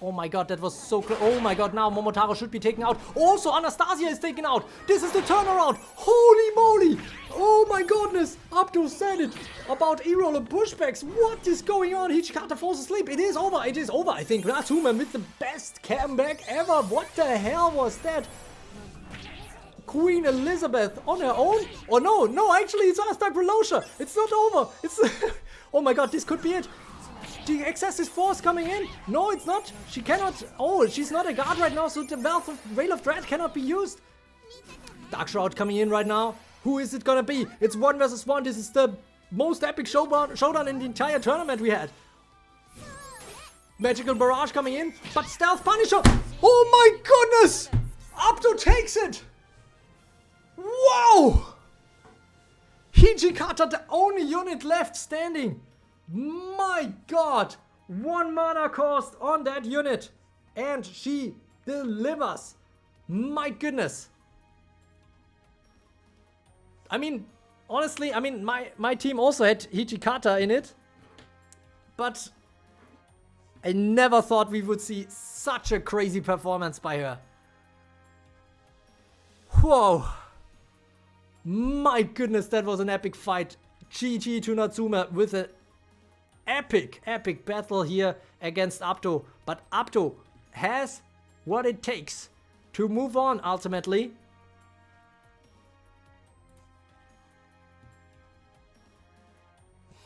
Oh my god, that was so close. Oh my god, now Momotaro should be taken out. Also, Anastasia is taken out. This is the turnaround. Holy moly. Oh my goodness. Abdo said it about E-roller pushbacks. What is going on? Hichikata falls asleep. It is over. It is over. I think Natsuma with the best comeback ever. What the hell was that? Queen Elizabeth on her own? Oh no, actually it's Aztec Relosha. It's not over. It's oh my god, this could be it. The excessive force coming in? No, it's not. She cannot. Oh, she's not a guard right now, so the Veil of Dread cannot be used. Dark Shroud coming in right now. Who is it gonna be? It's 1 versus 1. This is the most epic showdown in the entire tournament we had. Magical Barrage coming in, but Stealth Punisher. Oh my goodness! Abdo takes it! Wow! Hichikata, the only unit left standing. My god! 1 mana cost on that unit. And she delivers. My goodness. I mean, honestly, my team also had Hichikata in it. But I never thought we would see such a crazy performance by her. Whoa. My goodness, that was an epic fight. GG to Natsuma with an epic battle here against Abdo. But Abdo has what it takes to move on ultimately.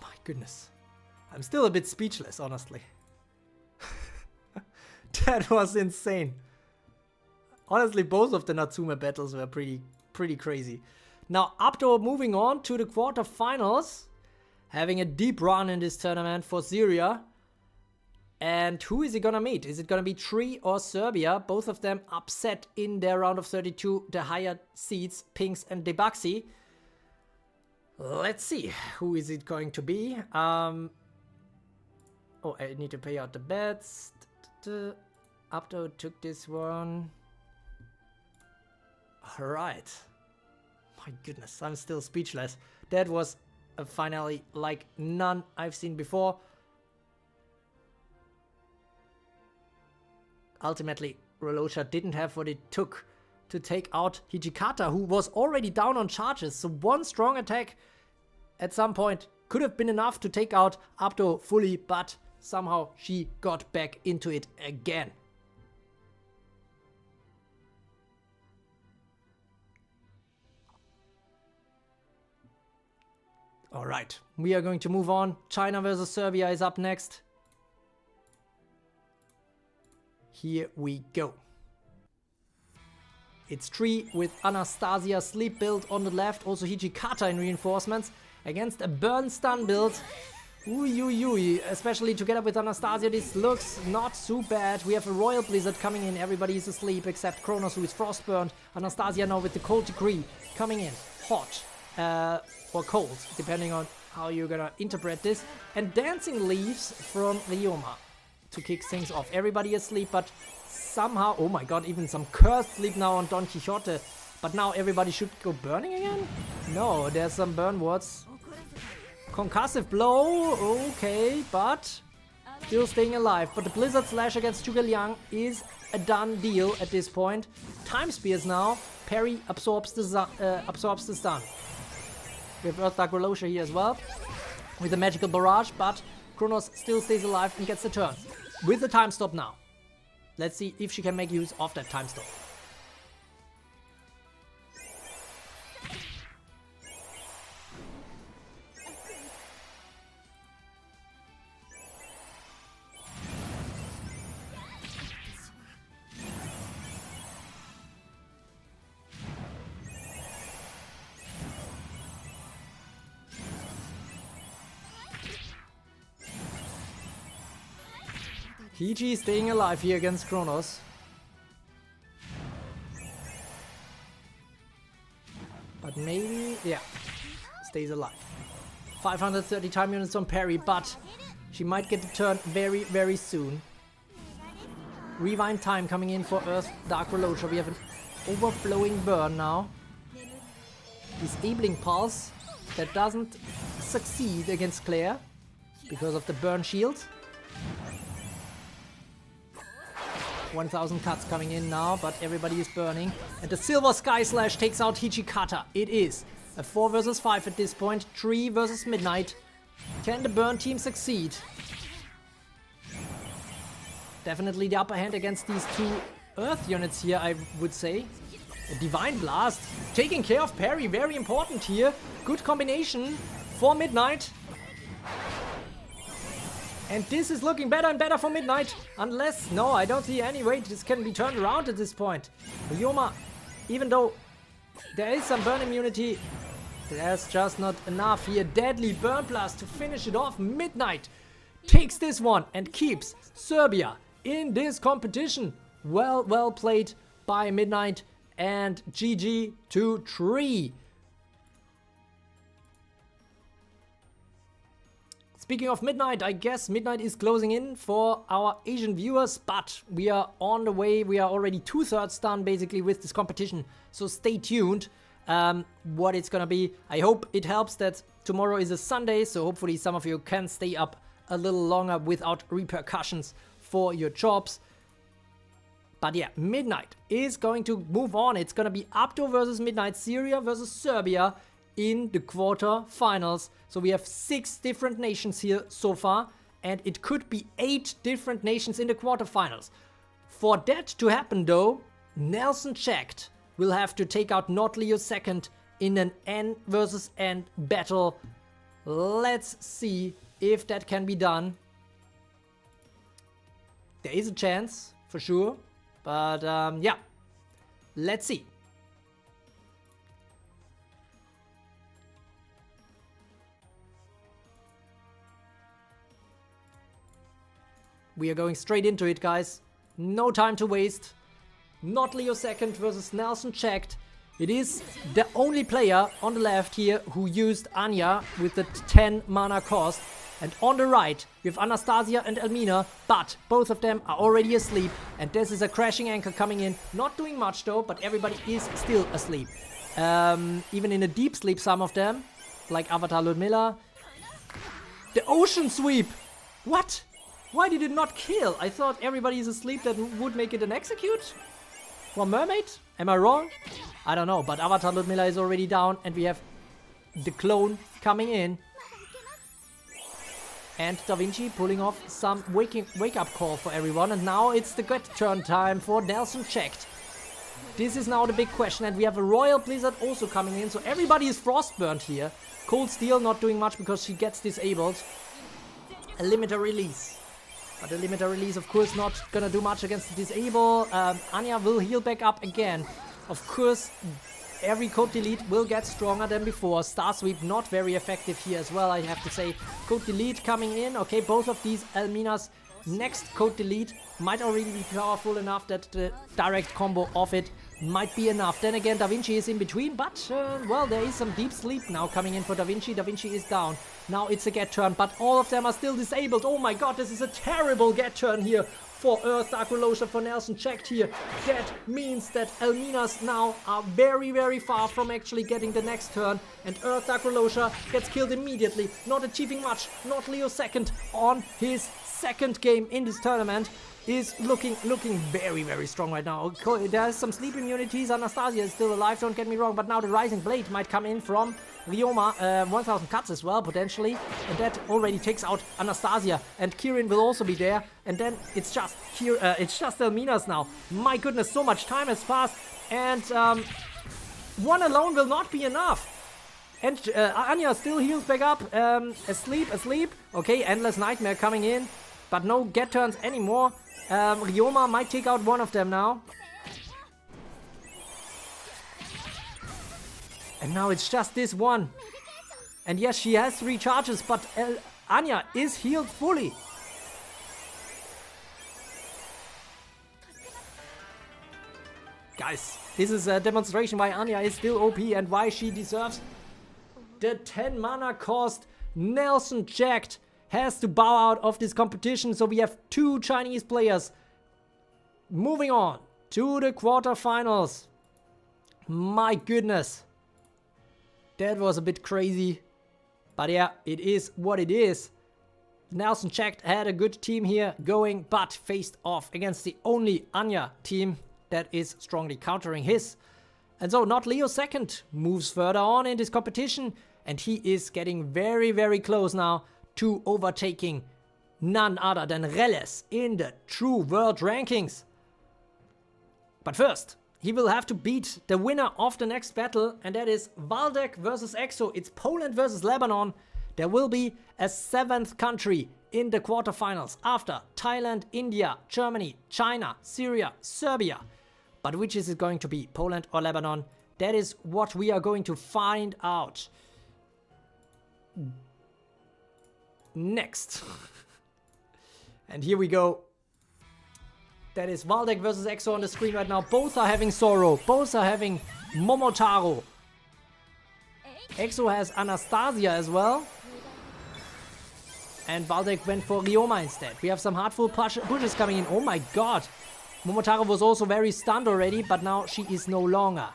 My goodness. I'm still a bit speechless, honestly. That was insane. Honestly, both of the Natsuma battles were pretty crazy. Now, Abdo moving on to the quarterfinals. Having a deep run in this tournament for Syria. And who is he gonna meet? Is it gonna be Tree or Serbia? Both of them upset in their round of 32. The higher seeds, Pinks and Debuxy. Let's see. Who is it going to be? Oh, I need to pay out the bets. Abdo took this one. Alright. My goodness, I'm still speechless. That was a finale like none I've seen before. Ultimately, Relosha didn't have what it took to take out Hichikata, who was already down on charges. So one strong attack at some point could have been enough to take out Abdo fully, but somehow she got back into it again. Alright, we are going to move on. China versus Serbia is up next. Here we go. It's Tree with Anastasia sleep build on the left. Also Hijikata in reinforcements against a burn stun build. Uy, especially together with Anastasia, this looks not too bad. We have a Royal Blizzard coming in. Everybody is asleep except Kronos, who is frostburned. Anastasia now with the Cold Decree coming in. Hot or cold, depending on how you're gonna interpret this. And Dancing Leaves from Ryoma to kick things off. Everybody asleep, but somehow, oh my god, even some cursed sleep now on Don Quixote. But now everybody should go burning again? No, there's some burn words. Concussive blow, okay, but still staying alive. But the Blizzard Slash against Zhuge Liang is a done deal at this point. Time Spears now. Parry absorbs the stun. We have Earth Dark Relosha here as well with a magical barrage, but Kronos still stays alive and gets the turn. With the time stop now. Let's see if she can make use of that time stop. Vichi staying alive here against Kronos. But maybe, yeah, stays alive. 530 time units on parry, but she might get the turn very, very soon. Rewind time coming in for Earth Dark Relosha. We have an overflowing burn now. Disabling Pulse that doesn't succeed against Claire because of the burn shield. 1000 cuts coming in now, but everybody is burning. And the Silver Sky Slash takes out Hijikata. It is a 4 versus 5 at this point. Tree versus Midnight. Can the burn team succeed? Definitely the upper hand against these two Earth units here, I would say. A Divine Blast. Taking care of parry, very important here. Good combination for Midnight. And this is looking better and better for Midnight. Unless, no, I don't see any way this can be turned around at this point. Ryoma, even though there is some burn immunity, there's just not enough here. Deadly Burn Blast to finish it off. Midnight takes this one and keeps Serbia in this competition. Well played by Midnight, and GG to Tree. Speaking of Midnight, I guess Midnight is closing in for our Asian viewers, but we are on the way. We are already 2/3 done basically with this competition, so stay tuned what it's gonna be. I hope it helps that tomorrow is a Sunday, so hopefully some of you can stay up a little longer without repercussions for your jobs. But yeah, Midnight is going to move on. It's gonna be Abdo versus Midnight, Syria versus Serbia in the quarterfinals. So we have 6 different nations here so far, and it could be 8 different nations in the quarterfinals. For that to happen though, Nelson Checked will have to take out Not Leo second in an N versus N battle. Let's see if that can be done. There is a chance, for sure, but yeah, let's see. We are going straight into it, guys. No time to waste. Not Leo second versus Nelson Checked. It is the only player on the left here who used Anya with the 10 mana cost. And on the right, we have Anastasia and Elmina, but both of them are already asleep. And this is a Crashing Anchor coming in. Not doing much though, but everybody is still asleep. Even in a deep sleep, some of them, like Avatar Ludmilla. The Ocean Sweep! What? Why did it not kill? I thought everybody is asleep that would make it an execute? For Mermaid? Am I wrong? I don't know, but Avatar Ludmilla is already down and we have the clone coming in. And Da Vinci pulling off some wake-up call for everyone. And now it's the good turn time for Nelson Checked. This is now the big question, and we have a Royal Blizzard also coming in, so everybody is frostburnt here. Cold Steel not doing much because she gets disabled. A limiter release. But the limiter release, of course, not gonna do much against the disable. Anya will heal back up again. Of course, every code delete will get stronger than before. Star Sweep not very effective here as well, I have to say. Code delete coming in. Okay, both of these Elmina's next code delete might already be powerful enough that the direct combo of it might be enough. Then again, Da Vinci is in between, but, well, there is some deep sleep now coming in for Da Vinci. Da Vinci is down. Now it's a get turn, but all of them are still disabled. Oh my god, this is a terrible get turn here for Earth Dark Relosha, for Nelson checked here. That means that Elmina's now are very, very far from actually getting the next turn, and Earth Dark Relosha gets killed immediately, not achieving much. Not Leo second on his second game in this tournament. Is looking very, very strong right now. There's some sleep immunities. Anastasia is still alive, don't get me wrong, but now the Rising Blade might come in from Ryoma. 1000 cuts as well, potentially. And that already takes out Anastasia. And Kirin will also be there. And then it's just Elmina's now. My goodness, so much time has passed. And one alone will not be enough. And Anya still heals back up. Asleep. Okay, Endless Nightmare coming in. But no get turns anymore. Ryoma might take out one of them now. And now it's just this one. And yes, she has 3 charges, but Anya is healed fully. Guys, this is a demonstration why Anya is still OP and why she deserves the 10 mana cost. Nelson checked. Has to bow out of this competition, so we have 2 Chinese players moving on to the quarterfinals. My goodness, that was a bit crazy, but yeah, it is what it is. Nelson checked, had a good team here going, but faced off against the only Anya team that is strongly countering his. And so not Leo second moves further on in this competition, and he is getting very, very close now to overtaking none other than Reles in the True World Rankings. But first, he will have to beat the winner of the next battle, and that is Valdec versus EXO. It's Poland versus Lebanon. There will be a 7th country in the quarterfinals after Thailand, India, Germany, China, Syria, Serbia. But which is it going to be, Poland or Lebanon? That is what we are going to find out next. And here we go. That is Valdec versus EXO on the screen right now. Both are having Sorrow. Both are having Momotaro. EXO has Anastasia as well. And Valdec went for Ryoma instead. We have some heartful pushes coming in. Oh my god. Momotaro was also very stunned already, but now she is no longer.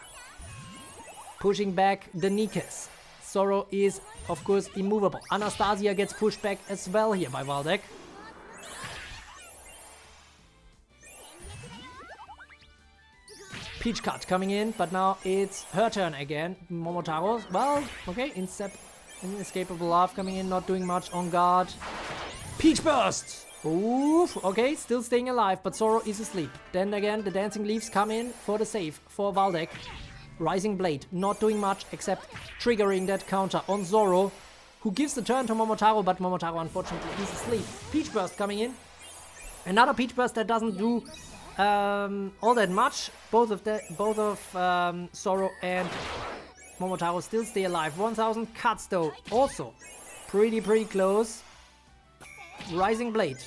Pushing back the Nikes. Sorrow is, of course, immovable. Anastasia gets pushed back as well here by Valdec. Peach Cut coming in, but now it's her turn again. Momotaro, well, okay, Inescapable Love coming in, not doing much on guard. Peach Burst! Oof, okay, still staying alive, but Sorrow is asleep. Then again, the Dancing Leaves come in for the save for Valdec. Rising Blade, not doing much except triggering that counter on Zorro, who gives the turn to Momotaro, but Momotaro unfortunately is asleep. Peach Burst coming in. Another Peach Burst that doesn't do all that much. Both of Zorro and Momotaro still stay alive. 1000 cuts though, also pretty close. Rising Blade,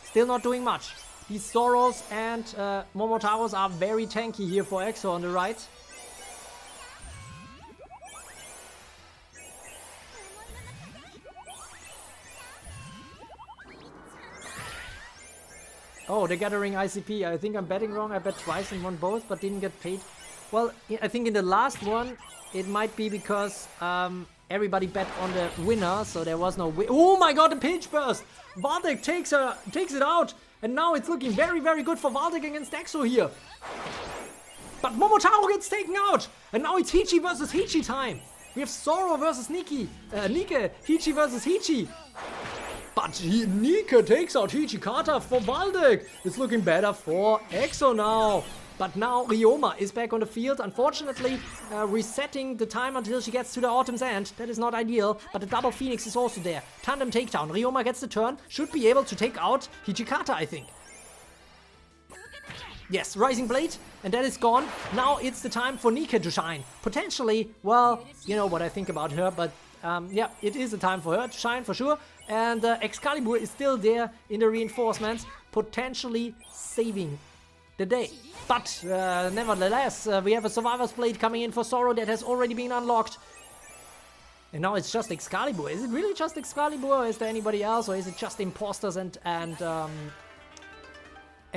still not doing much. These Zorros and Momotaros are very tanky here for EXO on the right. Oh, the Gathering ICP. I think I'm betting wrong. I bet twice and won both, but didn't get paid. Well, I think in the last one, it might be because everybody bet on the winner, so there was no win. Oh my god, the Peach Burst! Valdec takes it out, and now it's looking very good for Valdec against EXO here. But Momotaro gets taken out, and now it's Hichi versus Hichi time. We have Sorrow versus Nike, Hichi versus Hichi. But Nika takes out Hichikata for Valdec. It's looking better for EXO now. But now Ryoma is back on the field, unfortunately resetting the time until she gets to the Autumn's End. That is not ideal, but the double Phoenix is also there. Tandem takedown. Ryoma gets the turn, should be able to take out Hijikata, I think. Yes, Rising Blade, and that is gone. Now it's the time for Nika to shine. Potentially, well, you know what I think about her, but yeah, it is a time for her to shine for sure. And Excalibur is still there in the reinforcements, potentially saving the day. But nevertheless, we have a Survivor's Blade coming in for Sorrow that has already been unlocked. And now it's just Excalibur. Is it really just Excalibur, or is there anybody else, or is it just Imposters and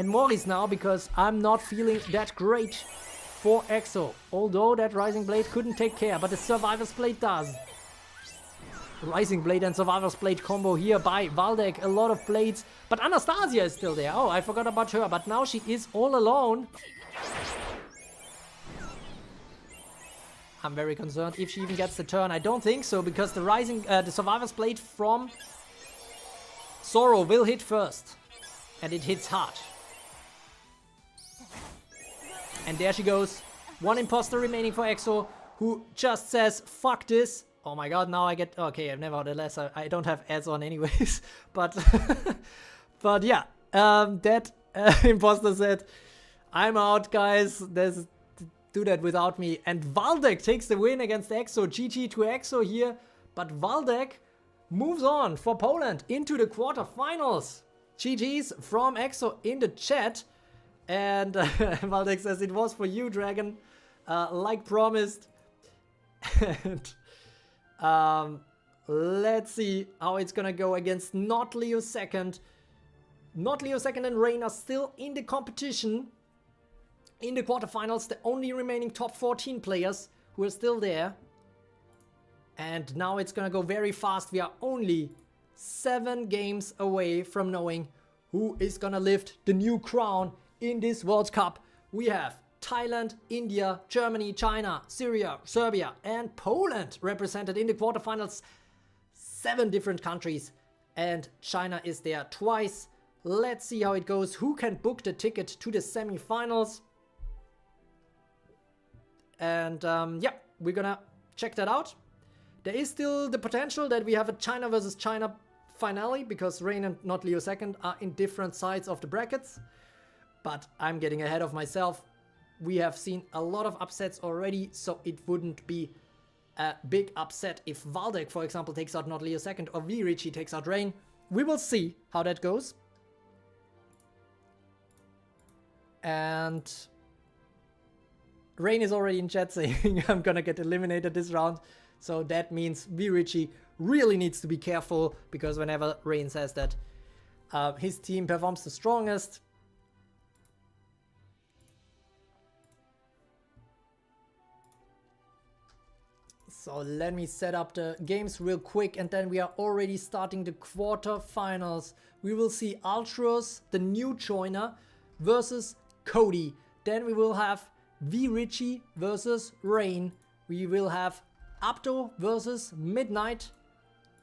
Morris now? Because I'm not feeling that great for EXO. Although that Rising Blade couldn't take care, but the Survivor's Blade does. Rising Blade and Survivor's Blade combo here by Valdec. A lot of blades. But Anastasia is still there. Oh, I forgot about her. But now she is all alone. I'm very concerned if she even gets the turn. I don't think so, because the Survivor's Blade from Sorrow will hit first. And it hits hard. And there she goes. One imposter remaining for EXO, who just says, fuck this. Oh my god, now I get... Okay, nevertheless, I don't have ads on anyways. But but yeah, that imposter said, I'm out, guys. Do that without me. And Valdec takes the win against EXO. GG to EXO here. But Valdec moves on for Poland into the quarterfinals. GG's from EXO in the chat. And Valdec says, it was for you, Dragon. Like promised. And let's see how it's gonna go against Not Leo Second. Not Leo Second and Rain are still in the competition. In the quarterfinals, the only remaining top 14 players who are still there. And now it's gonna go very fast. We are only 7 games away from knowing who is gonna lift the new crown in this World Cup. We have Thailand, India, Germany, China, Syria, Serbia, and Poland represented in the quarterfinals. 7 different countries, and China is there twice. Let's see how it goes. Who can book the ticket to the semifinals? And yeah, we're gonna check that out. There is still the potential that we have a China versus China finale, because Rain and Not Leo Second are in different sides of the brackets. But I'm getting ahead of myself. We have seen a lot of upsets already, so it wouldn't be a big upset if Valdec, for example, takes out Not Leo Second or Vichi takes out Rain. We will see how that goes. And Rain is already in chat saying I'm gonna get eliminated this round. So that means Vichi really needs to be careful, because whenever Rain says that his team performs the strongest, so let me set up the games real quick, and then we are already starting the quarterfinals. We will see Altros, the new joiner, versus Cody. Then we will have Vichi versus Rain. We will have Abdo versus Midnight.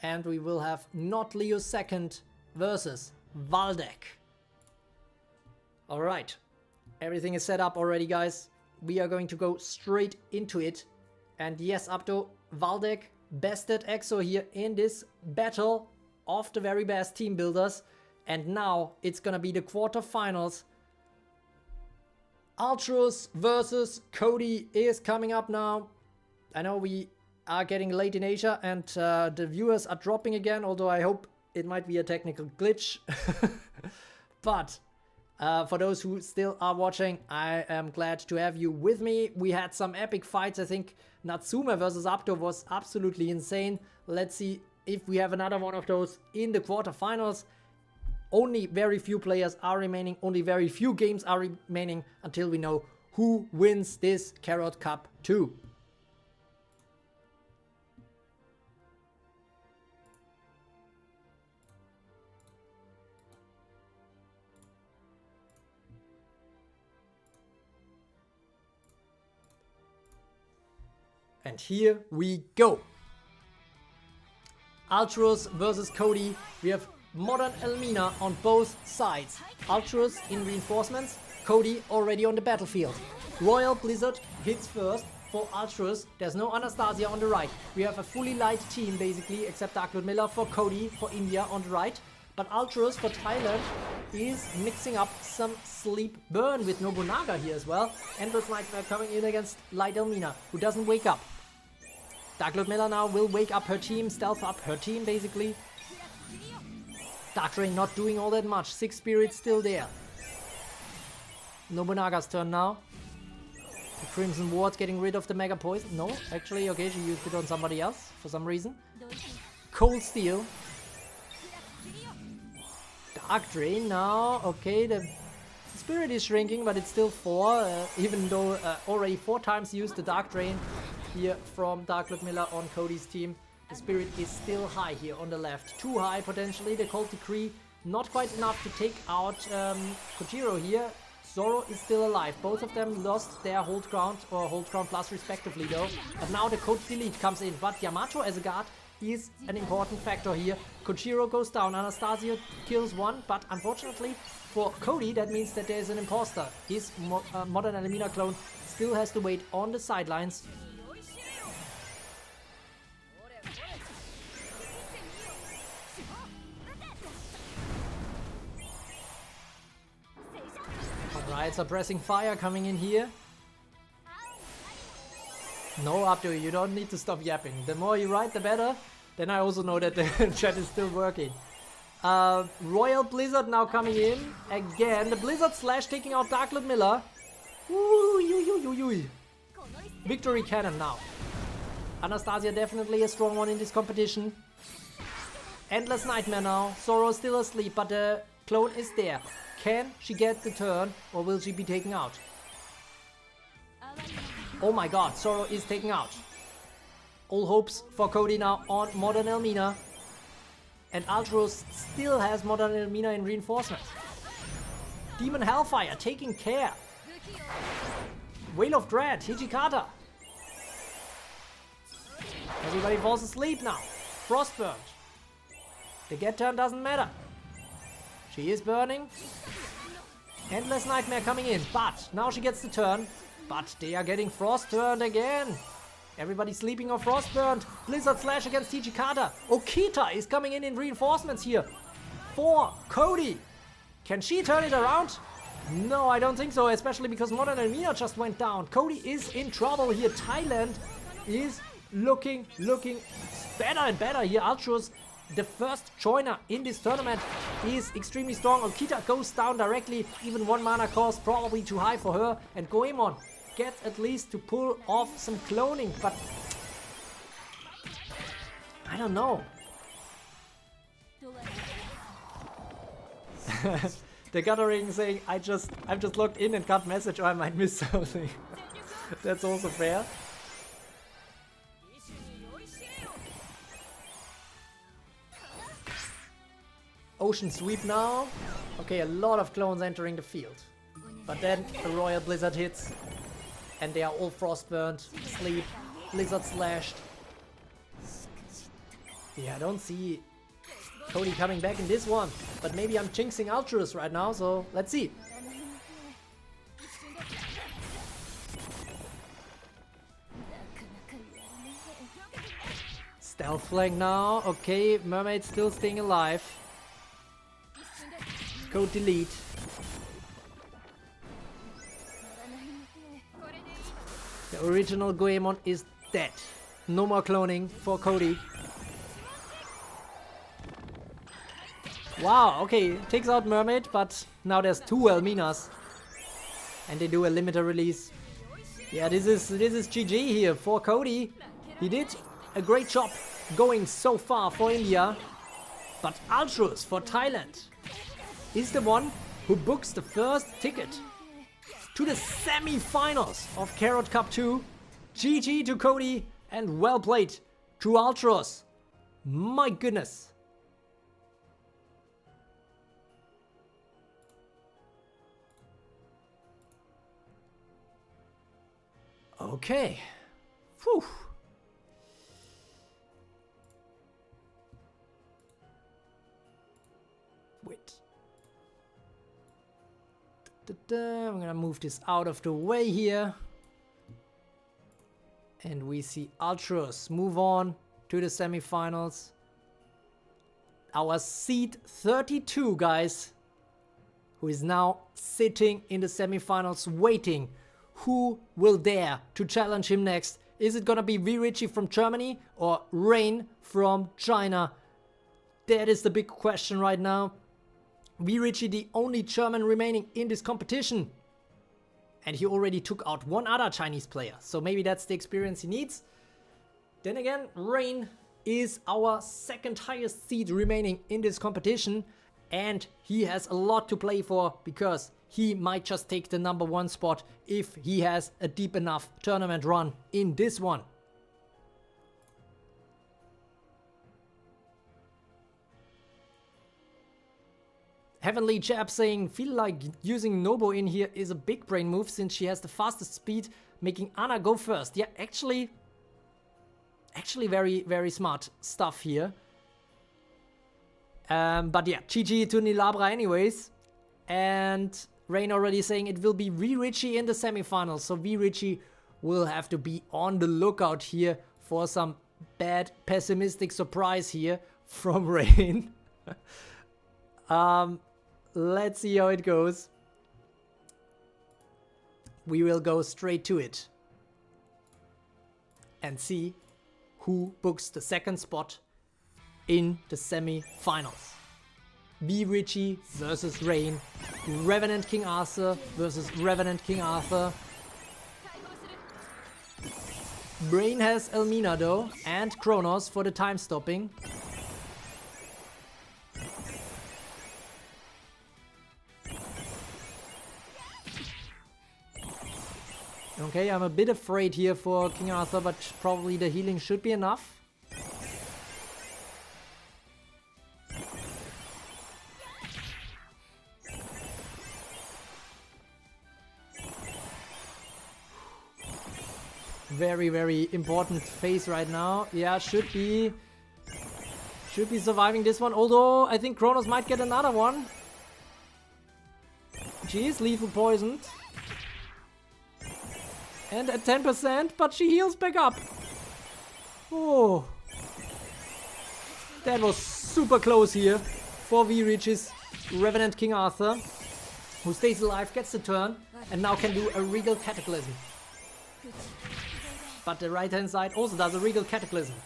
And we will have Not Leo Second versus Valdec. Alright, everything is set up already, guys. We are going to go straight into it. And yes, Abdo, Valdec bested EXO here in this battle of the very best team builders. And now it's gonna be the quarterfinals. Altros versus Cody is coming up now. I know we are getting late in Asia and the viewers are dropping again, although I hope it might be a technical glitch. But for those who still are watching, I am glad to have you with me. We had some epic fights. I think Natsuma versus Abdo was absolutely insane. Let's see if we have another one of those in the quarterfinals. Only very few players are remaining. Only very few games are remaining until we know who wins this Carrot Cup 2. And here we go. Altros versus Cody. We have Modern Elmina on both sides. Altros in reinforcements, Cody already on the battlefield. Royal Blizzard hits first for Altros. There's no Anastasia on the right. We have a fully light team basically, except Dark Lord Miller for Cody for India on the right. But Altros for Thailand is mixing up some sleep burn with Nobunaga here as well. Endless Nightmare coming in against Light Elmina, who doesn't wake up. Dark Lord Miller now will wake up her team, stealth up her team basically. Dark Draone not doing all that much. 6 spirits still there. Nobunaga's turn now. The Crimson Ward getting rid of the Mega Poison. No, actually, okay, she used it on somebody else for some reason. Cold Steel. Dark Draone now. Okay, the spirit is shrinking, but it's still 4. Even though already 4 times used the Dark Draone here from Dark Lord Miller on Cody's team. The spirit is still high here on the left. Too high potentially. The Cold Decree not quite enough to take out Kojiro here. Zoro is still alive. Both of them lost their hold ground or hold ground plus respectively though. But now the Code Delete comes in. But Yamato as a guard is an important factor here. Kojiro goes down. Anastasia kills one. But unfortunately for Cody that means that there's an imposter. His Modern Elmina clone still has to wait on the sidelines. Alright, suppressing fire coming in here. No, Abdo, you don't need to stop yapping. The more you write, the better. Then I also know that the chat is still working. Royal Blizzard now coming in. Again, the Blizzard Slash taking out Dark Lord Miller. Victory Cannon now. Anastasia definitely a strong one in this competition. Endless Nightmare now. Zoro still asleep, but the clone is there. Can she get the turn or will she be taken out? Oh my god, Zoro is taken out. All hopes for Cody now on Modern Elmina. And Altros still has Modern Elmina in reinforcement. Demon Hellfire taking care. Whale of Dread, Hijikata. Everybody falls asleep now. Frostburnt. The get turn doesn't matter. She is burning. Endless Nightmare coming in, but now she gets the turn. But they are getting frost turned again. Everybody sleeping or frost burned. Blizzard Slash against Hijikata. Okita is coming in reinforcements here for Cody. Can she turn it around? No, I don't think so, especially because Modern Elmina just went down. Cody is in trouble here. Thailand is looking better and better here. Altros, the first joiner in this tournament, is extremely strong. Okita goes down directly. Even 1 mana cost probably too high for her. And Goemon gets at least to pull off some cloning, but I don't know. The Gathering saying I'm just logged in and can't message or I might miss something. That's also fair. Ocean Sweep now. Okay, a lot of clones entering the field. But then the Royal Blizzard hits. And they are all frostburnt, sleep, Blizzard Slashed. Yeah, I don't see Cody coming back in this one. But maybe I'm jinxing Altruis right now, so let's see. Stealth flank now. Okay, Mermaid still staying alive. Code delete. The original Goemon is dead. No more cloning for Cody. Wow, okay, takes out Mermaid, but now there's 2 Elminas. And they do a limiter release. Yeah, this is GG here for Cody. He did a great job going so far for India. But Altros for Thailand is the one who books the first ticket to the semi-finals of Carrot Cup 2. GG to Cody and well played to Altros. My goodness. Okay. Whew. I'm gonna move this out of the way here. And we see Altros move on to the semifinals. Our seed 32, guys, who is now sitting in the semifinals waiting. Who will dare to challenge him next? Is it gonna be Vichi from Germany or Rain from China? That is the big question right now. Vichi, the only German remaining in this competition. And he already took out one other Chinese player. So maybe that's the experience he needs. Then again, Rain is our second highest seed remaining in this competition. And he has a lot to play for because he might just take the #1 spot if he has a deep enough tournament run in this one. Heavenly Jab saying, feel like using Nobo in here is a big brain move since she has the fastest speed, making Ana go first. Yeah, actually very, very smart stuff here. But yeah, GG to Nilabra anyways. And Rain already saying it will be Vichi in the semifinals. So Vichi will have to be on the lookout here for some bad pessimistic surprise here from Rain. Let's see how it goes. We will go straight to it and see who books the second spot in the semi-finals. Vichi versus Rain, Revenant King Arthur versus Revenant King Arthur. Rain has Elmina though, and Kronos for the time stopping. Okay, I'm a bit afraid here for King Arthur, but probably the healing should be enough. Very, very important phase right now. Yeah, should be surviving this one, although I think Kronos might get another one. She is lethal poisoned. And at 10%, but she heals back up. Oh. That was super close here for Vichi's Revenant King Arthur, who stays alive, gets the turn, and now can do a Regal Cataclysm. But the right hand side also does a Regal Cataclysm.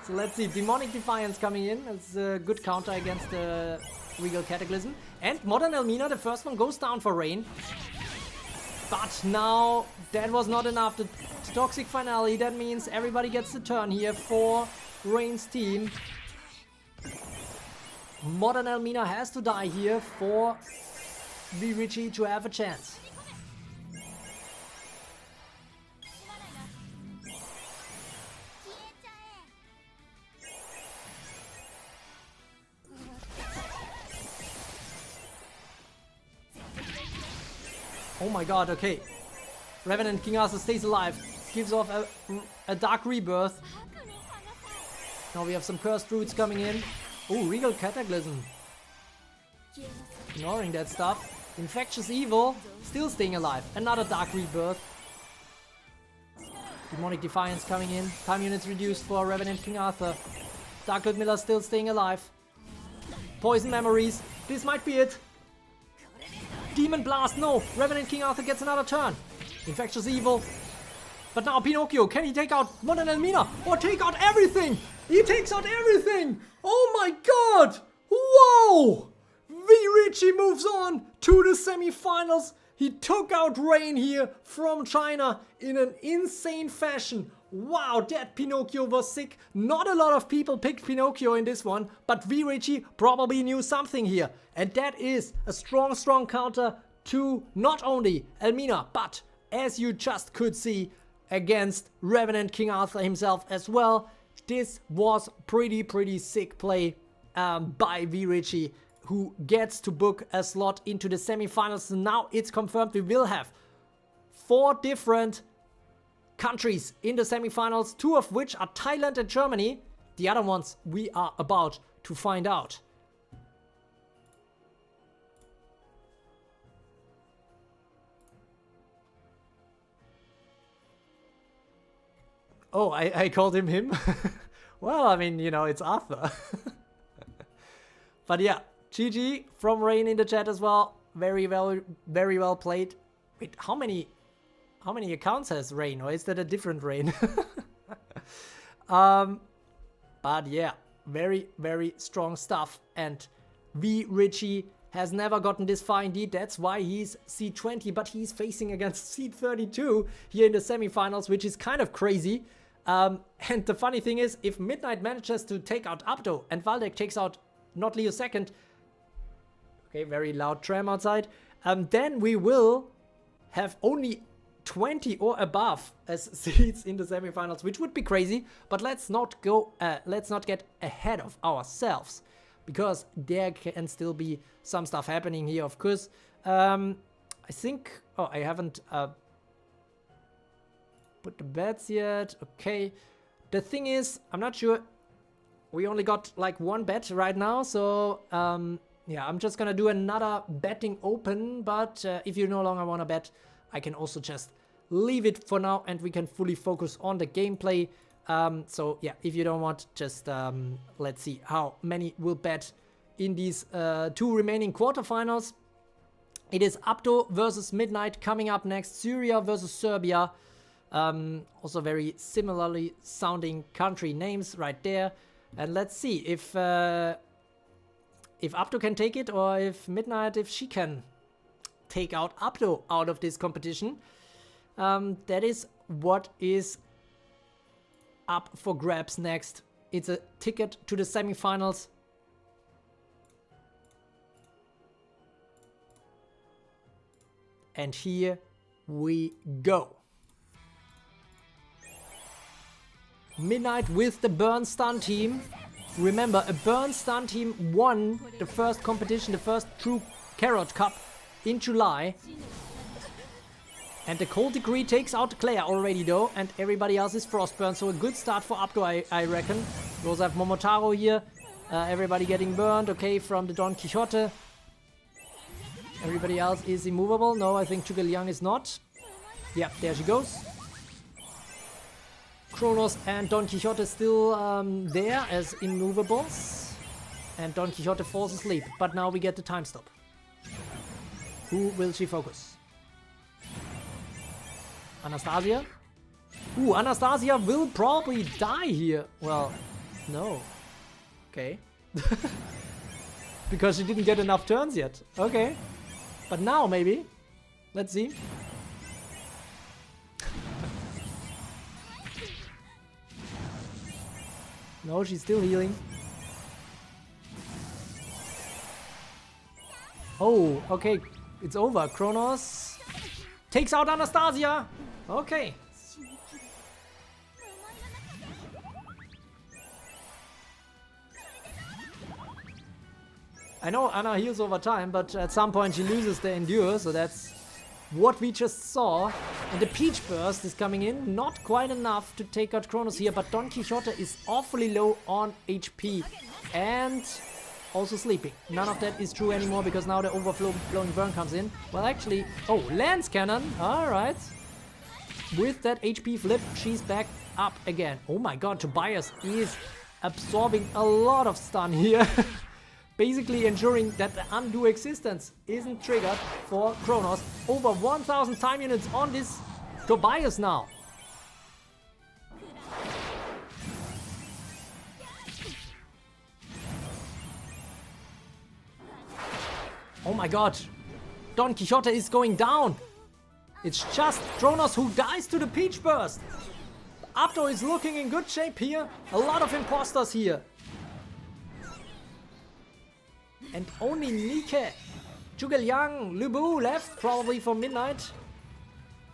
So let's see, Demonic Defiance coming in. It's a good counter against the Regal Cataclysm. And Modern Elmina, the first one, goes down for Rain. But now that was not enough. The Toxic Finale, that means everybody gets the turn here for Rain's team. Modern Elmina has to die here for Vichi to have a chance. Oh my god, okay. Revenant King Arthur stays alive. Gives off a Dark Rebirth. Now we have some Cursed Roots coming in. Oh, Regal Cataclysm. Ignoring that stuff. Infectious Evil. Still staying alive. Another Dark Rebirth. Demonic Defiance coming in. Time units reduced for Revenant King Arthur. Dark Lord Miller still staying alive. Poison Memories. This might be it. Demon Blast, no! Revenant King Arthur gets another turn. Infectious Evil. But now Pinocchio, can he take out Modern Elmina? Or take out everything? He takes out everything! Oh my god! Whoa! Vichi moves on to the semi-finals. He took out Rain here from China in an insane fashion. Wow, that Pinocchio was sick. Not a lot of people picked Pinocchio in this one, but Vichi probably knew something here. And that is a strong, strong counter to not only Elmina, but as you just could see, against Revenant King Arthur himself as well. This was pretty sick play by Vichi, who gets to book a slot into the semi-finals. So now it's confirmed we will have 4 different countries in the semi-finals, 2 of which are Thailand and Germany. The other ones we are about to find out. Oh, I called him. Well, I mean, you know, it's Arthur. But yeah, GG from Rain in the chat as well. Very well played. Wait, how many accounts has Rain, or is that a different Rain? But yeah, very strong stuff. And Vichi has never gotten this far indeed. That's why he's seed 20, but he's facing against seed 32 here in the semifinals, which is kind of crazy. And the funny thing is, if Midnight manages to take out Abdo and Valdec takes out not Leo second, okay, very loud tram outside, then we will have only 20 or above as seeds in the semifinals, which would be crazy. But let's not get ahead of ourselves, because there can still be some stuff happening here, of course. I think, oh, I haven't put the bets yet. Okay, the thing is, I'm not sure. We only got like one bet right now, so yeah, I'm just gonna do another betting open. But if you no longer want to bet, I can also just leave it for now, and we can fully focus on the gameplay. So yeah, if you don't want, just let's see how many will bet in these two remaining quarterfinals. It is Abdo versus Midnight coming up next. Syria versus Serbia. Also very similarly sounding country names right there. And let's see if Abdo can take it, or if Midnight, if she can take out Abdo out of this competition. That is what is up for grabs next. It's a ticket to the semifinals. And here we go. Midnight with the Burn Stun team. Remember, a Burn Stun team won the first competition, the first True Carrot Cup in July. And the Cold Degree takes out Claire already though, and everybody else is Frostburn, so a good start for Abdo, I reckon. We also have Momotaro here, everybody getting burned, okay, from the Don Quixote. Everybody else is immovable. No, I think Zhuge is not. Yeah, there she goes. Kronos and Don Quixote still there as immovables. And Don Quixote falls asleep, but now we get the time stop. Who will she focus? Anastasia? Ooh, Anastasia will probably die here. Well, no. Okay. Because she didn't get enough turns yet. Okay. But now maybe. Let's see. No, she's still healing. Oh, okay. It's over. Kronos takes out Anastasia. Okay. I know Anna heals over time, but at some point she loses the endure, so that's what we just saw. And the Peach Burst is coming in, not quite enough to take out Kronos here, but Don Quixote is awfully low on HP and also sleeping. None of that is true anymore, because now the overflowing burn comes in. Well, actually, oh, Lance Cannon, alright. With that HP flip, she's back up again. Oh my god, Tobias is absorbing a lot of stun here. Basically ensuring that the undo existence isn't triggered for Kronos. Over 1000 time units on this Tobias now. Oh my god. Don Quixote is going down. It's just Draonis who dies to the Peach Burst. Abdo is looking in good shape here. A lot of imposters here. And only Nike, Zhuge, Lubu left probably for Midnight.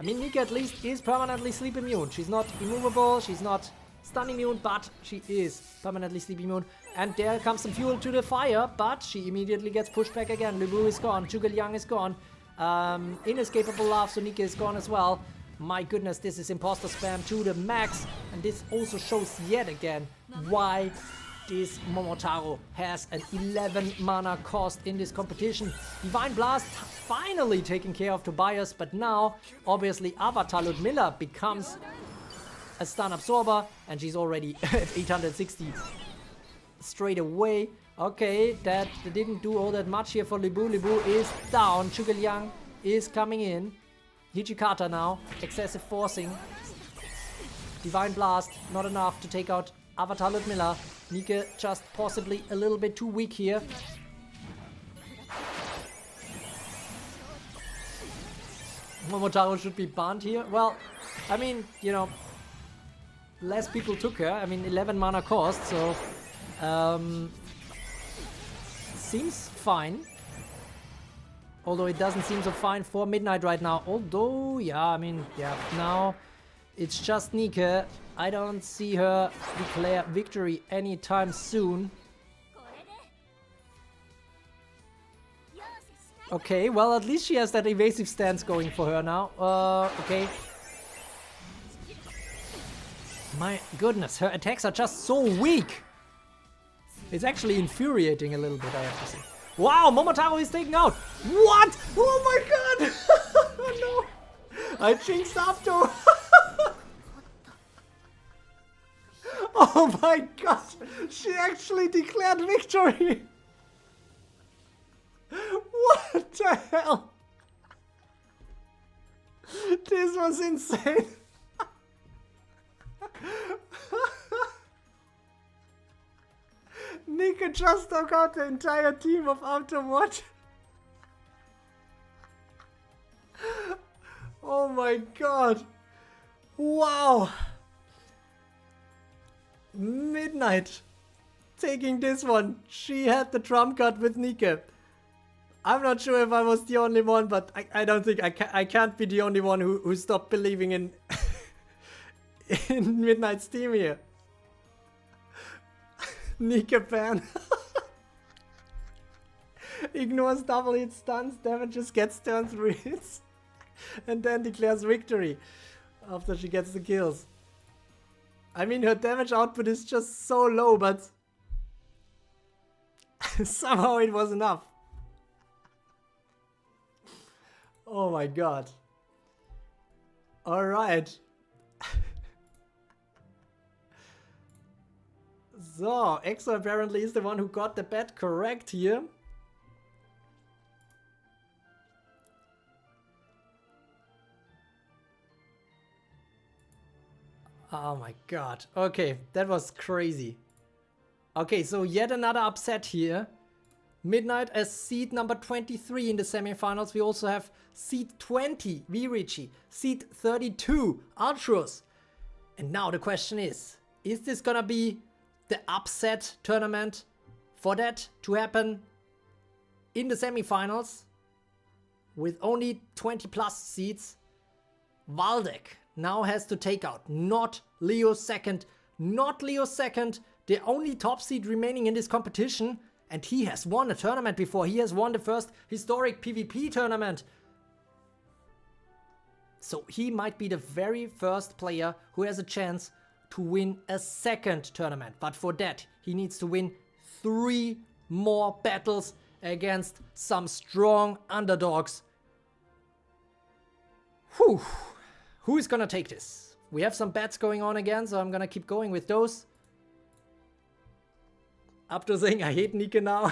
I mean, Nike at least is permanently sleep immune. She's not immovable, she's not stun immune, but she is permanently sleep immune. And there comes some fuel to the fire, but she immediately gets pushed back again. Lubu is gone, Zhuge is gone. Inescapable Love, so Nike is gone as well. My goodness, this is imposter spam to the max. And this also shows yet again why this Momotaro has an 11 mana cost in this competition. Divine Blast finally taking care of Tobias, but now obviously Avatar Ludmilla becomes a stun absorber, and she's already at 860 straight away. Okay, that didn't do all that much here for Libu. Libu is down. Zhuge is coming in. Hijikata now. Excessive forcing. Divine Blast. Not enough to take out Avatar Ludmilla. Nike just possibly a little bit too weak here. Momotaro should be banned here. Well, I mean, you know, less people took her. I mean, 11 mana cost, so seems fine. Although it doesn't seem so fine for Midnight right now. Although, yeah, I mean, yeah, now it's just Nike. I don't see her declare victory anytime soon. Okay, well, at least she has that evasive stance going for her now. Okay. My goodness, her attacks are just so weak. It's actually infuriating a little bit, I have to say. Wow, Momotaro is taken out. What? Oh my god! Oh no! I jinxed Abdo. Oh my god! She actually declared victory! What the hell? This was insane. Nika just took out the entire team of Abdo. What? Oh my god. Wow. Midnight taking this one. She had the trump card with Nika. I'm not sure if I was the only one, but I don't think I can't be the only one who stopped believing in in Midnight's team here. Nika ban. Ignores double hit stuns, damages, gets turn 3 hits, and then declares victory after she gets the kills. I mean, her damage output is just so low, but somehow it was enough. Oh my god. Alright. So, EXO apparently is the one who got the bet correct here. Oh my god. Okay, that was crazy. Okay, so yet another upset here. Midnight as seed number 23 in the semifinals. We also have seed 20, Vichi, seed 32, Altros. And now the question is this gonna be the upset tournament for that to happen in the semifinals with only 20 plus seeds? Valdec now has to take out not Leo second, the only top seed remaining in this competition. And he has won a tournament before. He has won the first historic PvP tournament. So he might be the very first player who has a chance to win a second tournament. But for that, he needs to win 3 more battles against some strong underdogs. Whew. Who is gonna take this? We have some bets going on again, so I'm gonna keep going with those. Abdo saying, I hate Nika now.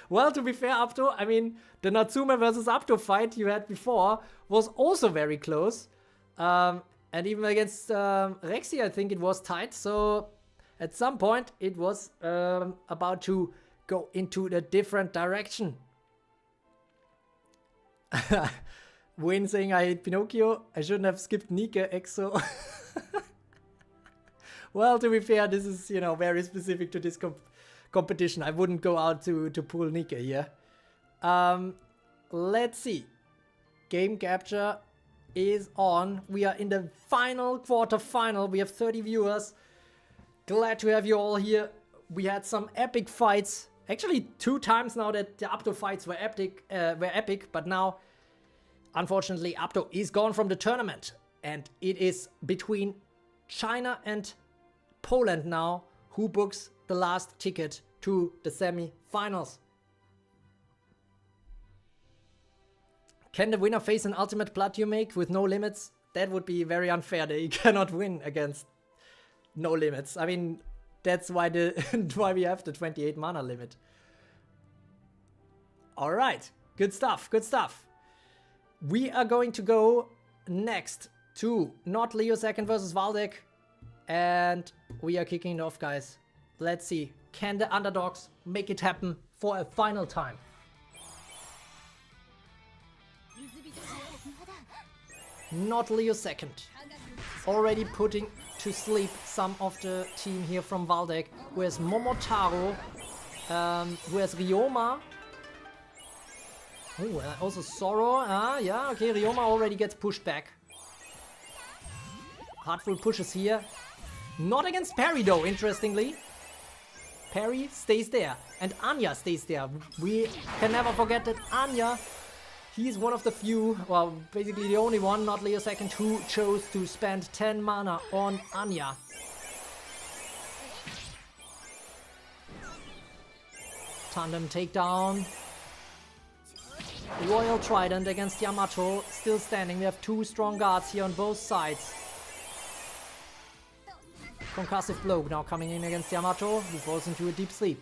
Well, to be fair, Abdo, I mean, the Natsuma versus Abdo fight you had before was also very close. And even against Rexi, I think it was tight. So at some point, it was about to go into the different direction. Wayne saying, I hate Pinocchio. I shouldn't have skipped Nika, EXO. Well, to be fair, this is, you know, very specific to this competition. I wouldn't go out to pull Nika here. Let's see. Game capture is on. We are in the final quarterfinal. We have 30 viewers. Glad to have you all here. We had some epic fights. Actually, 2 times now that the Abdo fights were epic. But now, unfortunately, Abdo is gone from the tournament. And it is between China and Poland now who books the last ticket to the semi-finals. Can the winner face an ultimate blood you make with no limits? that would be very unfair. They cannot win against no limits. I mean, that's why why we have the 28 mana limit. All right, good stuff, good stuff. We are going to go next to not Leo second versus Valdec, and we are kicking it off, guys. Let's see, can the underdogs make it happen for a final time? Not Leo second. Already putting to sleep some of the team here from Valdec, who has Momotaro, who has Ryoma. Oh, also Sorrow. Yeah, okay, Ryoma already gets pushed back. Heartful pushes here. Not against Parry though, interestingly. Parry stays there, and Anya stays there. We can never forget that Anya, he's one of the few, well, basically the only one, not Leo second, who chose to spend 10 mana on Anya. Tandem takedown. Royal Trident against Yamato, still standing. We have two strong guards here on both sides. Concussive blow now coming in against Yamato, who falls into a deep sleep.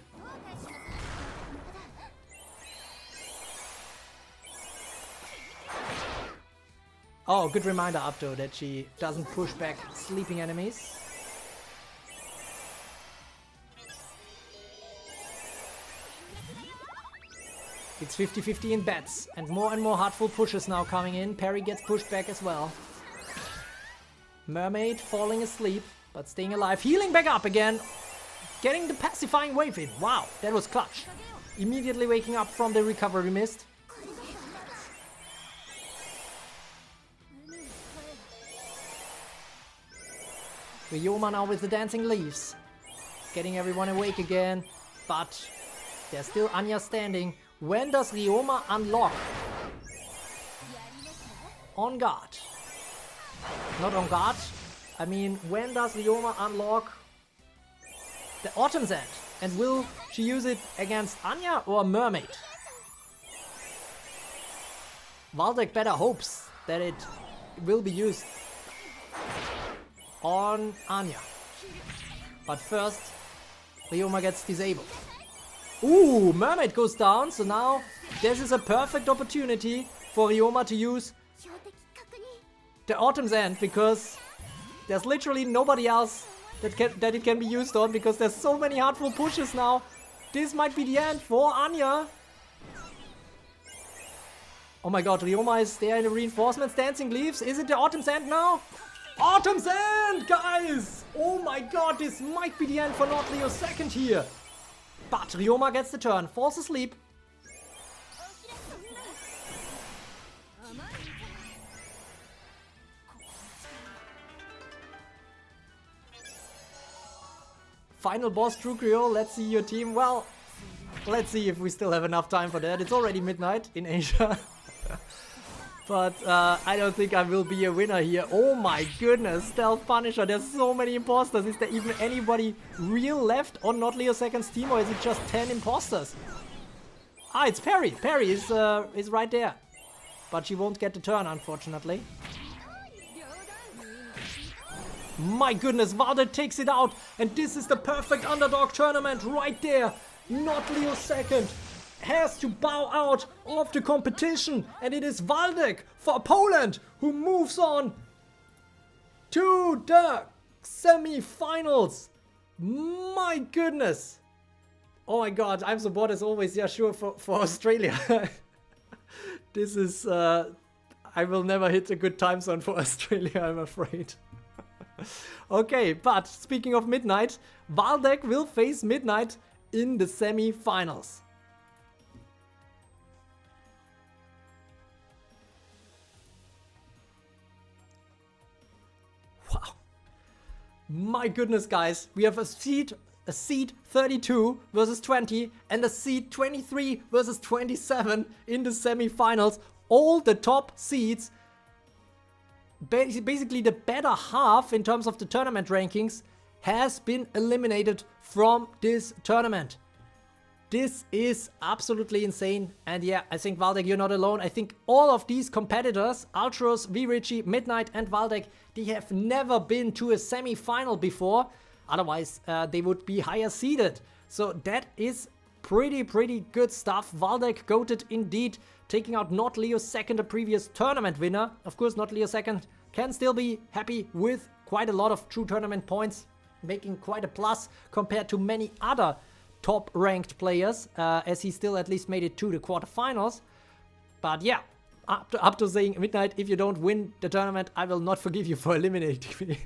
Oh, good reminder, Abdo, that she doesn't push back sleeping enemies. It's 50-50 in bets, and more heartful pushes now coming in. Parry gets pushed back as well. Mermaid falling asleep, but staying alive. Healing back up again. Getting the pacifying wave in. Wow, that was clutch. Immediately waking up from the recovery mist. Ryoma now with the dancing leaves. Getting everyone awake again, but there's still Anya standing. When does Ryoma unlock? On guard. Not on guard. I mean, when does Ryoma unlock the Autumn's End? And will she use it against Anya or Mermaid? Valdec better hopes that it will be used on Anya. But first, Ryoma gets disabled. Ooh, Mermaid goes down, so now this is a perfect opportunity for Ryoma to use the Autumn's End, because there's literally nobody else that it can be used on, because there's so many heartful pushes now. This might be the end for Anya. Oh my god, Ryoma is there in the reinforcements, dancing leaves. Is it the Autumn's End now? Autumn's End, guys! Oh my god, this might be the end for not Leo second here. But Ryoma gets the turn, falls asleep. Final boss, Tru Creole, let's see your team. Well, let's see if we still have enough time for that. It's already midnight in Asia. But I don't think I will be a winner here. Oh my goodness, Stealth Punisher, there's so many imposters. Is there even anybody real left on not Leo second's team, or is it just 10 imposters? Ah, it's Parry. Parry is right there. But she won't get the turn, unfortunately. My goodness, Valdec takes it out, and this is the perfect underdog tournament right there. Not Leo second has to bow out of the competition, and it is Valdec for Poland who moves on to the semi-finals. My goodness. Oh my god, I'm support as always. Yeah, sure, for Australia. This is I will never hit a good time zone for Australia, I'm afraid. Okay, but speaking of Midnight, Valdec will face Midnight in the semi-finals. Wow. My goodness, guys. We have a seed 32 versus 20 and a seed 23 versus 27 in the semi-finals. All the top seeds, basically the better half in terms of the tournament rankings, has been eliminated from this tournament. This is absolutely insane. And yeah, I think Valdec, you're not alone. I think all of these competitors, Altros, Vichi, Midnight and Valdec, they have never been to a semi-final before. Otherwise, they would be higher seeded. So that is pretty good stuff. Valdec goated indeed, taking out Not Leo second, a previous tournament winner. Of course, Not Leo second can still be happy with quite a lot of true tournament points, making quite a plus compared to many other top-ranked players, as he still at least made it to the quarterfinals. But yeah, up to saying, Midnight, if you don't win the tournament, I will not forgive you for eliminating me.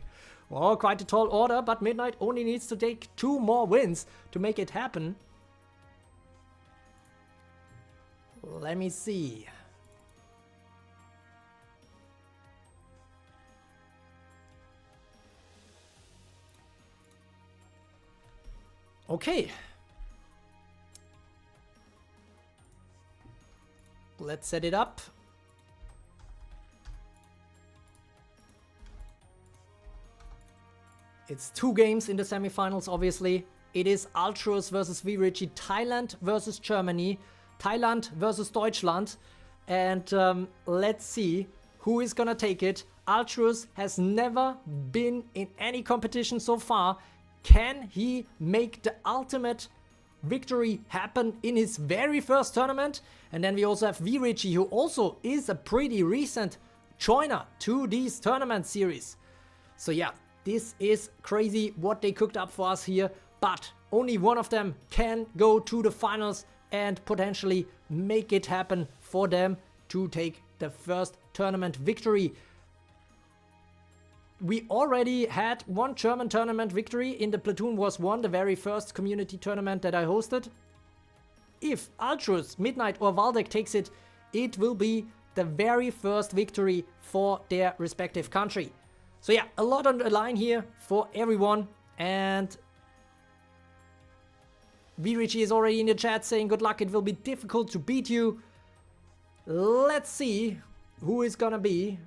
Well, quite a tall order, but Midnight only needs to take 2 more wins to make it happen. Let me see. Okay. Let's set it up. It's 2 games in the semifinals, obviously. It is Altros versus Vichi, Thailand versus Germany, Thailand versus Deutschland. And let's see who is gonna take it. Altros has never been in any competition so far. Can he make the ultimate victory happen in his very first tournament? And then we also have Vichi, who also is a pretty recent joiner to these tournament series. So yeah, this is crazy what they cooked up for us here, but only one of them can go to the finals and potentially make it happen for them to take the first tournament victory. We already had one German tournament victory in the Platoon Wars 1, the very first community tournament that I hosted. If Altros, Midnight or Valdec takes it, it will be the very first victory for their respective country. So yeah, a lot on the line here for everyone. And Vichi is already in the chat saying good luck, it will be difficult to beat you. Let's see who is gonna be.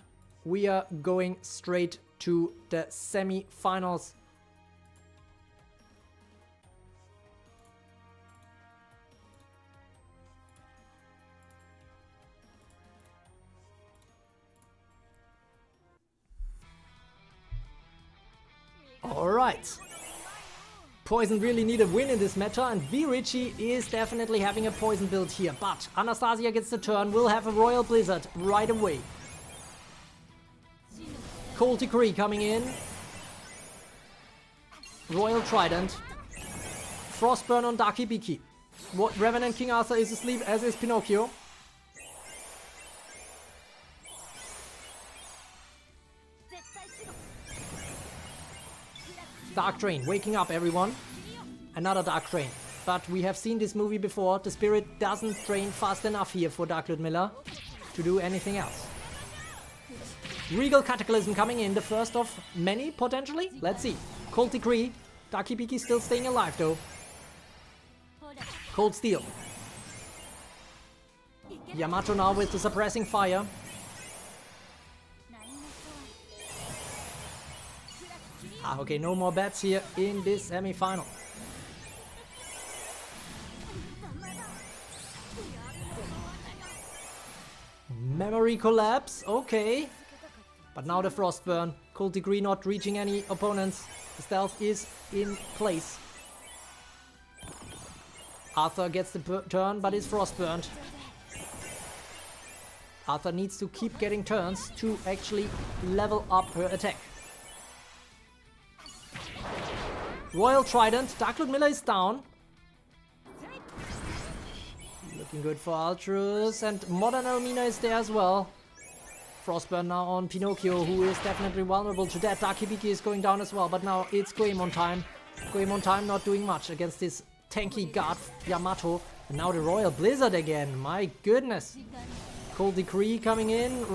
We are going straight to the semi-finals. Alright. Poison really need a win in this meta, and Vichi is definitely having a poison build here. But Anastasia gets the turn, will have a Royal Blizzard right away. Cold Decree coming in. Royal Trident. Frostburn on Darky Biki. Revenant King Arthur is asleep, as is Pinocchio. Dark Drain, waking up everyone. Another Dark Drain. But we have seen this movie before. The spirit doesn't drain fast enough here for Dark Lord Miller to do anything else. Regal Cataclysm coming in, the first of many, potentially. Let's see. Cold Decree. Darky Biki still staying alive, though. Cold Steel. Yamato now with the suppressing fire. Ah, okay, no more bats here in this semi-final. Memory Collapse, okay. But now the Frostburn. Cold Degree not reaching any opponents. The stealth is in place. Arthur gets the turn, but is Frostburned. Arthur needs to keep getting turns to actually level up her attack. Royal Trident. Dark Lord Miller is down. Looking good for Altros. And Modern Almina is there as well. Frostburn now on Pinocchio, who is definitely vulnerable to that. Darky Biki is going down as well, but now it's Goemon time. Goemon time not doing much against this tanky guard Yamato. And now the Royal Blizzard again. My goodness. Cold Decree coming in.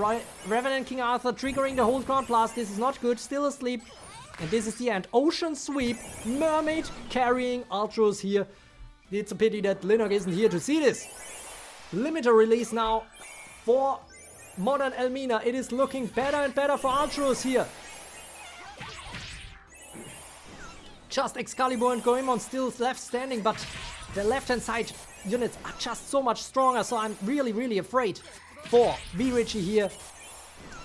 Revenant King Arthur triggering the Hold Ground Blast. This is not good. Still asleep. And this is the end. Ocean Sweep. Mermaid carrying Altros here. It's a pity that Linnock isn't here to see this. Limiter release now for Modern Elmina. It is looking better and better for Altros here. Just Excalibur and Goemon still left standing, but The left-hand side units are just so much stronger, so I'm really afraid for Vichi here.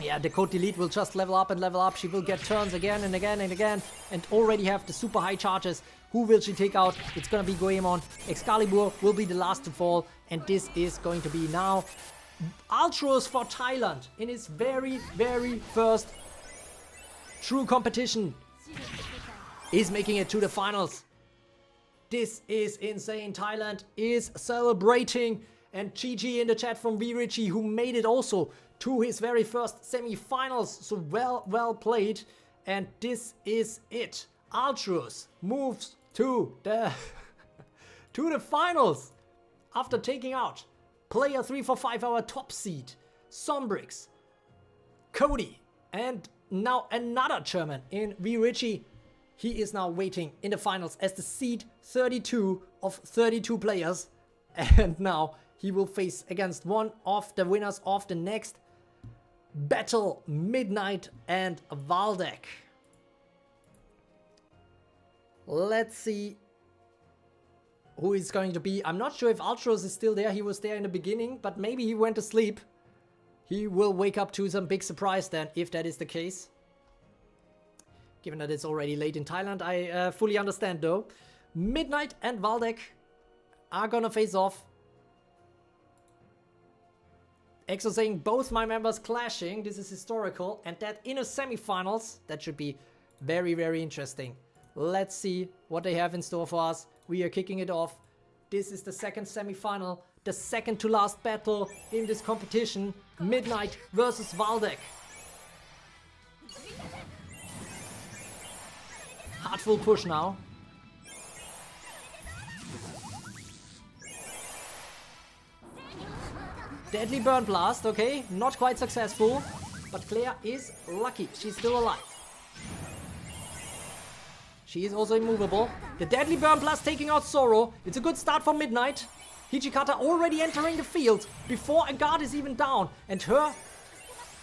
Yeah, the code delete will just level up and level up. She will get turns again and again and again, and already have the super high charges. Who will she take out? It's gonna be Goemon. Excalibur will be the last to fall, and this is going to be now Altros for Thailand in his very first true competition. Is making it to the finals. This is insane. Thailand is celebrating, and GG in the chat from Vichi, who made it also to his very first semi-finals. So well played, and this is it. Altros moves to the to the finals after taking out player 3 for 5, our top seed, Sombrix, Cody, and now another German in Vichi. He is now waiting in the finals as the seed 32 of 32 players, and now he will face against one of the winners of the next battle, Midnight and Valdec. Let's see who is going to be. I'm not sure if Altros is still there. He was there in the beginning, but maybe he went to sleep. He will wake up to some big surprise then, if that is the case. Given that it's already late in Thailand, I fully understand though. Midnight and Valdec are gonna face off. Exo saying both my members clashing. This is historical, and that in a semi-finals. That should be very interesting. Let's see what they have in store for us. We are kicking it off. This is the second semi-final, the second to last battle in this competition. Midnight versus Valdec. Hard full push now. Deadly Burn Blast, okay, not quite successful, but Claire is lucky, she's still alive. She is also immovable. The Deadly Burn Blast taking out Sorrow. It's a good start for Midnight. Hijikata already entering the field before a guard is even down, and her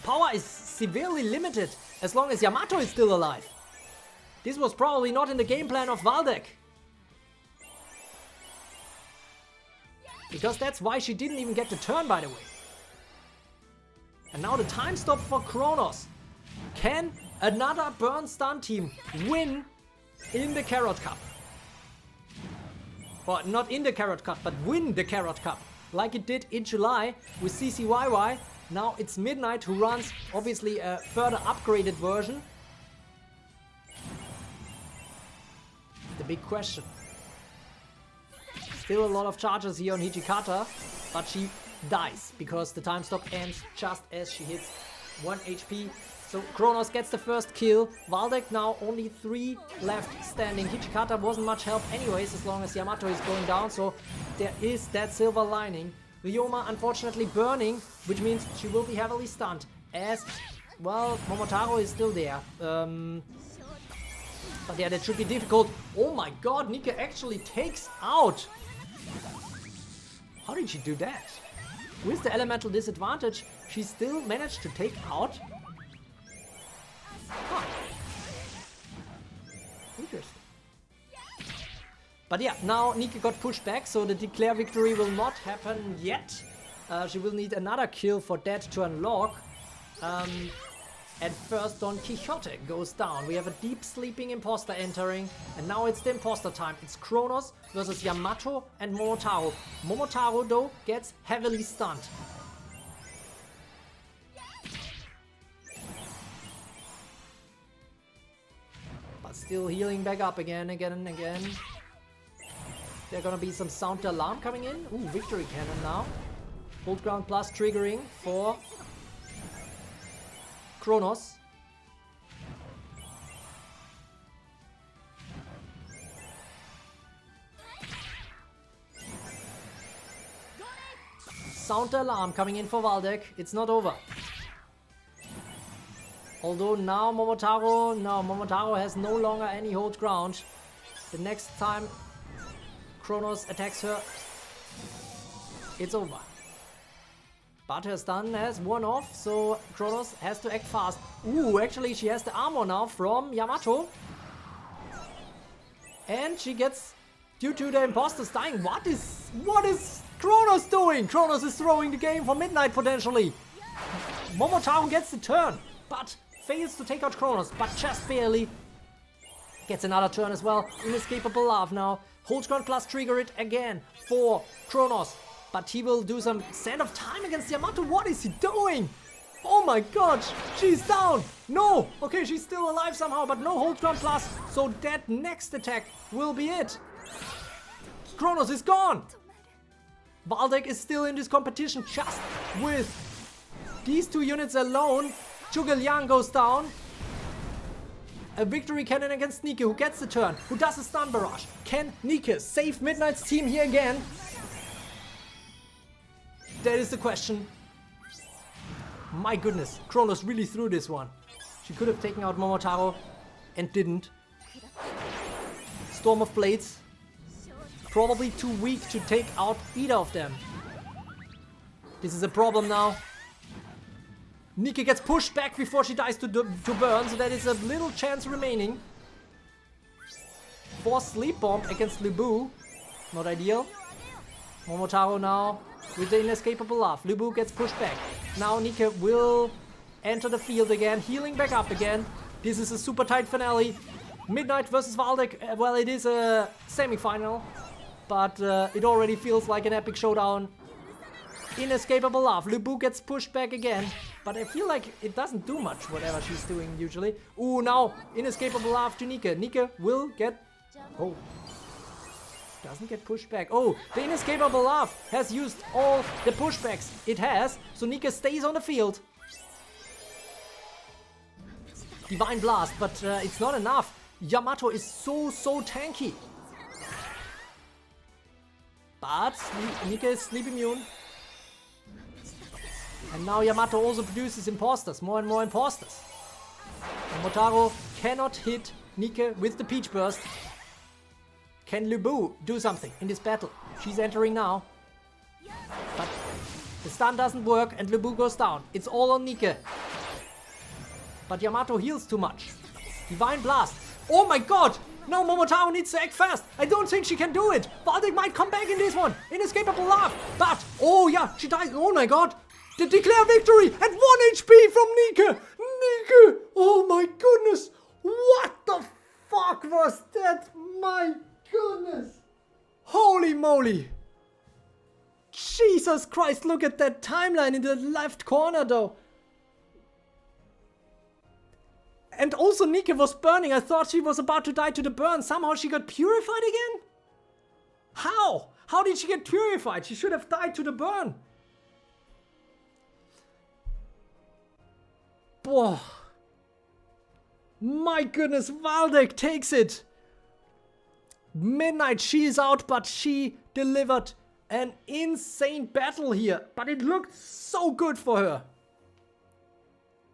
power is severely limited as long as Yamato is still alive. This was probably not in the game plan of Valdec, because that's why she didn't even get the turn, by the way. And now the time stop for Kronos. Can another Burn Stun team win in the Carrot Cup? Or not in the Carrot Cup, but win the Carrot Cup, like it did in July with CCYY. Now it's Midnight who runs, obviously, a further upgraded version. The big question. Still a lot of charges here on Hijikata, but she dies because the time stop ends just as she hits 1 HP. So Kronos gets the first kill. Valdec now only 3 left standing. Hijikata wasn't much help anyways, as long as Yamato is going down, so there is that silver lining. Ryoma unfortunately burning, which means she will be heavily stunned, as, well, Momotaro is still there. But yeah, that should be difficult. Oh my god, Nika actually takes out. How did she do that? With the elemental disadvantage, she still managed to take out. Huh. Interesting. But yeah, now Nika got pushed back, so the declare victory will not happen yet. She will need another kill for that to unlock. At first, Don Quixote goes down. We have a deep sleeping imposter entering, and now it's the imposter time. It's Kronos versus Yamato and Momotaro. Momotaro, though, gets heavily stunned. But still healing back up again and again. There gonna be some sound alarm coming in. Ooh, victory cannon now. Hold ground plus triggering for Kronos. Sound alarm coming in for Valdec. It's not over. Although now Momotaro has no longer any hold ground. The next time Kronos attacks her, it's over. But her stun has worn off, so Kronos has to act fast. Ooh, actually she has the armor now from Yamato. And she gets due to the imposters dying. What is Kronos doing? Kronos is throwing the game for Midnight potentially. Momotaro gets the turn, but fails to take out Kronos, but just barely. Gets another turn as well. Inescapable Love now. Hold ground plus trigger it again for Kronos. But he will do some Sand of Time against Yamato. What is he doing? Oh my god, she's down. No, okay, she's still alive somehow, but no hold ground plus. So that next attack will be it. Kronos is gone. Valdec is still in this competition just with these two units alone. Zhuge goes down. A victory cannon against Nike, who gets the turn, who does a stun barrage. Can Nike save Midnight's team here again? That is the question. My goodness, Kronos really threw this one. She could have taken out Momotaro and didn't. Storm of Blades. Probably too weak to take out either of them. This is a problem now. Nike gets pushed back before she dies to burn, so that is a little chance remaining. Force Sleep Bomb against Lubu. Not ideal. Momotaro now with the Inescapable Love. Lubu gets pushed back. Now Nike will enter the field again, healing back up again. This is a super tight finale. Midnight versus Valdec. Well, it is a semi-final, but it already feels like an epic showdown. Inescapable Love. Lubu gets pushed back again, but I feel like it doesn't do much, whatever she's doing usually. Ooh, now Inescapable Love to Nike. Nike will get... Oh. Doesn't get pushed back. Oh, the Inescapable Love has used all the pushbacks it has, so Nike stays on the field. Divine Blast, but it's not enough. Yamato is so tanky. But Nike is sleep immune. And now Yamato also produces imposters, more and more imposters. Momotaro cannot hit Nike with the Peach Burst. Can Lubu do something in this battle? She's entering now. But the stun doesn't work and Lubu goes down. It's all on Nike. But Yamato heals too much. Divine Blast. Oh my god! No, Momotaro needs to act fast. I don't think she can do it. Valdec might come back in this one. Inescapable Love. But, oh yeah, she dies. Oh my god. The declare victory at 1 HP from Nike. Nike. Oh my goodness. What the fuck was that? My goodness. Holy moly. Jesus Christ, look at that timeline in the left corner though. And also Nike was burning. I thought she was about to die to the burn. Somehow she got purified again? How? How did she get purified? She should have died to the burn. Boah. My goodness, Valdec takes it. Midnight, she is out, but she delivered an insane battle here. But it looked so good for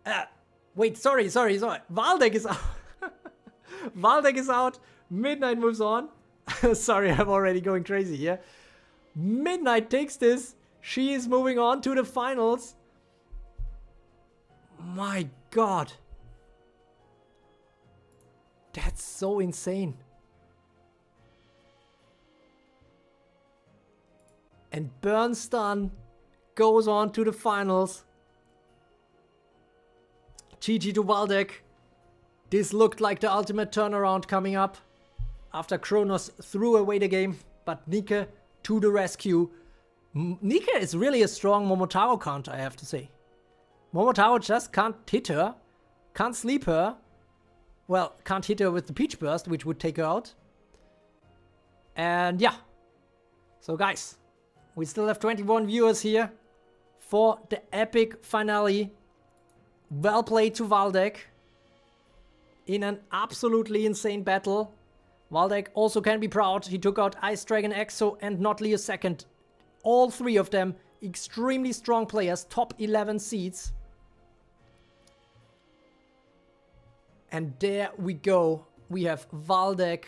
her. Wait, sorry. Valdec is out. Valdec is out. Midnight moves on. Sorry, I'm already going crazy here. Midnight takes this. She is moving on to the finals. My god. That's so insane. And Bernstein goes on to the finals. GG to Valdec. This looked like the ultimate turnaround coming up after Kronos threw away the game, but Nike to the rescue. Nike is really a strong Momotaro counter, I have to say. Momotaro just can't hit her, can't sleep her. Well, can't hit her with the Peach Burst, which would take her out. And yeah. So guys, we still have 21 viewers here for the epic finale. Well played to Valdec in an absolutely insane battle. Valdec also can be proud. He took out Ice Dragon Exo and Notley II. All three of them extremely strong players, top 11 seeds. And there we go. We have Valdec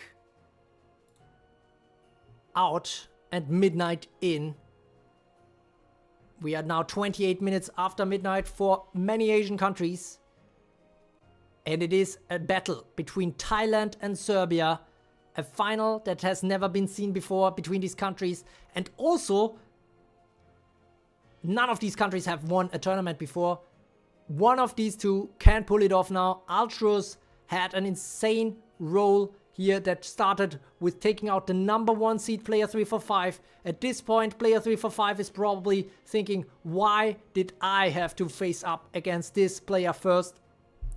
out and Midnight in. We are now 28 minutes after midnight for many Asian countries. And it is a battle between Thailand and Serbia. a final that has never been seen before between these countries. And also, none of these countries have won a tournament before. One of these two can pull it off now. Altros had an insane role here that started with taking out the #1 seed player 345. At this point, player 345 is probably thinking, why did I have to face up against this player first?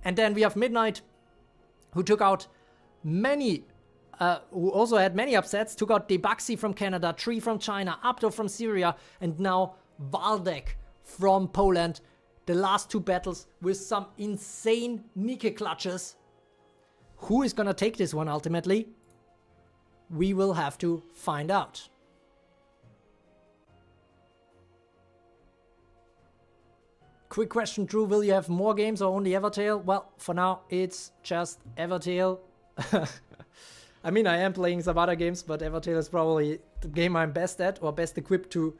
And then we have Midnight, who took out many, who also had many upsets, took out Debaxi from Canada, Tree from China, Abdo from Syria, and now Valdec from Poland. The last two battles with some insane Nike clutches. Who is gonna take this one ultimately? We will have to find out. Quick question, Drew, will you have more games or only Evertale? Well, for now, it's just Evertale. I mean, I am playing some other games, but Evertale is probably the game I'm best at or best equipped to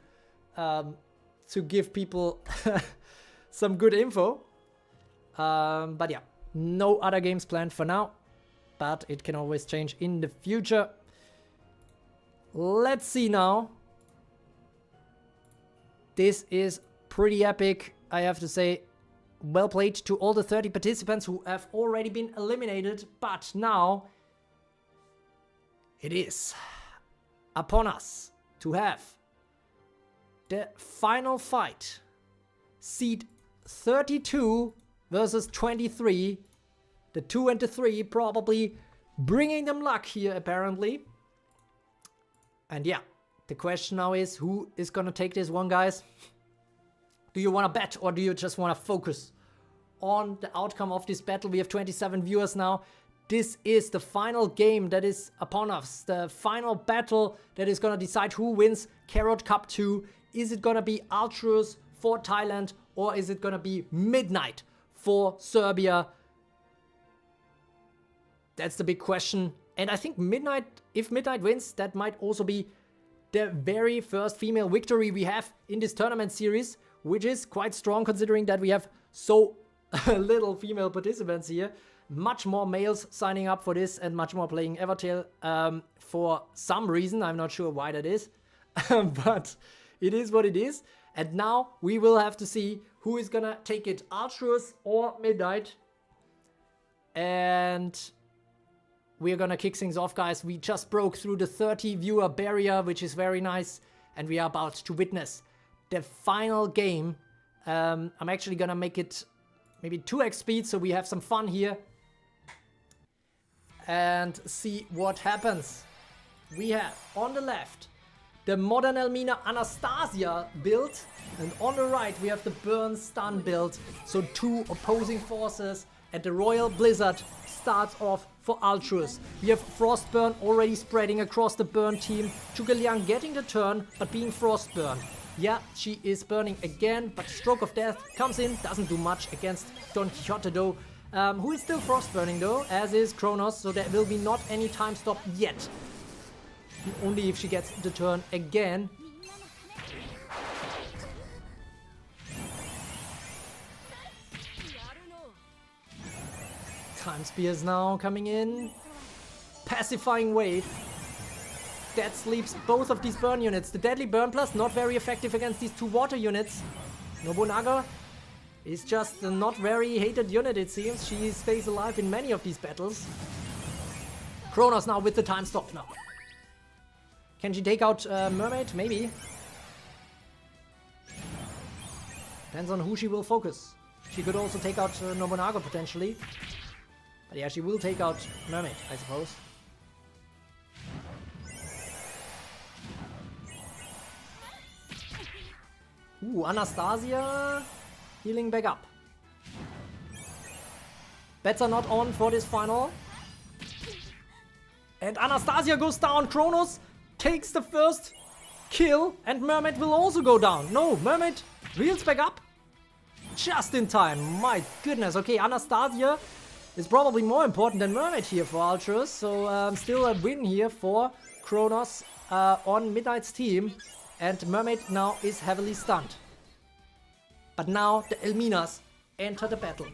give people some good info. But yeah, no other games planned for now, but it can always change in the future. Let's see now. This is pretty epic, I have to say. Well played to all the 30 participants who have already been eliminated, but now it is upon us to have the final fight. Seed 32 versus 23. The 2 and the 3 probably bringing them luck here, apparently. And yeah, the question now is, who is gonna take this one, guys? Do you want to bet or do you just want to focus on the outcome of this battle? We have 27 viewers now. This is the final game that is upon us. The final battle that is going to decide who wins Carrot Cup 2. Is it going to be Altros for Thailand or is it going to be Midnight for Serbia? That's the big question. And I think Midnight, if Midnight wins, that might also be the very first female victory we have in this tournament series, which is quite strong considering that we have so little female participants here. Much more males signing up for this and much more playing Evertale for some reason. I'm not sure why that is, but it is what it is. And now we will have to see who is gonna take it, Altros or Midnight. And we're gonna kick things off, guys. We just broke through the 30 viewer barrier, which is very nice. And we are about to witness the final game. I'm actually gonna make it maybe 2x speed so we have some fun here and see what happens. We have on the left the Modern Elmina Anastasia build, and on the right we have the Burn Stun build. So two opposing forces, and the Royal Blizzard starts off for Altruis. We have Frostburn already spreading across the Burn team. Zhuge getting the turn but being Frostburned. Yeah, she is burning again, but Stroke of Death comes in, doesn't do much against Don Quixote though, who is still frostburning though, as is Kronos, so there will be not any time stop yet. Only if she gets the turn again. Time Spears now coming in. Pacifying Wave. That sleeps both of these burn units. The Deadly Burn Plus not very effective against these two water units. Nobunaga is just a not very hated unit, it seems. She stays alive in many of these battles. Kronos now with the time stop now. Can she take out Mermaid? Maybe. Depends on who she will focus. She could also take out Nobunaga potentially. But yeah, she will take out Mermaid, I suppose. Ooh, Anastasia healing back up. Bets are not on for this final. And Anastasia goes down. Kronos takes the first kill and Mermaid will also go down. No, Mermaid reels back up just in time. My goodness. Okay, Anastasia is probably more important than Mermaid here for Altros. So still a win here for Kronos on Midnight's team. And Mermaid now is heavily stunned. But now the Elminas enter the battle.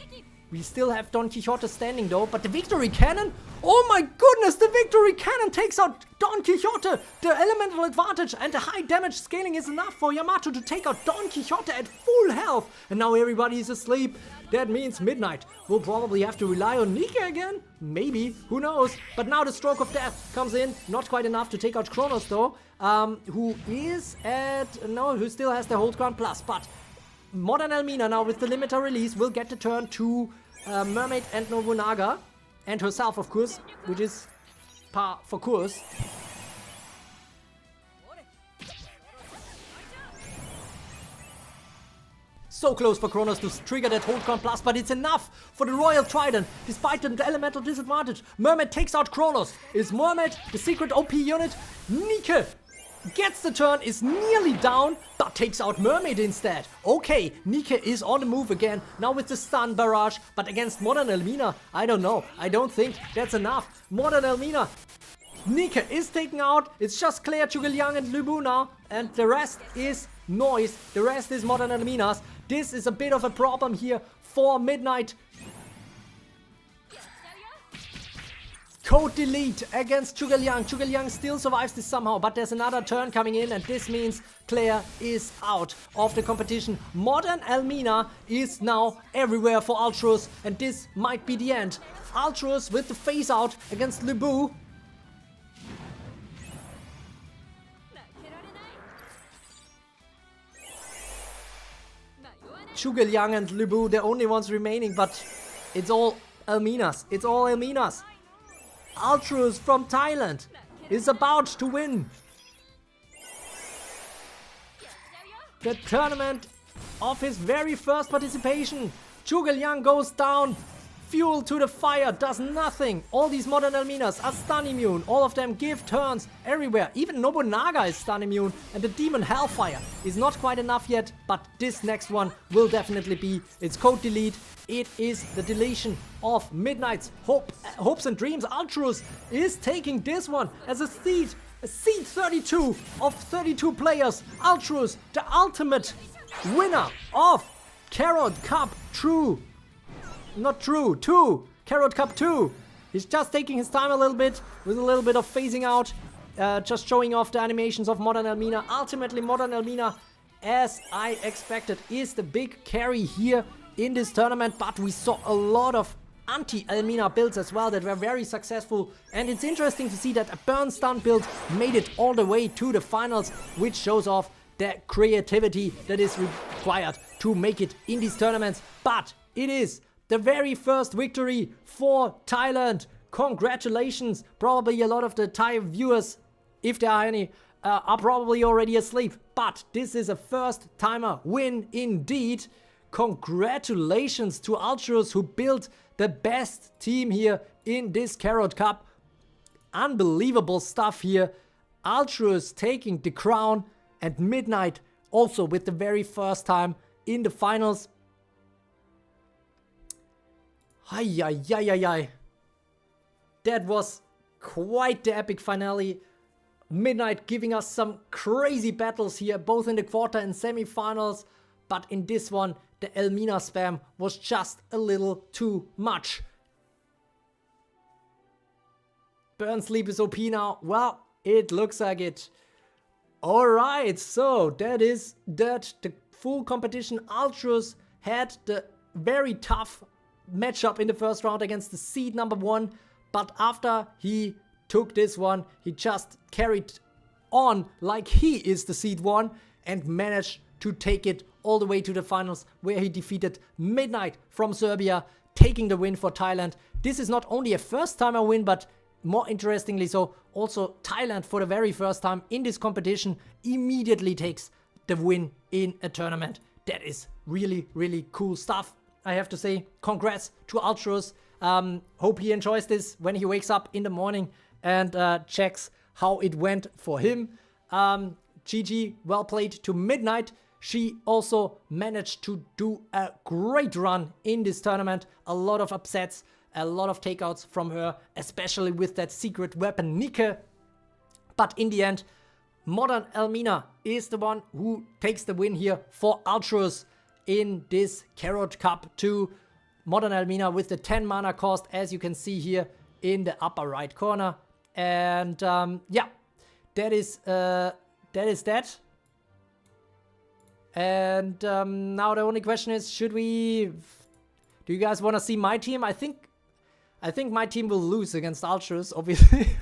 We still have Don Quixote standing though, but the Victory Cannon? Oh my goodness, the Victory Cannon takes out Don Quixote! The elemental advantage and the high damage scaling is enough for Yamato to take out Don Quixote at full health. And now everybody is asleep. That means Midnight will probably have to rely on Nika again? Maybe, who knows? But now the Stroke of Death comes in, not quite enough to take out Kronos though, who still has the Hold Ground Plus, but Modern Elmina now with the limiter release will get the turn to Mermaid and Nobunaga, and herself of course, which is par for course. So close for Kronos to trigger that Hold Ground Plus, but it's enough for the Royal Trident, despite the elemental disadvantage. Mermaid takes out Kronos. Is Mermaid the secret OP unit? Nike gets the turn, is nearly down, but takes out Mermaid instead. Okay, Nike is on the move again, now with the stun barrage, but against Modern Elmina, I don't know. I don't think that's enough. Modern Elmina, Nike is taken out. It's just Claire, Zhuge and Lubu now, and the rest is noise. The rest is Modern Elminas. This is a bit of a problem here for Midnight. Code delete against Zhuge Liang. Zhuge Liang still survives this somehow, but there's another turn coming in, and this means Claire is out of the competition. Modern Elmina is now everywhere for Altros, and this might be the end. Altros with the phase out against Lubu. Zhuge Liang and Lubu, the only ones remaining, but it's all Elminas. It's all Elminas. Altros from Thailand is about to win the tournament of his very first participation. Zhuge Liang goes down. Fuel to the fire does nothing. All these Modern Elminas are stun immune. All of them give turns everywhere. Even Nobunaga is stun immune. And the Demon Hellfire is not quite enough yet. But this next one will definitely be. It's code delete. It is the deletion of Midnight's hopes and dreams. Altros is taking this one as a seed. A seed 32 of 32 players. Altros, the ultimate winner of Carrot Cup Tru. Not true, 2, Carrot Cup 2. He's just taking his time a little bit, with a little bit of phasing out, just showing off the animations of Modern Elmina. Ultimately, Modern Elmina, as I expected, is the big carry here in this tournament, but we saw a lot of anti-Elmina builds as well that were very successful, and it's interesting to see that a burn stun build made it all the way to the finals, which shows off the creativity that is required to make it in these tournaments. But it is the very first victory for Thailand. Congratulations. Probably a lot of the Thai viewers, if there are any, are probably already asleep. But this is a first timer win indeed. Congratulations to Altros, who built the best team here in this Carrot Cup. Unbelievable stuff here. Altros taking the crown, and Midnight also with the very first time in the finals. That was quite the epic finale. Midnight giving us some crazy battles here, both in the quarter and semi-finals. But in this one, the Elmina spam was just a little too much. Burn Sleep is OP now. Well, it looks like it. Alright, so that is that. The full competition. Altros had the very tough matchup in the first round against the seed number 1, but after he took this one, he just carried on like he is the seed 1 and managed to take it all the way to the finals, where he defeated Midnight from Serbia, taking the win for Thailand. This is not only a first timer win, but more interestingly so, also Thailand for the very first time in this competition immediately takes the win in a tournament. That is really, really cool stuff. I have to say, congrats to Altros. Hope he enjoys this when he wakes up in the morning and checks how it went for him. GG, well played to Midnight. She also managed to do a great run in this tournament. A lot of upsets, a lot of takeouts from her, especially with that secret weapon Nike. But in the end, Modern Elmina is the one who takes the win here for Altros in this Carrot Cup 2. Modern Almina with the 10 mana cost, as you can see here in the upper right corner. And yeah, that is that. And now the only question is, do you guys want to see my team? I think my team will lose against Altros, obviously.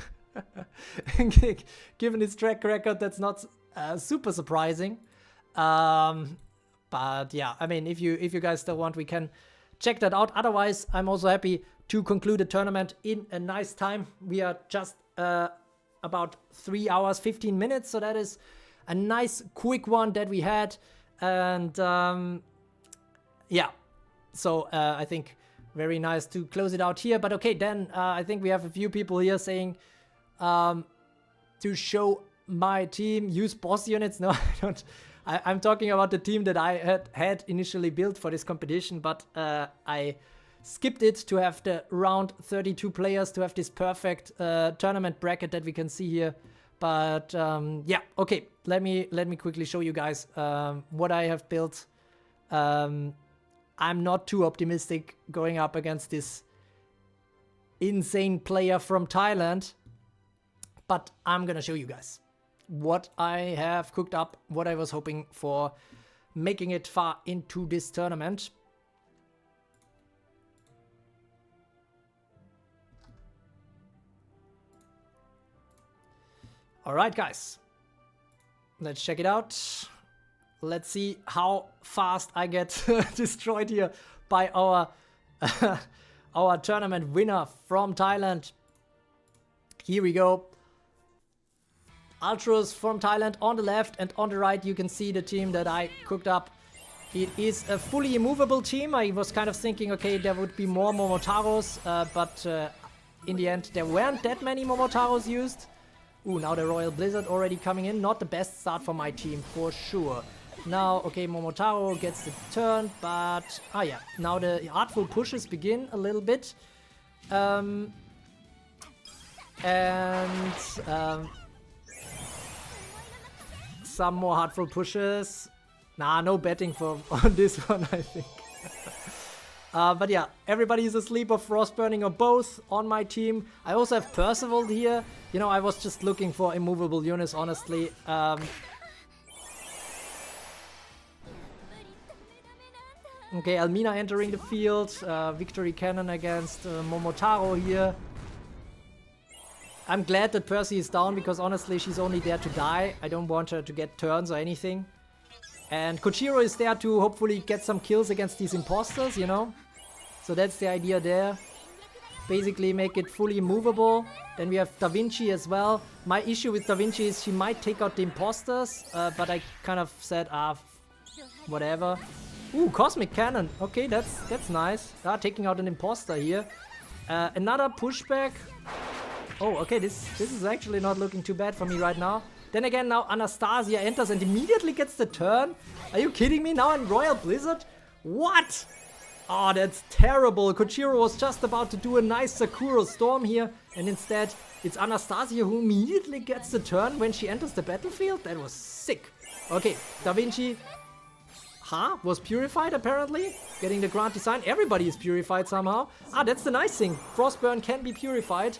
Given its track record, that's not super surprising. But yeah, I mean, if you guys still want, we can check that out. Otherwise, I'm also happy to conclude the tournament in a nice time. We are just about 3 hours, 15 minutes. So that is a nice quick one that we had. And yeah, so I think very nice to close it out here. But okay, then I think we have a few people here saying to show my team, use boss units. No, I don't. I'm talking about the team that I had initially built for this competition, but I skipped it to have the round 32 players, to have this perfect tournament bracket that we can see here. But yeah, okay, let me quickly show you guys what I have built. I'm not too optimistic going up against this insane player from Thailand, but I'm gonna show you guys what I have cooked up, what I was hoping for making it far into this tournament. All right, guys, let's check it out. Let's see how fast I get destroyed here by our our tournament winner from Thailand. Here we go. Altros from Thailand on the left, and on the right you can see the team that I cooked up. It is a fully immovable team. I was kind of thinking, okay, there would be more Momotaros, but in the end there weren't that many Momotaros used. Ooh, now the Royal Blizzard already coming in. Not the best start for my team, for sure. Now, okay, Momotaro gets the turn, but... ah, yeah. Now the artful pushes begin a little bit. Some more heartful pushes. Nah, no betting on this one, I think. But yeah, everybody is asleep or frostburning or both on my team. I also have Percival here. You know, I was just looking for immovable units, honestly. Okay, Almina entering the field. Victory Cannon against Momotaro here. I'm glad that Percy is down, because honestly she's only there to die. I don't want her to get turns or anything. And Kochiro is there to hopefully get some kills against these imposters, you know. So that's the idea there. Basically make it fully movable. Then we have Da Vinci as well. My issue with Da Vinci is she might take out the imposters, but I kind of said, whatever. Ooh, Cosmic Cannon. Okay, that's nice. Taking out an imposter here. Another pushback. Oh, okay, this is actually not looking too bad for me right now. Then again, now Anastasia enters and immediately gets the turn. Are you kidding me? Now in Royal Blizzard? What? Oh, that's terrible. Kochiro was just about to do a nice Sakura Storm here, and instead it's Anastasia who immediately gets the turn when she enters the battlefield? That was sick. Okay, Da Vinci was purified apparently. Getting the Grand Design. Everybody is purified somehow. That's the nice thing. Frostburn can be purified.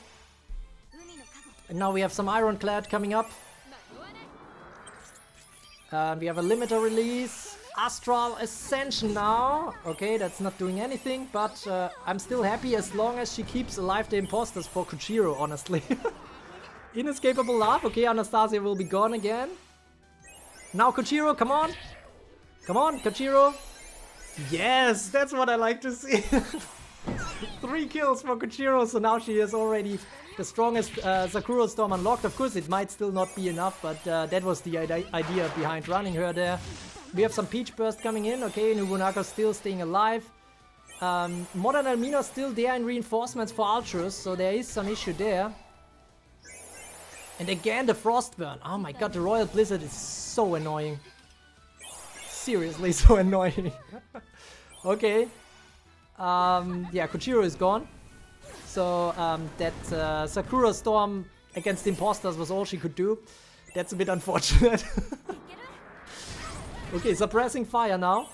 And now we have some Ironclad coming up. We have a limiter release. Astral Ascension now. Okay, that's not doing anything, but I'm still happy as long as she keeps alive the imposters for Kochiro, honestly. Inescapable Love. Okay, Anastasia will be gone again. Now Kochiro, come on. Come on, Kochiro. Yes, that's what I like to see. 3 kills for Kochiro, so now she is already the strongest Sakura Storm unlocked. Of course, it might still not be enough, but that was the idea behind running her there. We have some Peach Burst coming in. Okay, Nobunaga still staying alive. Modern Almina still there in reinforcements for Altros, so there is some issue there. And again, the Frostburn. Oh my god, the Royal Blizzard is so annoying. Seriously, so annoying. Okay. Yeah, Kochiro is gone. So that Sakura Storm against the imposters was all she could do. That's a bit unfortunate. Okay, suppressing fire now.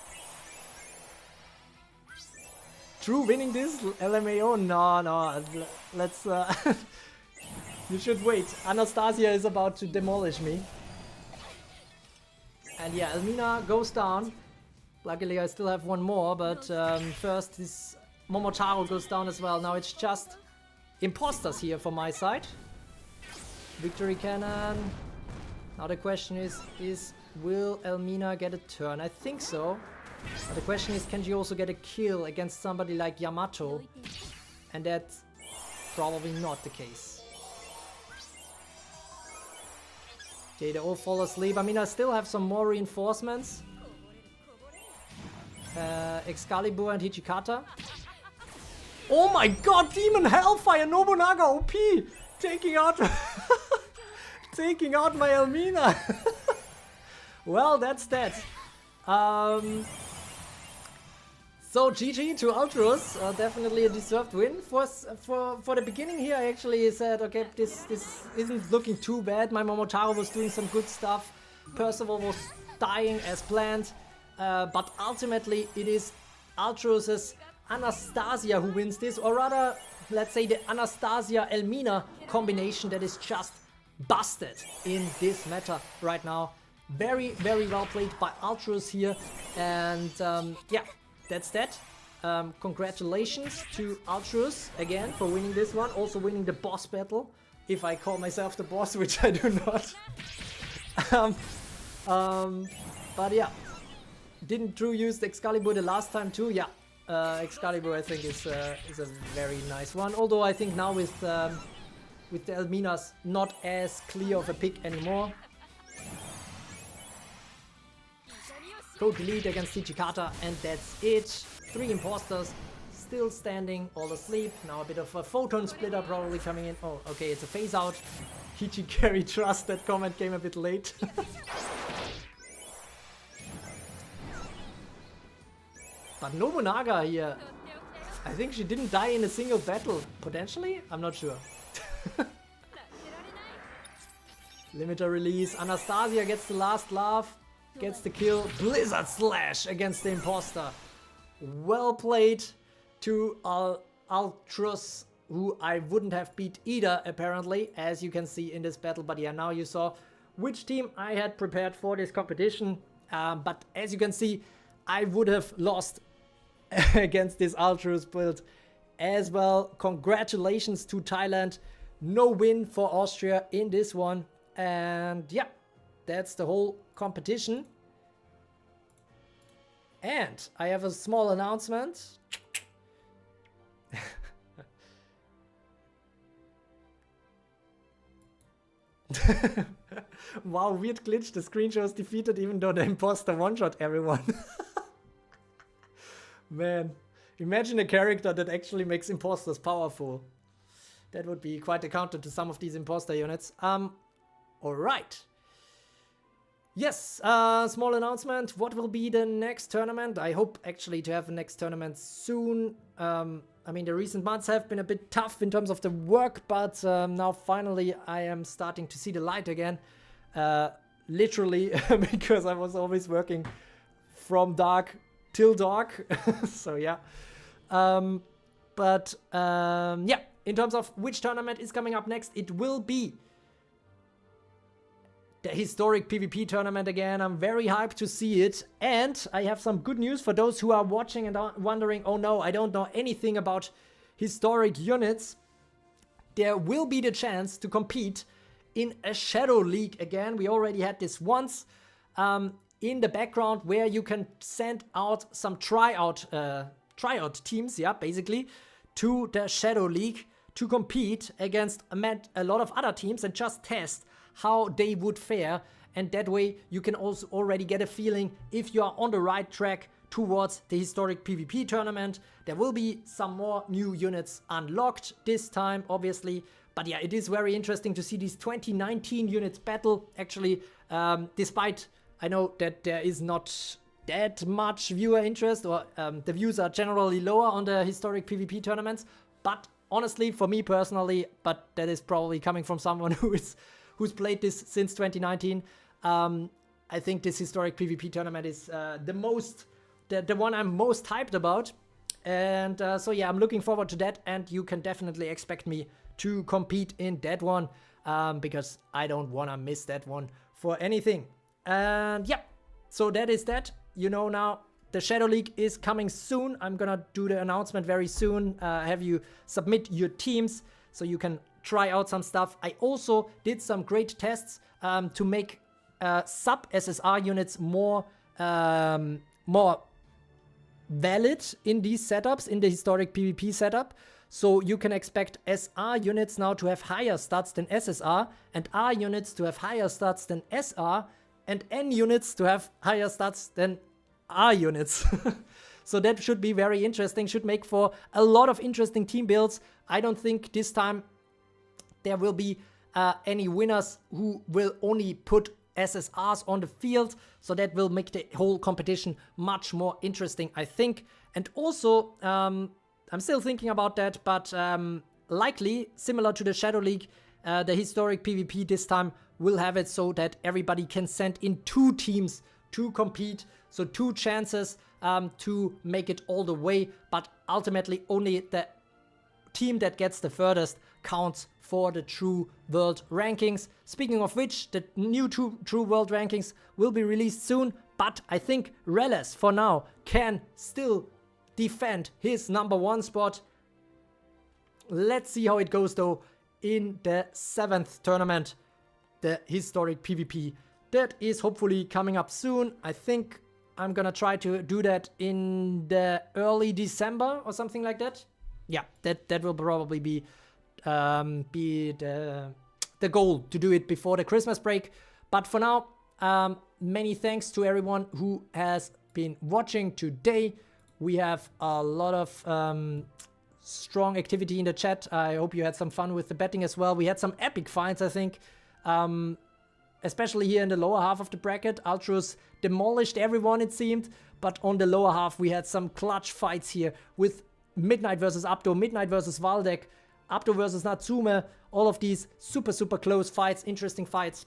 Tru winning this LMAO? No. Let's... you should wait. Anastasia is about to demolish me. And yeah, Elmina goes down. Luckily I still have one more, but first this Momotaro goes down as well. Now it's just imposters here from my side. Victory cannon. Now the question is will Elmina get a turn? I think so. But the question is, can she also get a kill against somebody like Yamato? And that's probably not the case. Okay, they all fall asleep. I mean, I still have some more reinforcements. Excalibur and Hichikata. Oh my god, Demon Hellfire Nobunaga OP! Taking out taking out my Elmina. Well, that's that. So GG to Altros, definitely a deserved win. For the beginning here, I actually said, okay, this isn't looking too bad. My Momotaro was doing some good stuff. Percival was dying as planned. But ultimately, it is Altros' Anastasia who wins this. Or rather, let's say the Anastasia-Elmina combination that is just busted in this meta right now. Very, very well played by Altros here. And yeah. That's that. Congratulations to Altros again for winning this one. Also winning the boss battle. If I call myself the boss, which I do not. But yeah. Didn't Tru use the Excalibur the last time too? Yeah. Excalibur I think is a very nice one. Although I think now with the Elminas not as clear of a pick anymore. Code delete against Hichikata, and that's it. 3 imposters still standing, all asleep. Now a bit of a photon splitter probably coming in. Oh, okay, it's a phase out. Hichi carry trust, that comment came a bit late. But Nobunaga here, I think she didn't die in a single battle. Potentially? I'm not sure. Limiter release. Anastasia gets the last laugh. Gets the kill. Blizzard Slash against the imposter. Well played to Altros, who I wouldn't have beat either, apparently, as you can see in this battle. But yeah, now you saw which team I had prepared for this competition. But as you can see, I would have lost against this Altros build as well. Congratulations to Thailand. No win for Austria in this one. And yeah, that's the whole competition. And I have a small announcement. Wow, weird glitch. The screen shows defeated even though the imposter one-shot everyone. Man, imagine a character that actually makes imposters powerful. That would be quite a counter to some of these imposter units. Alright. Yes, small announcement. What will be the next tournament? I hope actually to have a next tournament soon. I mean, the recent months have been a bit tough in terms of the work, but now finally I am starting to see the light again. Literally, because I was always working from dark till dark. So yeah. Yeah, in terms of which tournament is coming up next, it will be the historic PvP tournament again. I'm very hyped to see it. And I have some good news for those who are watching and are wondering, oh no, I don't know anything about historic units. There will be the chance to compete in a Shadow League again. We already had this once in the background where you can send out some tryout teams, yeah, basically, to the Shadow League to compete against a lot of other teams and just test how they would fare, and that way you can also already get a feeling if you are on the right track towards the historic PvP tournament. There will be some more new units unlocked this time, obviously, but yeah, it is very interesting to see these 2019 units battle, actually, despite I know that there is not that much viewer interest, or the views are generally lower on the historic PvP tournaments, but honestly, for me personally, but that is probably coming from someone who's played this since 2019. I think this historic PvP tournament is the one I'm most hyped about. And so yeah, I'm looking forward to that, and you can definitely expect me to compete in that one, because I don't want to miss that one for anything. And yeah, so that is that. You know now, the Shadow League is coming soon. I'm gonna do the announcement very soon, have you submit your teams so you can try out some stuff. I also did some great tests to make sub SSR units more valid in these setups, in the historic PvP setup. So you can expect SR units now to have higher stats than SSR, and R units to have higher stats than SR, and N units to have higher stats than R units. So that should be very interesting, should make for a lot of interesting team builds. I don't think this time there will be any winners who will only put SSRs on the field, so that will make the whole competition much more interesting, I think. And also, I'm still thinking about that, but likely, similar to the Shadow League, the historic PvP this time will have it so that everybody can send in 2 teams to compete, so 2 chances to make it all the way, but ultimately only the team that gets the furthest counts for the True World Rankings. Speaking of which, the new True World Rankings will be released soon, but I think Reles, for now, can still defend his #1 spot. Let's see how it goes, though, in the 7th tournament, the historic PvP. That is hopefully coming up soon. I think I'm gonna try to do that in the early December or something like that. Yeah, that will probably be the goal, to do it before the Christmas break. But for now, many thanks to everyone who has been watching today. We have a lot of strong activity in the chat. I hope you had some fun with the betting as well. We had some epic finds, I think. Especially here in the lower half of the bracket. Altros demolished everyone, it seemed. But on the lower half, we had some clutch fights here with Midnight versus Abdo, Midnight versus Valdec, Abdo versus Natsuma. All of these super, super close fights, interesting fights.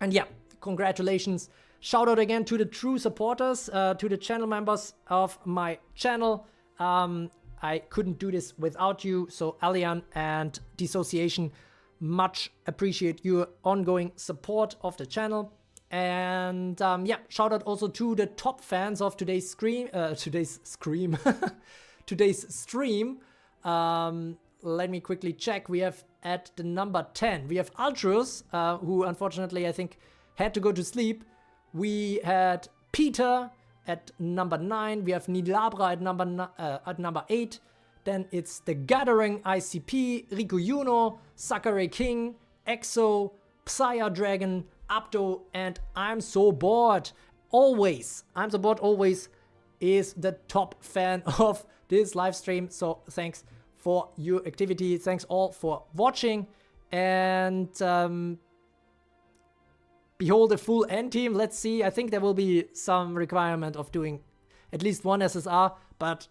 And yeah, congratulations. Shout out again to the Tru Supporters, to the channel members of my channel. I couldn't do this without you. So Alean and Dissociation, much appreciate your ongoing support of the channel. And yeah, shout out also to the top fans of today's stream. Today's stream. Let me quickly check. We have at the number 10, we have Altros, who unfortunately I think had to go to sleep. We had Peter at number 9. We have Nilabra at number 8. Then it's The Gathering, ICP, Riku Yuno, Sakurai King, Exo, Psya Dragon, Abdo, and I'm So Bored Always. I'm So Bored Always is the top fan of this live stream. So thanks for your activity. Thanks all for watching. And behold the full N team. Let's see. I think there will be some requirement of doing at least one SSR. But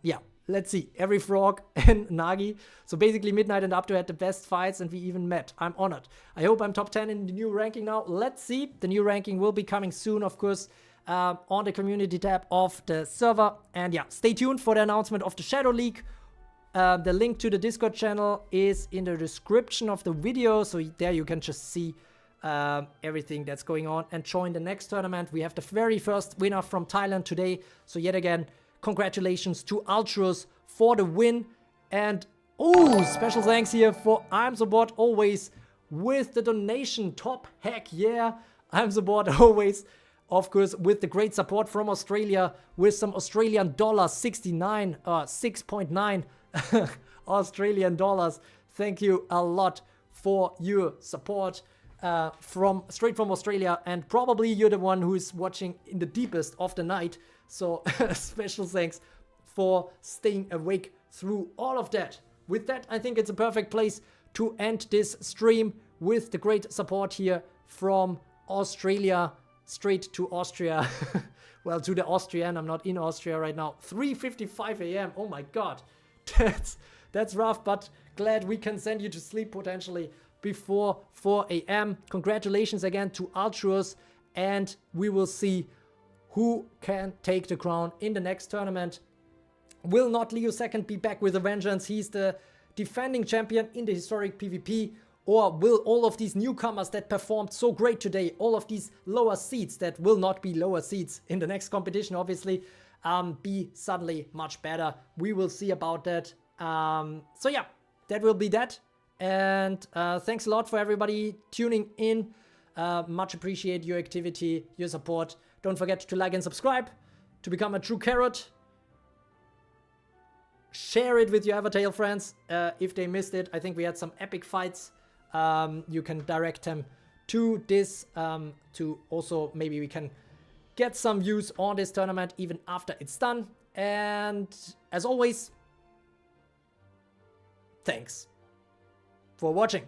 yeah. Let's see, every frog and Nagi. So basically Midnight and Abdo had the best fights and we even met. I'm honored. I hope I'm top 10 in the new ranking now. Let's see. The new ranking will be coming soon, of course, on the community tab of the server. And yeah, stay tuned for the announcement of the Shadow League. The link to the Discord channel is in the description of the video. So there you can just see everything that's going on and join the next tournament. We have the very first winner from Thailand today. So yet again, congratulations to Altros for the win. And oh, special thanks here for I'm So Bored Always with the donation. Top heck yeah. I'm So Bored Always, of course, with the great support from Australia with some Australian dollars, 6.9 Australian dollars. Thank you a lot for your support straight from Australia, and probably you're the one who's watching in the deepest of the night. So special thanks for staying awake through all of that. With that, I think it's a perfect place to end this stream with the great support here from Australia straight to Austria. Well, to the Austrian. I'm not in Austria right now. 3:55 a.m. Oh my god. That's rough, but glad we can send you to sleep potentially before 4 a.m. Congratulations again to Altros, and we will see who can take the crown in the next tournament. Will not Leo Second be back with a vengeance? He's the defending champion in the historic PvP. Or will all of these newcomers that performed so great today, all of these lower seeds that will not be lower seeds in the next competition, obviously, be suddenly much better? We will see about that. So yeah, that will be that. And thanks a lot for everybody tuning in. Much appreciate your activity, your support. Don't forget to like and subscribe to become a true carrot. Share it with your Evertale friends if they missed it. I think we had some epic fights. You can direct them to this to also maybe we can get some views on this tournament even after it's done. And as always, thanks for watching.